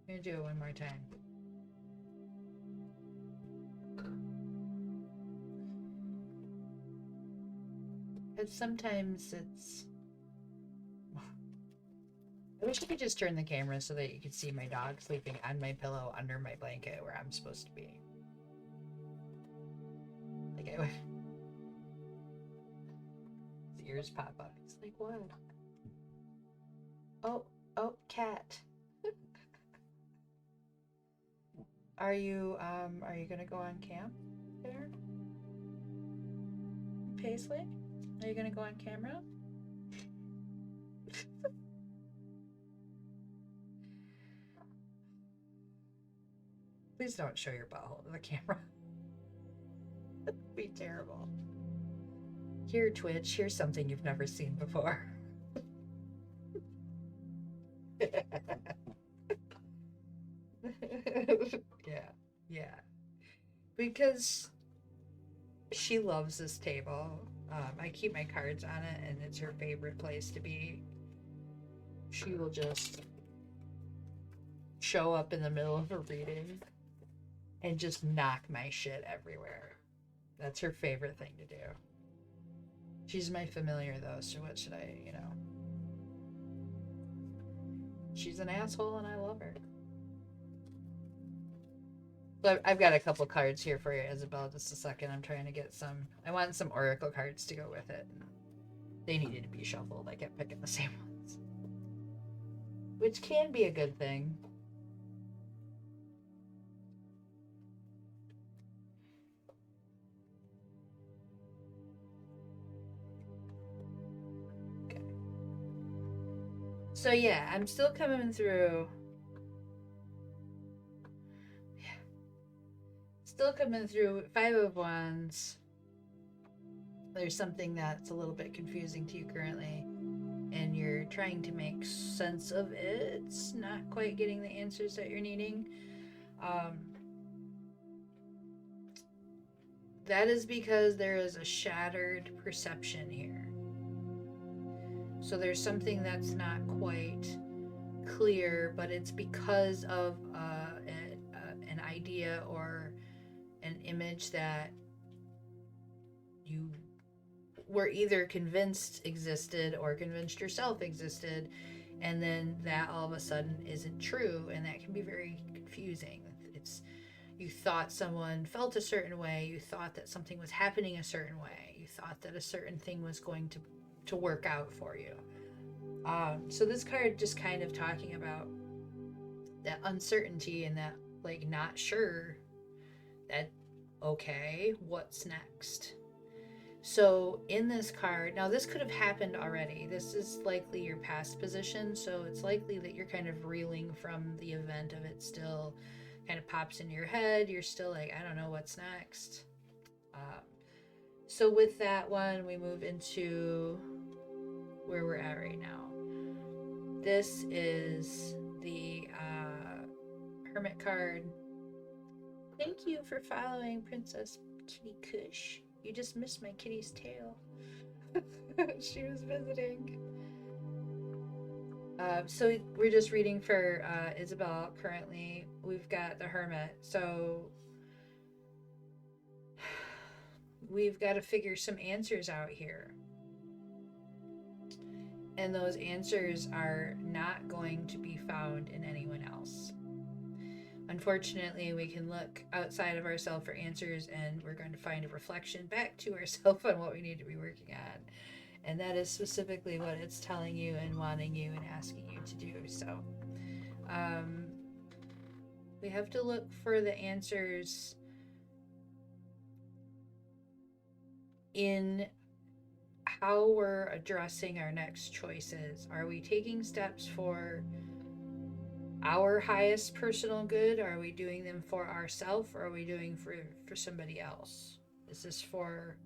Speaker 1: gonna do it one more time. Because sometimes it's... I wish I could just turn the camera so that you could see my dog sleeping on my pillow under my blanket where I'm supposed to be. Like his ears pop up. He's like, what? Oh, cat. Are you gonna go on camp there? Paisley? Are you gonna go on camera? Please don't show your butthole to the camera. It'd be terrible. Here, Twitch, here's something you've never seen before. Yeah. Because she loves this table. I keep my cards on it, and it's her favorite place to be. She will just show up in the middle of a reading and just knock my shit everywhere. That's her favorite thing to do. She's my familiar, though, so what should I, She's an asshole, and I love her. But I've got a couple cards here for you, Isabel. Just a second. I'm trying to get some... I want some oracle cards to go with it. They needed to be shuffled. I kept picking the same ones. Which can be a good thing. Okay. So yeah, I'm still coming through... Still coming through 5 of Wands. There's something that's a little bit confusing to you currently, and you're trying to make sense of it. It's not quite getting the answers that you're needing. That is because there is a shattered perception here. So there's something that's not quite clear, but it's because of an idea or an image that you were either convinced existed or convinced yourself existed, and then that all of a sudden isn't true, and that can be very confusing. You thought someone felt a certain way, you thought that something was happening a certain way, you thought that a certain thing was going to work out for you. So this card just kind of talking about that uncertainty and that, like, not sure that, okay, what's next? So in this card, now this could have happened already. This is likely your past position, so it's likely that you're kind of reeling from the event of it still. Kind of pops into your head. You're still like, I don't know what's next. So with that one, we move into where we're at right now. This is the Hermit card. Thank you for following Princess Kitty Kush. You just missed my kitty's tail. She was visiting. So we're just reading for Isabel currently. We've got the Hermit. So we've got to figure some answers out here. And those answers are not going to be found in anyone else. Unfortunately, we can look outside of ourselves for answers, and we're going to find a reflection back to ourselves on what we need to be working on. And that is specifically what it's telling you and wanting you and asking you to do. So we have to look for the answers in how we're addressing our next choices. Are we taking steps for our highest personal good? Are we doing them for ourselves, or are we doing for somebody else? Is this for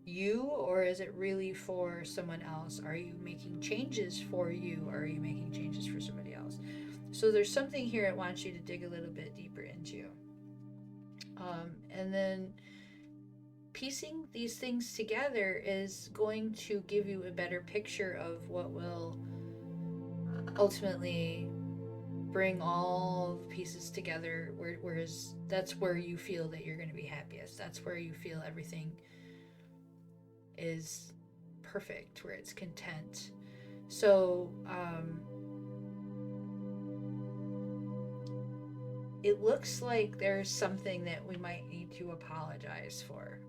Speaker 1: you, or is it really for someone else? Are you making changes for you, or are you making changes for somebody else? So there's something here it wants you to dig a little bit deeper into. And then piecing these things together is going to give you a better picture of what will ultimately bring all the pieces together, whereas that's where you feel that you're going to be happiest. That's where you feel everything is perfect, where it's content. So it looks like there's something that we might need to apologize for.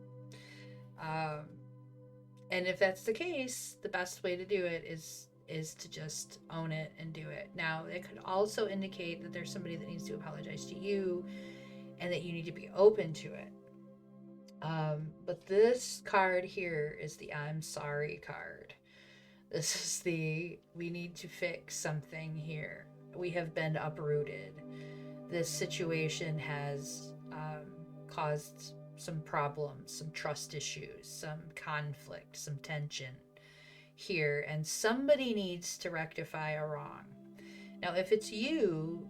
Speaker 1: And if that's the case, the best way to do it is to just own it and do it. Now, it could also indicate that there's somebody that needs to apologize to you and that you need to be open to it. But this card here is the I'm sorry card. This is the we need to fix something here. We have been uprooted. This situation has caused some problems, some trust issues, some conflict, some tension here, and somebody needs to rectify a wrong. Now, if it's you,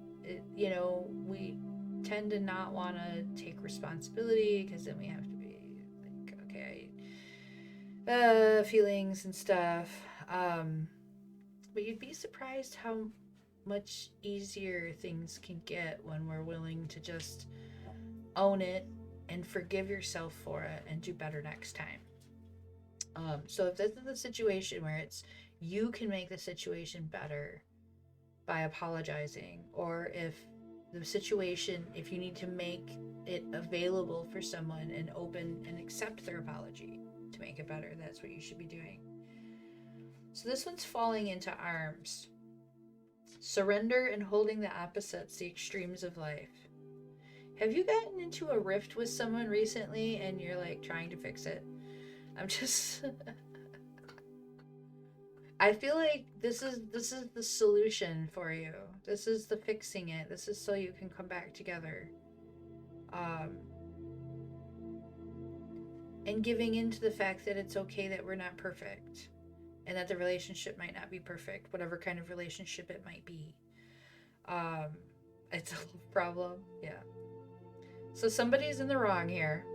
Speaker 1: we tend to not want to take responsibility, because then we have to be like, okay, feelings and stuff. But you'd be surprised how much easier things can get when we're willing to just own it and forgive yourself for it and do better next time. So if this is the situation where it's you can make the situation better by apologizing, or if the situation, if you need to make it available for someone and open and accept their apology to make it better, that's what you should be doing. So this one's falling into arms. Surrender and holding the opposites, the extremes of life. Have you gotten into a rift with someone recently and you're like trying to fix it? I feel like this is the solution for you. This is the fixing it. This is so you can come back together. And giving into the fact that it's okay that we're not perfect, and that the relationship might not be perfect, whatever kind of relationship it might be. It's a love problem. Yeah. So somebody's in the wrong here.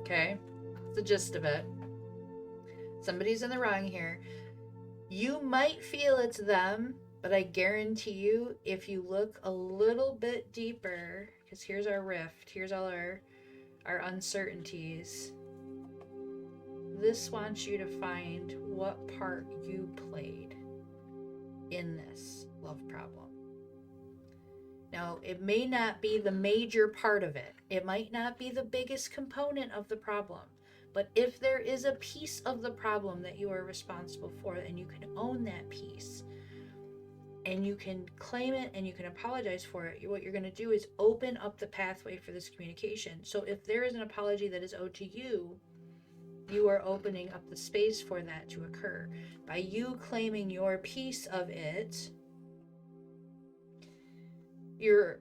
Speaker 1: Okay? That's the gist of it. Somebody's in the wrong here. You might feel it's them, but I guarantee you, if you look a little bit deeper, because here's our rift, here's all our uncertainties. This wants you to find what part you played in this love problem. Now, it may not be the major part of it. It might not be the biggest component of the problem. But if there is a piece of the problem that you are responsible for, and you can own that piece, and you can claim it, and you can apologize for it, what you're going to do is open up the pathway for this communication. So if there is an apology that is owed to you, you are opening up the space for that to occur. By you claiming your piece of it, you're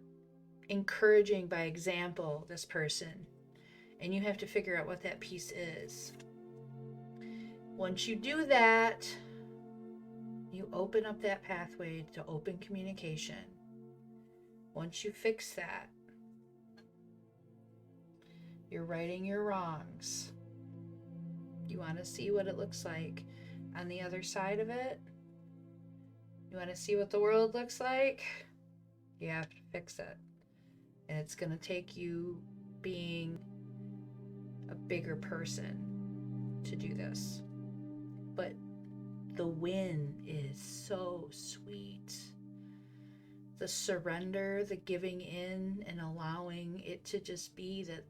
Speaker 1: encouraging by example this person, and you have to figure out what that piece is. Once you do that, you open up that pathway to open communication. Once you fix that, you're righting your wrongs. You want to see what it looks like on the other side of it? You want to see what the world looks like? You have to fix it. And it's going to take you being a bigger person to do this. But the win is so sweet. The surrender, the giving in, and allowing it to just be that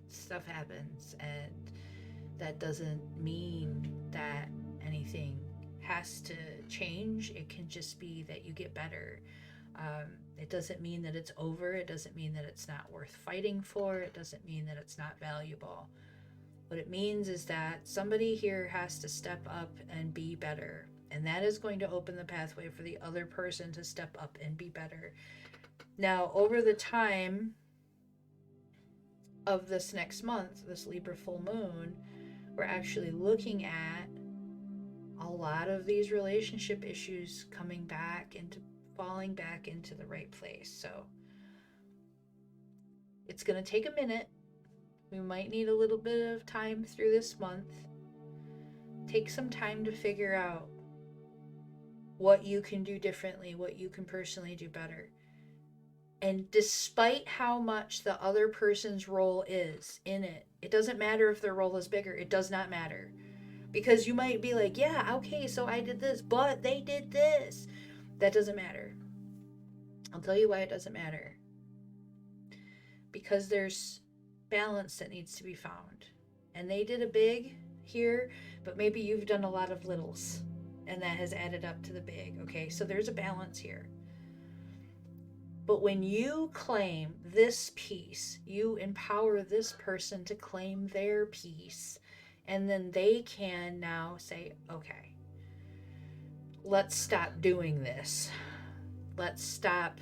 Speaker 1: stuff happens, and that doesn't mean that anything has to change. It can just be that you get better. It doesn't mean that it's over. It doesn't mean that it's not worth fighting for. It doesn't mean that it's not valuable. What it means is that somebody here has to step up and be better. And that is going to open the pathway for the other person to step up and be better. Now, over the time of this next month, this Libra full moon, we're actually looking at a lot of these relationship issues coming back into falling back into the right place. So it's going to take a minute. We might need a little bit of time through this month. Take some time to figure out what you can do differently, what you can personally do better. And despite how much the other person's role is in it, it doesn't matter if their role is bigger. It does not matter. Because you might be like, yeah, okay, so I did this, but they did this. That doesn't matter. I'll tell you why it doesn't matter. Because there's balance that needs to be found. And they did a big here, but maybe you've done a lot of littles, and that has added up to the big. Okay, so there's a balance here. But when you claim this piece, you empower this person to claim their piece, and then they can now say, okay, let's stop doing this. Let's stop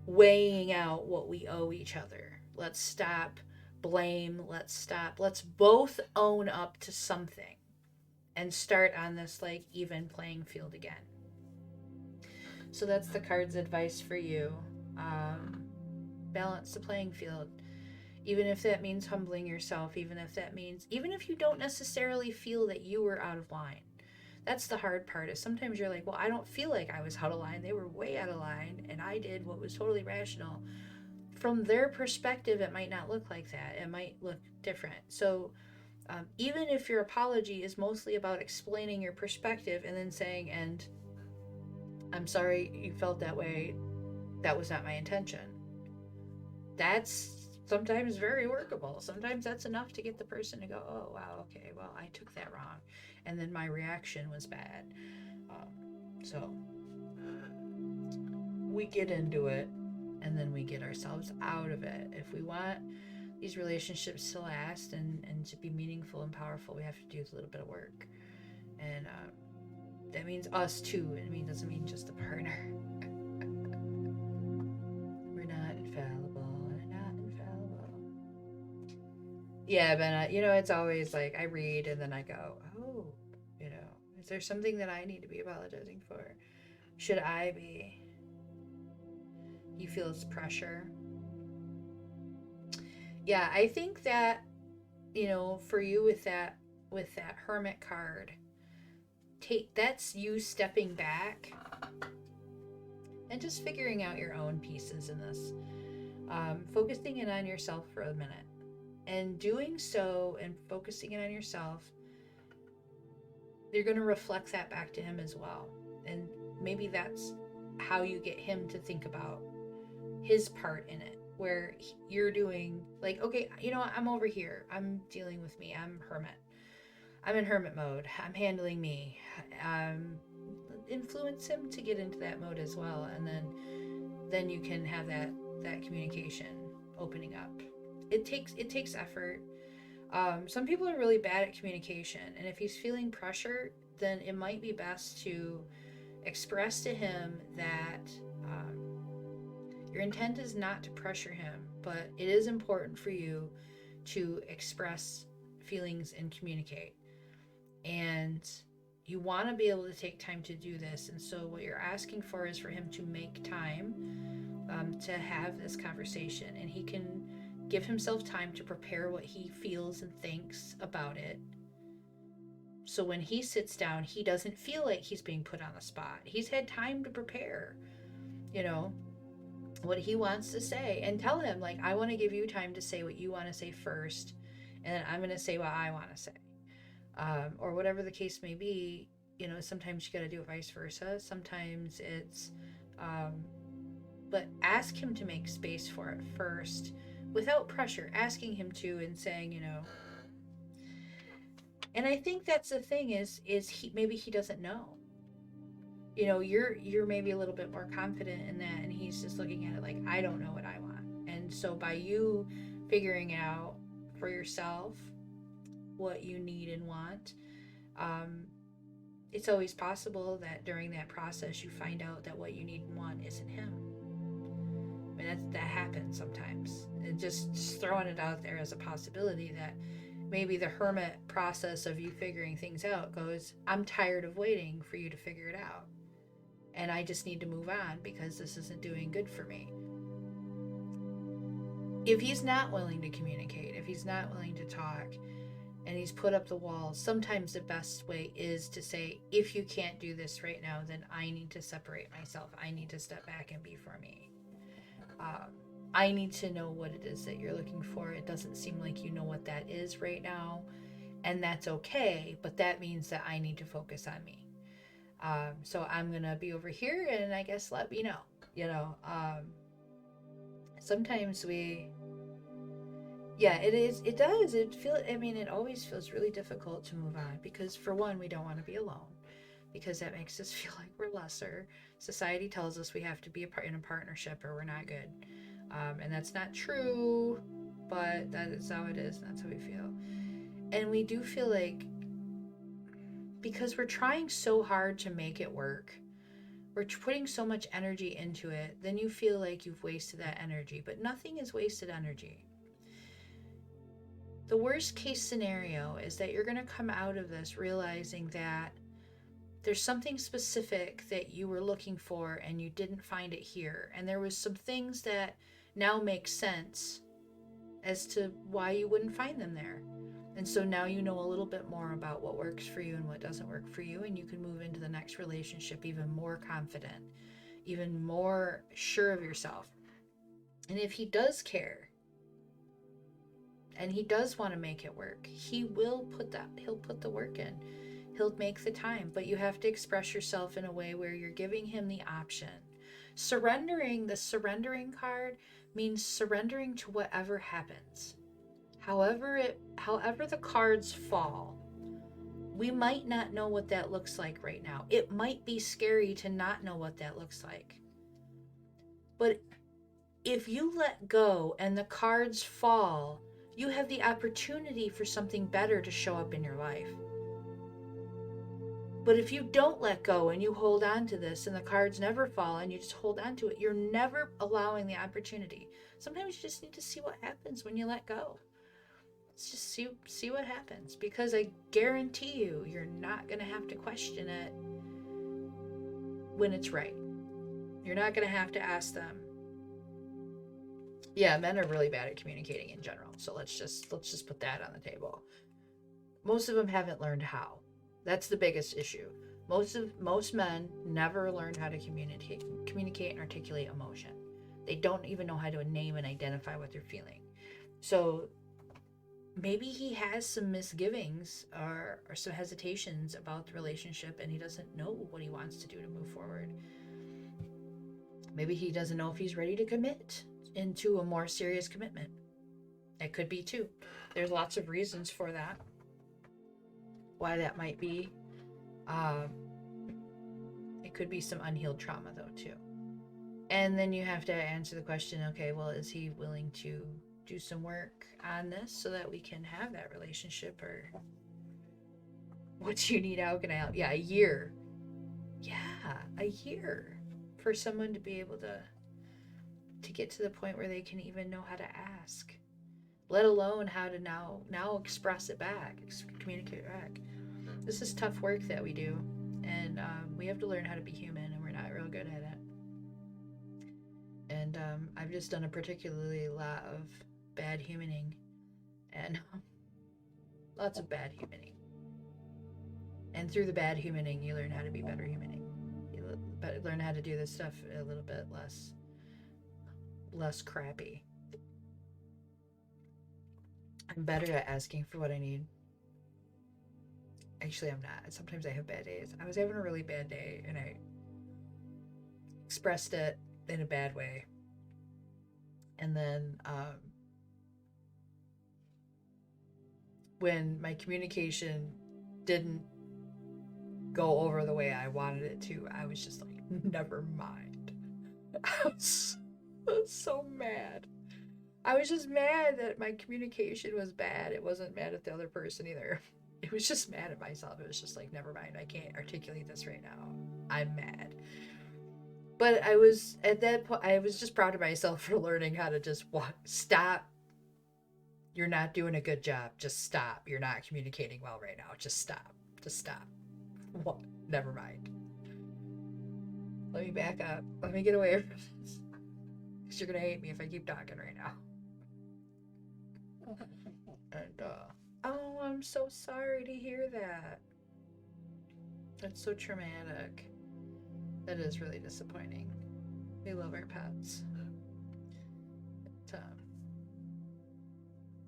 Speaker 1: weighing out what we owe each other. Let's stop blame. Let's both own up to something and start on this like even playing field again. So that's the card's advice for you. Balance the playing field. Even if that means humbling yourself, even if you don't necessarily feel that you were out of line. That's the hard part, is sometimes you're like, well, I don't feel like I was out of line. They were way out of line, and I did what was totally rational. From their perspective, it might not look like that. It might look different. So even if your apology is mostly about explaining your perspective and then saying, and I'm sorry you felt that way, that was not my intention. That's sometimes very workable. Sometimes that's enough to get the person to go, oh, wow, okay, well, I took that wrong. And then my reaction was bad. So we get into it, and then we get ourselves out of it. If we want these relationships to last and to be meaningful and powerful, we have to do a little bit of work. And that means us too. It doesn't mean just the partner. We're not infallible. Yeah, but it's always like I read and then I go, oh, is there something that I need to be apologizing for? Should I be? You feel it's pressure. Yeah, I think that, for you with that Hermit card, that's you stepping back and just figuring out your own pieces in this. Focusing in on yourself for a minute. And doing so and focusing in on yourself, you're going to reflect that back to him as well. And maybe that's how you get him to think about his part in it, where you're doing like, okay, you know what, I'm over here. I'm dealing with me. I'm hermit. I'm in hermit mode. I'm handling me. Influence him to get into that mode as well. And then you can have that communication opening up. It takes effort. Some people are really bad at communication, and if he's feeling pressure, then it might be best to express to him that your intent is not to pressure him, but it is important for you to express feelings and communicate. And you want to be able to take time to do this. And so what you're asking for is for him to make time to have this conversation, and he can give himself time to prepare what he feels and thinks about it. So when he sits down, he doesn't feel like he's being put on the spot. He's had time to prepare, what he wants to say, and tell him, like, I want to give you time to say what you want to say first, and then I'm going to say what I want to say. Or whatever the case may be. Sometimes you got to do it vice versa. Sometimes it's, but ask him to make space for it first, without pressure, asking him to, and saying, and I think that's the thing is maybe he doesn't know. You're maybe a little bit more confident in that, and he's just looking at it like, I don't know what I want. And so by you figuring out for yourself what you need and want. It's always possible that during that process you find out that what you need and want isn't him. I mean, that happens sometimes. And just throwing it out there as a possibility that maybe the hermit process of you figuring things out goes, I'm tired of waiting for you to figure it out. And I just need to move on because this isn't doing good for me. If he's not willing to communicate, if he's not willing to talk, and he's put up the walls, sometimes the best way is to say, if you can't do this right now, then I need to separate myself. I need to step back and be for me. I need to know what it is that you're looking for. It doesn't seem like you know what that is right now, and that's okay, but that means that I need to focus on me. So I'm going to be over here, and I guess let me know. Sometimes it always feels really difficult to move on because, for one, we don't want to be alone because that makes us feel like we're lesser. Society tells us we have to be in a partnership or we're not good. And that's not true, but that is how it is, and that's how we feel. And we do feel like, because we're trying so hard to make it work, we're putting so much energy into it, then you feel like you've wasted that energy. But nothing is wasted energy. The worst case scenario is that you're going to come out of this realizing that there's something specific that you were looking for and you didn't find it here. And there was some things that now make sense as to why you wouldn't find them there. And so now you know a little bit more about what works for you and what doesn't work for you, and you can move into the next relationship even more confident, even more sure of yourself. And if he does care and he does want to make it work, he'll put the work in. He'll make the time, but you have to express yourself in a way where you're giving him the option. The surrendering card means surrendering to whatever happens. However the cards fall, we might not know what that looks like right now. It might be scary to not know what that looks like. But if you let go and the cards fall, you have the opportunity for something better to show up in your life. But if you don't let go and you hold on to this and the cards never fall and you just hold on to it, you're never allowing the opportunity. Sometimes you just need to see what happens when you let go. Let's just see what happens, because I guarantee you're not going to have to question it when it's right. You're not going to have to ask them. Yeah, men are really bad at communicating in general. So let's just put that on the table. Most of them haven't learned how. That's the biggest issue. Most men never learned how to communicate and articulate emotion. They don't even know how to name and identify what they're feeling. So maybe he has some misgivings or some hesitations about the relationship, and he doesn't know what he wants to do to move forward. Maybe he doesn't know if he's ready to commit into a more serious commitment. It could be too. There's lots of reasons for that. Why that might be. It could be some unhealed trauma though too. And then you have to answer the question, okay, well, is he willing to do some work on this so that we can have that relationship? Or what do you need? How can I help? Yeah, a year. Yeah, a year for someone to be able to get to the point where they can even know how to ask, let alone how to now express it back, communicate it back. This is tough work that we do, and we have to learn how to be human, and we're not real good at it. And I've just done a particularly lot of bad humaning, and lots of bad humaning. And through the bad humaning, you learn how to be better humaning. You learn how to do this stuff a little bit less crappy. I'm better at asking for what I need. Actually, I'm not. Sometimes I have bad days. I was having a really bad day, and I expressed it in a bad way. And then when my communication didn't go over the way I wanted it to, I was just like, never mind. I was so mad. I was just mad that my communication was bad. It wasn't mad at the other person either. It was just mad at myself. It was just like, never mind. I can't articulate this right now. I'm mad. But I was, at that point, I was just proud of myself for learning how to just stop. You're not doing a good job. Just stop. You're not communicating well right now. Just stop. Just stop. What? Never mind. Let me back up. Let me get away from this. Because you're going to hate me if I keep talking right now. And, oh, I'm so sorry to hear that. That's so traumatic. That is really disappointing. We love our pets. But,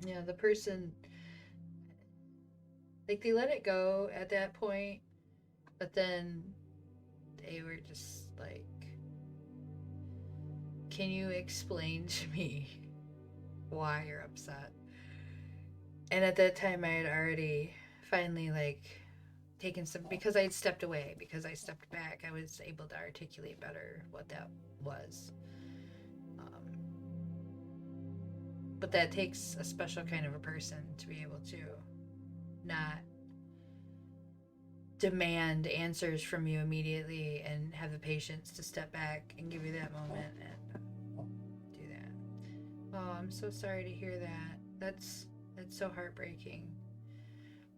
Speaker 1: yeah, the person, like, they let it go at that point, but then they were just like, can you explain to me why you're upset? And at that time, I had already finally, like, taken some, because I had stepped away, because I stepped back, I was able to articulate better what that was. But that takes a special kind of a person to be able to not demand answers from you immediately and have the patience to step back and give you that moment and do that. Oh, I'm so sorry to hear that. That's so heartbreaking.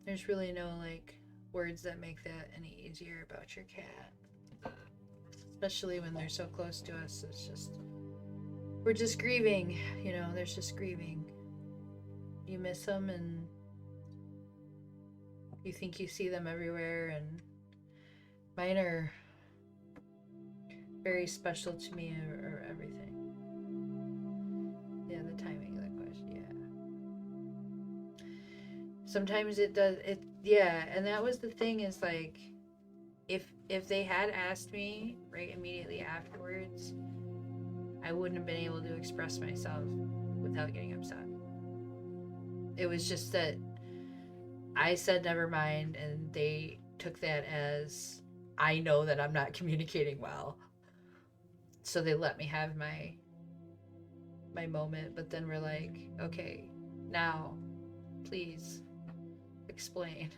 Speaker 1: There's really no like words that make that any easier about your cat, especially when they're so close to us. It's just, we're just grieving, you know, there's just grieving. You miss them and you think you see them everywhere, and mine are very special to me, or everything. Yeah, the timing of the question, yeah. Sometimes it does, yeah, and that was the thing, is like, if they had asked me right immediately afterwards, I wouldn't have been able to express myself without getting upset. It was just that I said never mind, and they took that as, I know that I'm not communicating well. So they let me have my moment, but then we're like, okay, now please explain.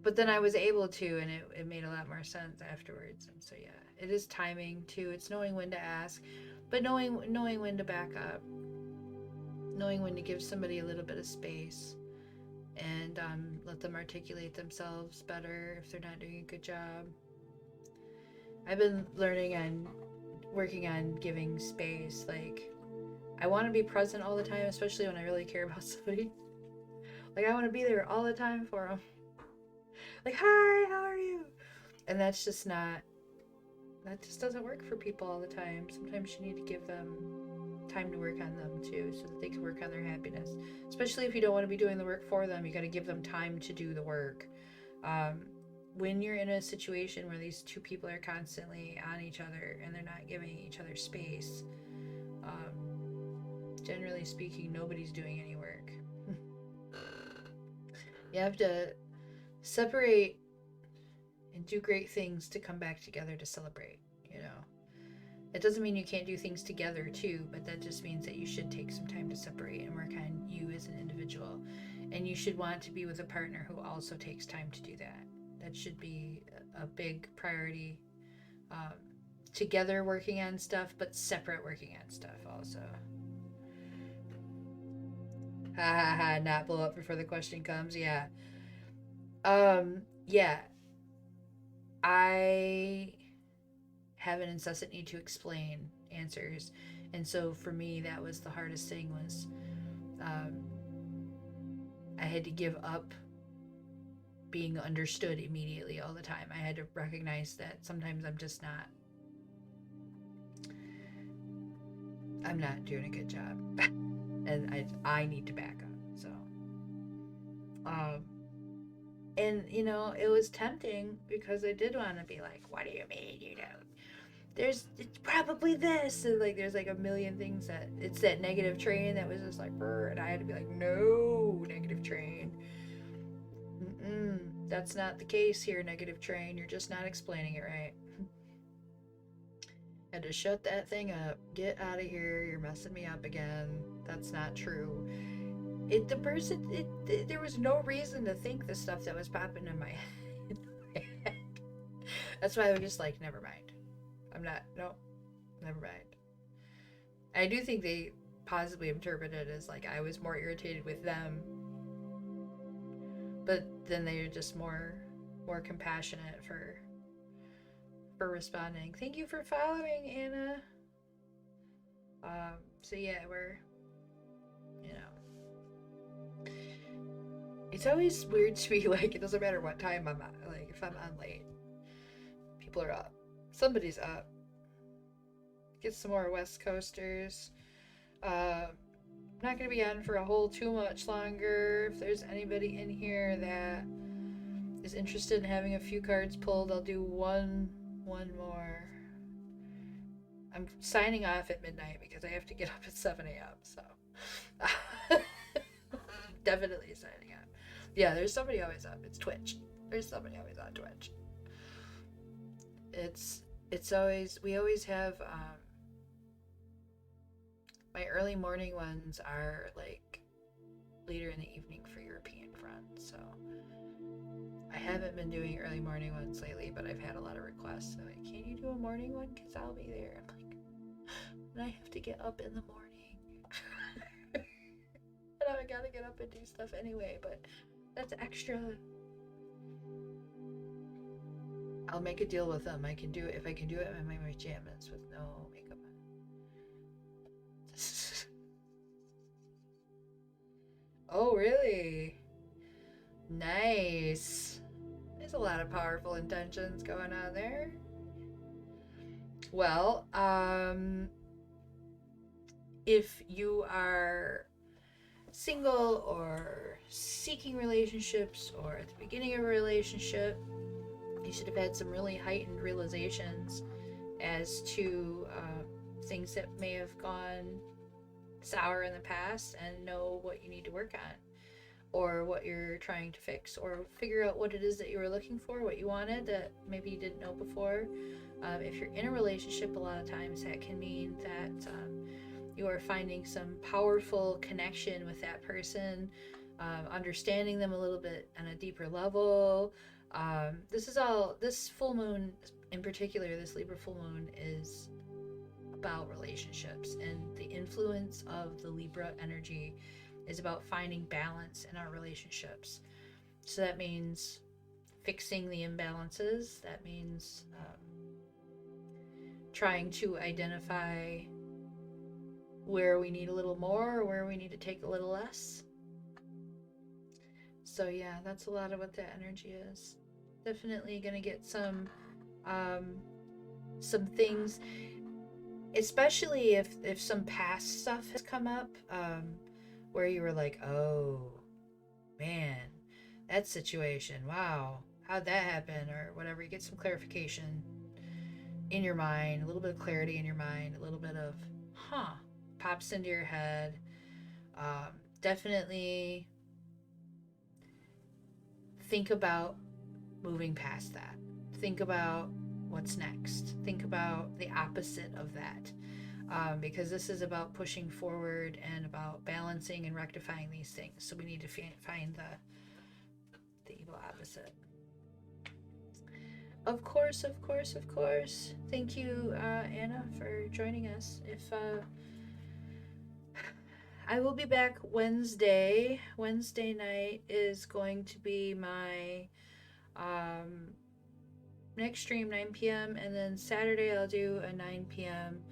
Speaker 1: But then I was able to, and it made a lot more sense afterwards. And so yeah, it is timing too. It's knowing when to ask, but knowing when to back up, knowing when to give somebody a little bit of space, and let them articulate themselves better if they're not doing a good job. I've been working on giving space. Like, I want to be present all the time, especially when I really care about somebody. Like, I want to be there all the time for them. Like, hi, how are you? And that just doesn't work for people all the time. Sometimes you need to give them time to work on them too, so that they can work on their happiness. Especially if you don't want to be doing the work for them, you got to give them time to do the work. When you're in a situation where these two people are constantly on each other and they're not giving each other space, generally speaking, nobody's doing any work. You have to separate and do great things to come back together to celebrate, you know. It doesn't mean you can't do things together too, but that just means that you should take some time to separate and work on you as an individual. And you should want to be with a partner who also takes time to do that. That should be a big priority. Together working on stuff, but separate working on stuff also. Ha ha ha, not blow up before the question comes. Yeah. Yeah. I have an incessant need to explain answers. And so for me, that was the hardest thing, was I had to give up being understood immediately all the time. I had to recognize that sometimes I'm not doing a good job. And I need to back up. So, and you know, it was tempting because I did want to be like, what do you mean you don't? It's probably this, and like there's like a million things that it's that negative train that was just like, and I had to be like, no, negative train. That's not the case here, negative train. You're just not explaining it right. had to shut that thing up. Get out of here. You're messing me up again. That's not true. There was no reason to think the stuff that was popping in my head. That's why I was just like, never mind. Never mind. I do think they possibly interpreted it as like I was more irritated with them, but then they're just more compassionate for responding. Thank you for following, Anna. So yeah, we're, you know, it's always weird to me, like, it doesn't matter what time I'm at, like, if I'm on late, people are up. Somebody's up. Get some more West Coasters. I'm not going to be on for a whole too much longer. If there's anybody in here that is interested in having a few cards pulled, I'll do one more. I'm signing off at midnight because I have to get up at 7 a.m. So definitely signing up. Yeah, there's somebody always up. It's Twitch. There's somebody always on Twitch. It's always, we always have, my early morning ones are like later in the evening for European friends. So I haven't been doing early morning ones lately, but I've had a lot of requests. So like, can you do a morning one? Because I'll be there. I'm like, and I have to get up in the morning. And I gotta get up and do stuff anyway, but that's extra. I'll make a deal with them. I can do it if I can do it in my pajamas with no makeup on. Oh, really? Nice. There's a lot of powerful intentions going on there. Well, if you are single or seeking relationships or at the beginning of a relationship, you should have had some really heightened realizations as to things that may have gone sour in the past, and know what you need to work on, or what you're trying to fix, or figure out what it is that you were looking for, what you wanted that maybe you didn't know before. If you're in a relationship, a lot of times that can mean that you are finding some powerful connection with that person, understanding them a little bit on a deeper level. This full moon in particular, this Libra full moon, is about relationships, and the influence of the Libra energy is about finding balance in our relationships. So that means fixing the imbalances. That means trying to identify where we need a little more or where we need to take a little less. So yeah, that's a lot of what that energy is. Definitely gonna get some things, especially if some past stuff has come up, where you were like, oh man, that situation, wow, how'd that happen, or whatever. You get some clarification in your mind, a little bit of clarity in your mind, a little bit of pops into your head. Definitely think about moving past that. Think about what's next. Think about the opposite of that. Because this is about pushing forward and about balancing and rectifying these things. So we need to find the evil opposite. Of course. Thank you, Anna, for joining us. I will be back Wednesday. Wednesday night is going to be my next stream, 9 p.m. And then Saturday I'll do a 9 p.m.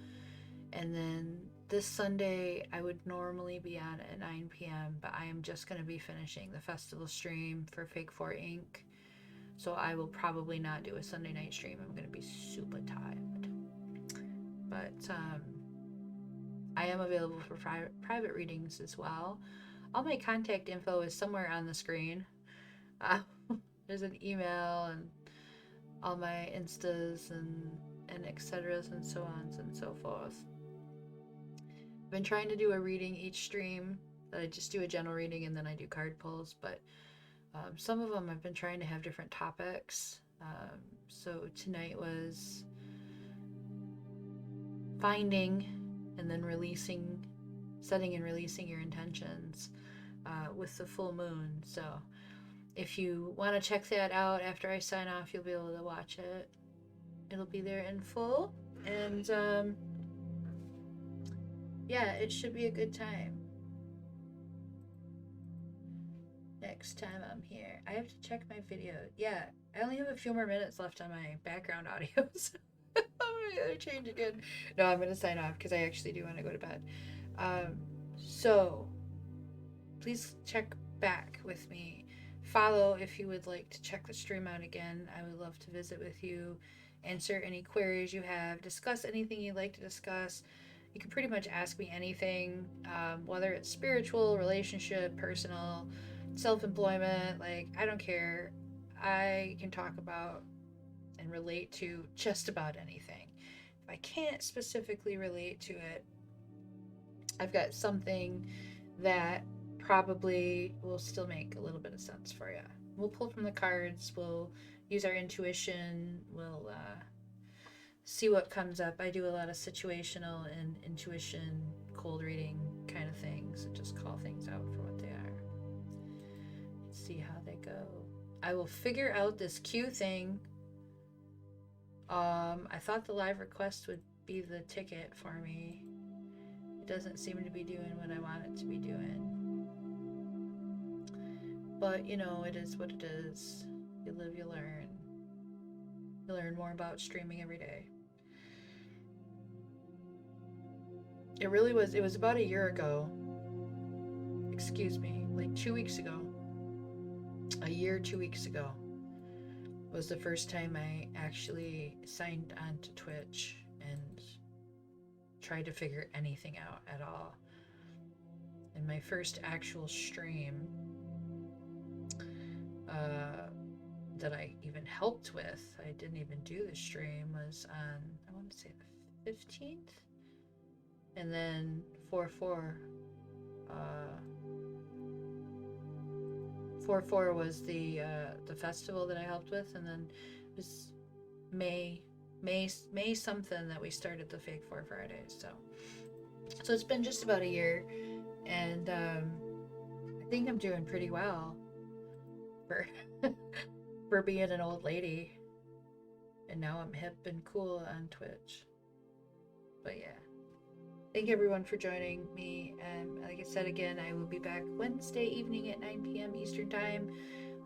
Speaker 1: And then this Sunday I would normally be on at 9 p.m. But I am just going to be finishing the festival stream for Fake 4 Inc. So I will probably not do a Sunday night stream. I'm going to be super tired. But I am available for private readings as well. All my contact info is somewhere on the screen. There's an email and all my Instas and etceteras and so on and so forth. I've been trying to do a reading each stream. That I just do a general reading and then I do card pulls, but some of them I've been trying to have different topics. So tonight was finding and then releasing, setting and releasing your intentions with the full moon. So if you want to check that out after I sign off, you'll be able to watch it. It'll be there in full. And yeah, it should be a good time. Next time I'm here. I have to check my video. Yeah, I only have a few more minutes left on my background audio. So I'm going to change again. No, I'm going to sign off because I actually do want to go to bed. So please check back with me. Follow if you would like to check the stream out again. I would love to visit with you, answer any queries you have, discuss anything you'd like to discuss. You can pretty much ask me anything, whether it's spiritual, relationship, personal, self-employment. Like, I don't care. I can talk about and relate to just about anything. If I can't specifically relate to it, I've got something that probably will still make a little bit of sense for you. We'll pull from the cards, we'll use our intuition, we'll see what comes up. I do a lot of situational and intuition, cold reading kind of things, and just call things out for what they are. See how they go. I will figure out this Q thing. I thought the live request would be the ticket for me. It doesn't seem to be doing what I want it to be doing. But, you know, it is what it is. You live, you learn. You learn more about streaming every day. It was about a year ago. Excuse me, like 2 weeks ago. A year, 2 weeks ago was the first time I actually signed on to Twitch and tried to figure anything out at all. And my first actual stream that I even helped with, I didn't even do the stream, was on, I want to say the 15th, and then 4/4 was the festival that I helped with, and then it was May something that we started the Fake 4 Fridays. So it's been just about a year, and I think I'm doing pretty well for for being an old lady, and now I'm hip and cool on Twitch. But yeah, thank everyone for joining me, and like I said again, I will be back Wednesday evening at 9 p.m. Eastern Time.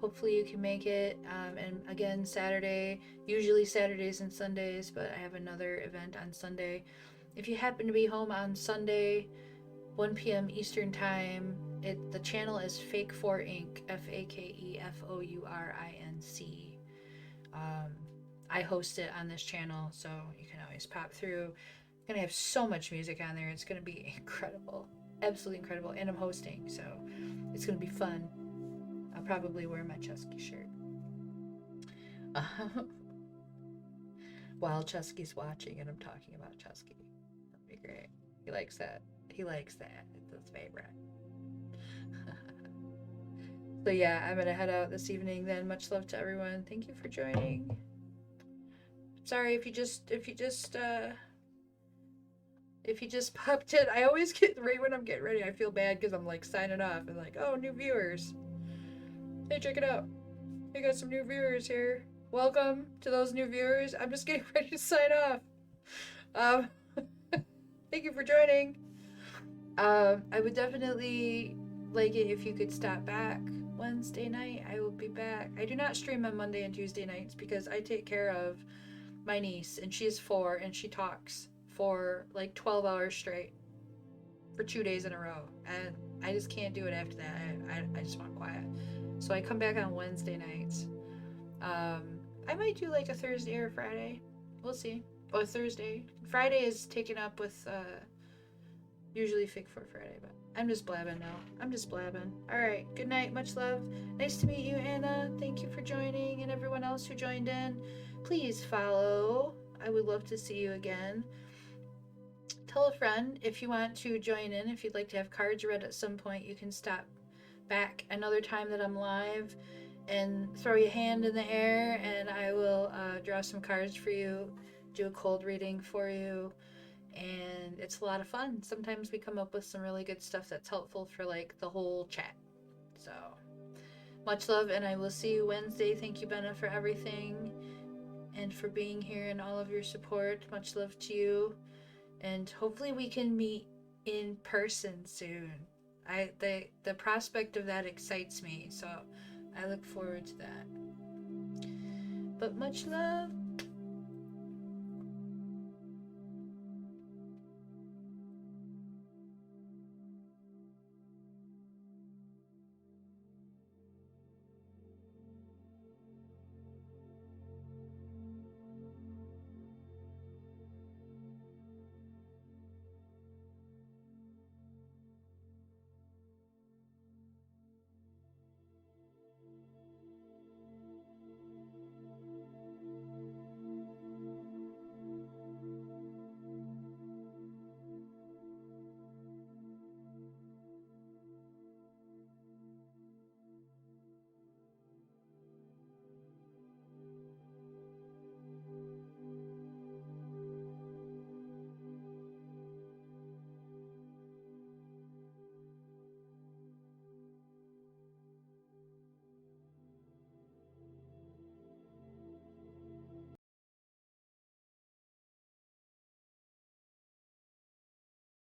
Speaker 1: Hopefully you can make it, and again Saturday, usually Saturdays and Sundays, but I have another event on Sunday. If you happen to be home on Sunday, 1 p.m. Eastern Time, the channel is Fake4 Inc. FAKEFOURINC. I host it on this channel, so you can always pop through. I'm gonna have so much music on there. It's gonna be incredible, absolutely incredible, and I'm hosting, so it's gonna be fun. I'll probably wear my Chusky shirt while Chusky's watching and I'm talking about Chusky. That'd be great. He likes that. It's his favorite. So yeah, I'm gonna head out this evening then. Much love to everyone. Thank you for joining. Sorry if you just popped in. I always get, right when I'm getting ready, I feel bad because I'm like signing off and like, oh, new viewers. Hey, check it out. We got some new viewers here. Welcome to those new viewers. I'm just getting ready to sign off. Thank you for joining. I would definitely like it if you could stop back Wednesday night. I will be back. I do not stream on Monday and Tuesday nights because I take care of my niece, and she's 4, and she talks for like 12 hours straight for 2 days in a row, and I just can't do it after that. I just want quiet. So I come back on Wednesday nights. I might do like a Thursday or a Friday. We'll see. Or Thursday. Friday is taken up with usually Fake 4 Friday, but I'm just blabbing now. I'm just blabbing. Alright, good night, much love. Nice to meet you, Anna. Thank you for joining, and everyone else who joined in. Please follow. I would love to see you again. Tell a friend if you want to join in. If you'd like to have cards read at some point, you can stop back another time that I'm live and throw your hand in the air, and I will draw some cards for you, do a cold reading for you, and it's a lot of fun. Sometimes we come up with some really good stuff that's helpful for like the whole chat. So much love, and I will see you Wednesday. Thank you, Benna, for everything and for being here and all of your support. Much love to you, and hopefully we can meet in person soon. The prospect of that excites me, so I look forward to that. But much love.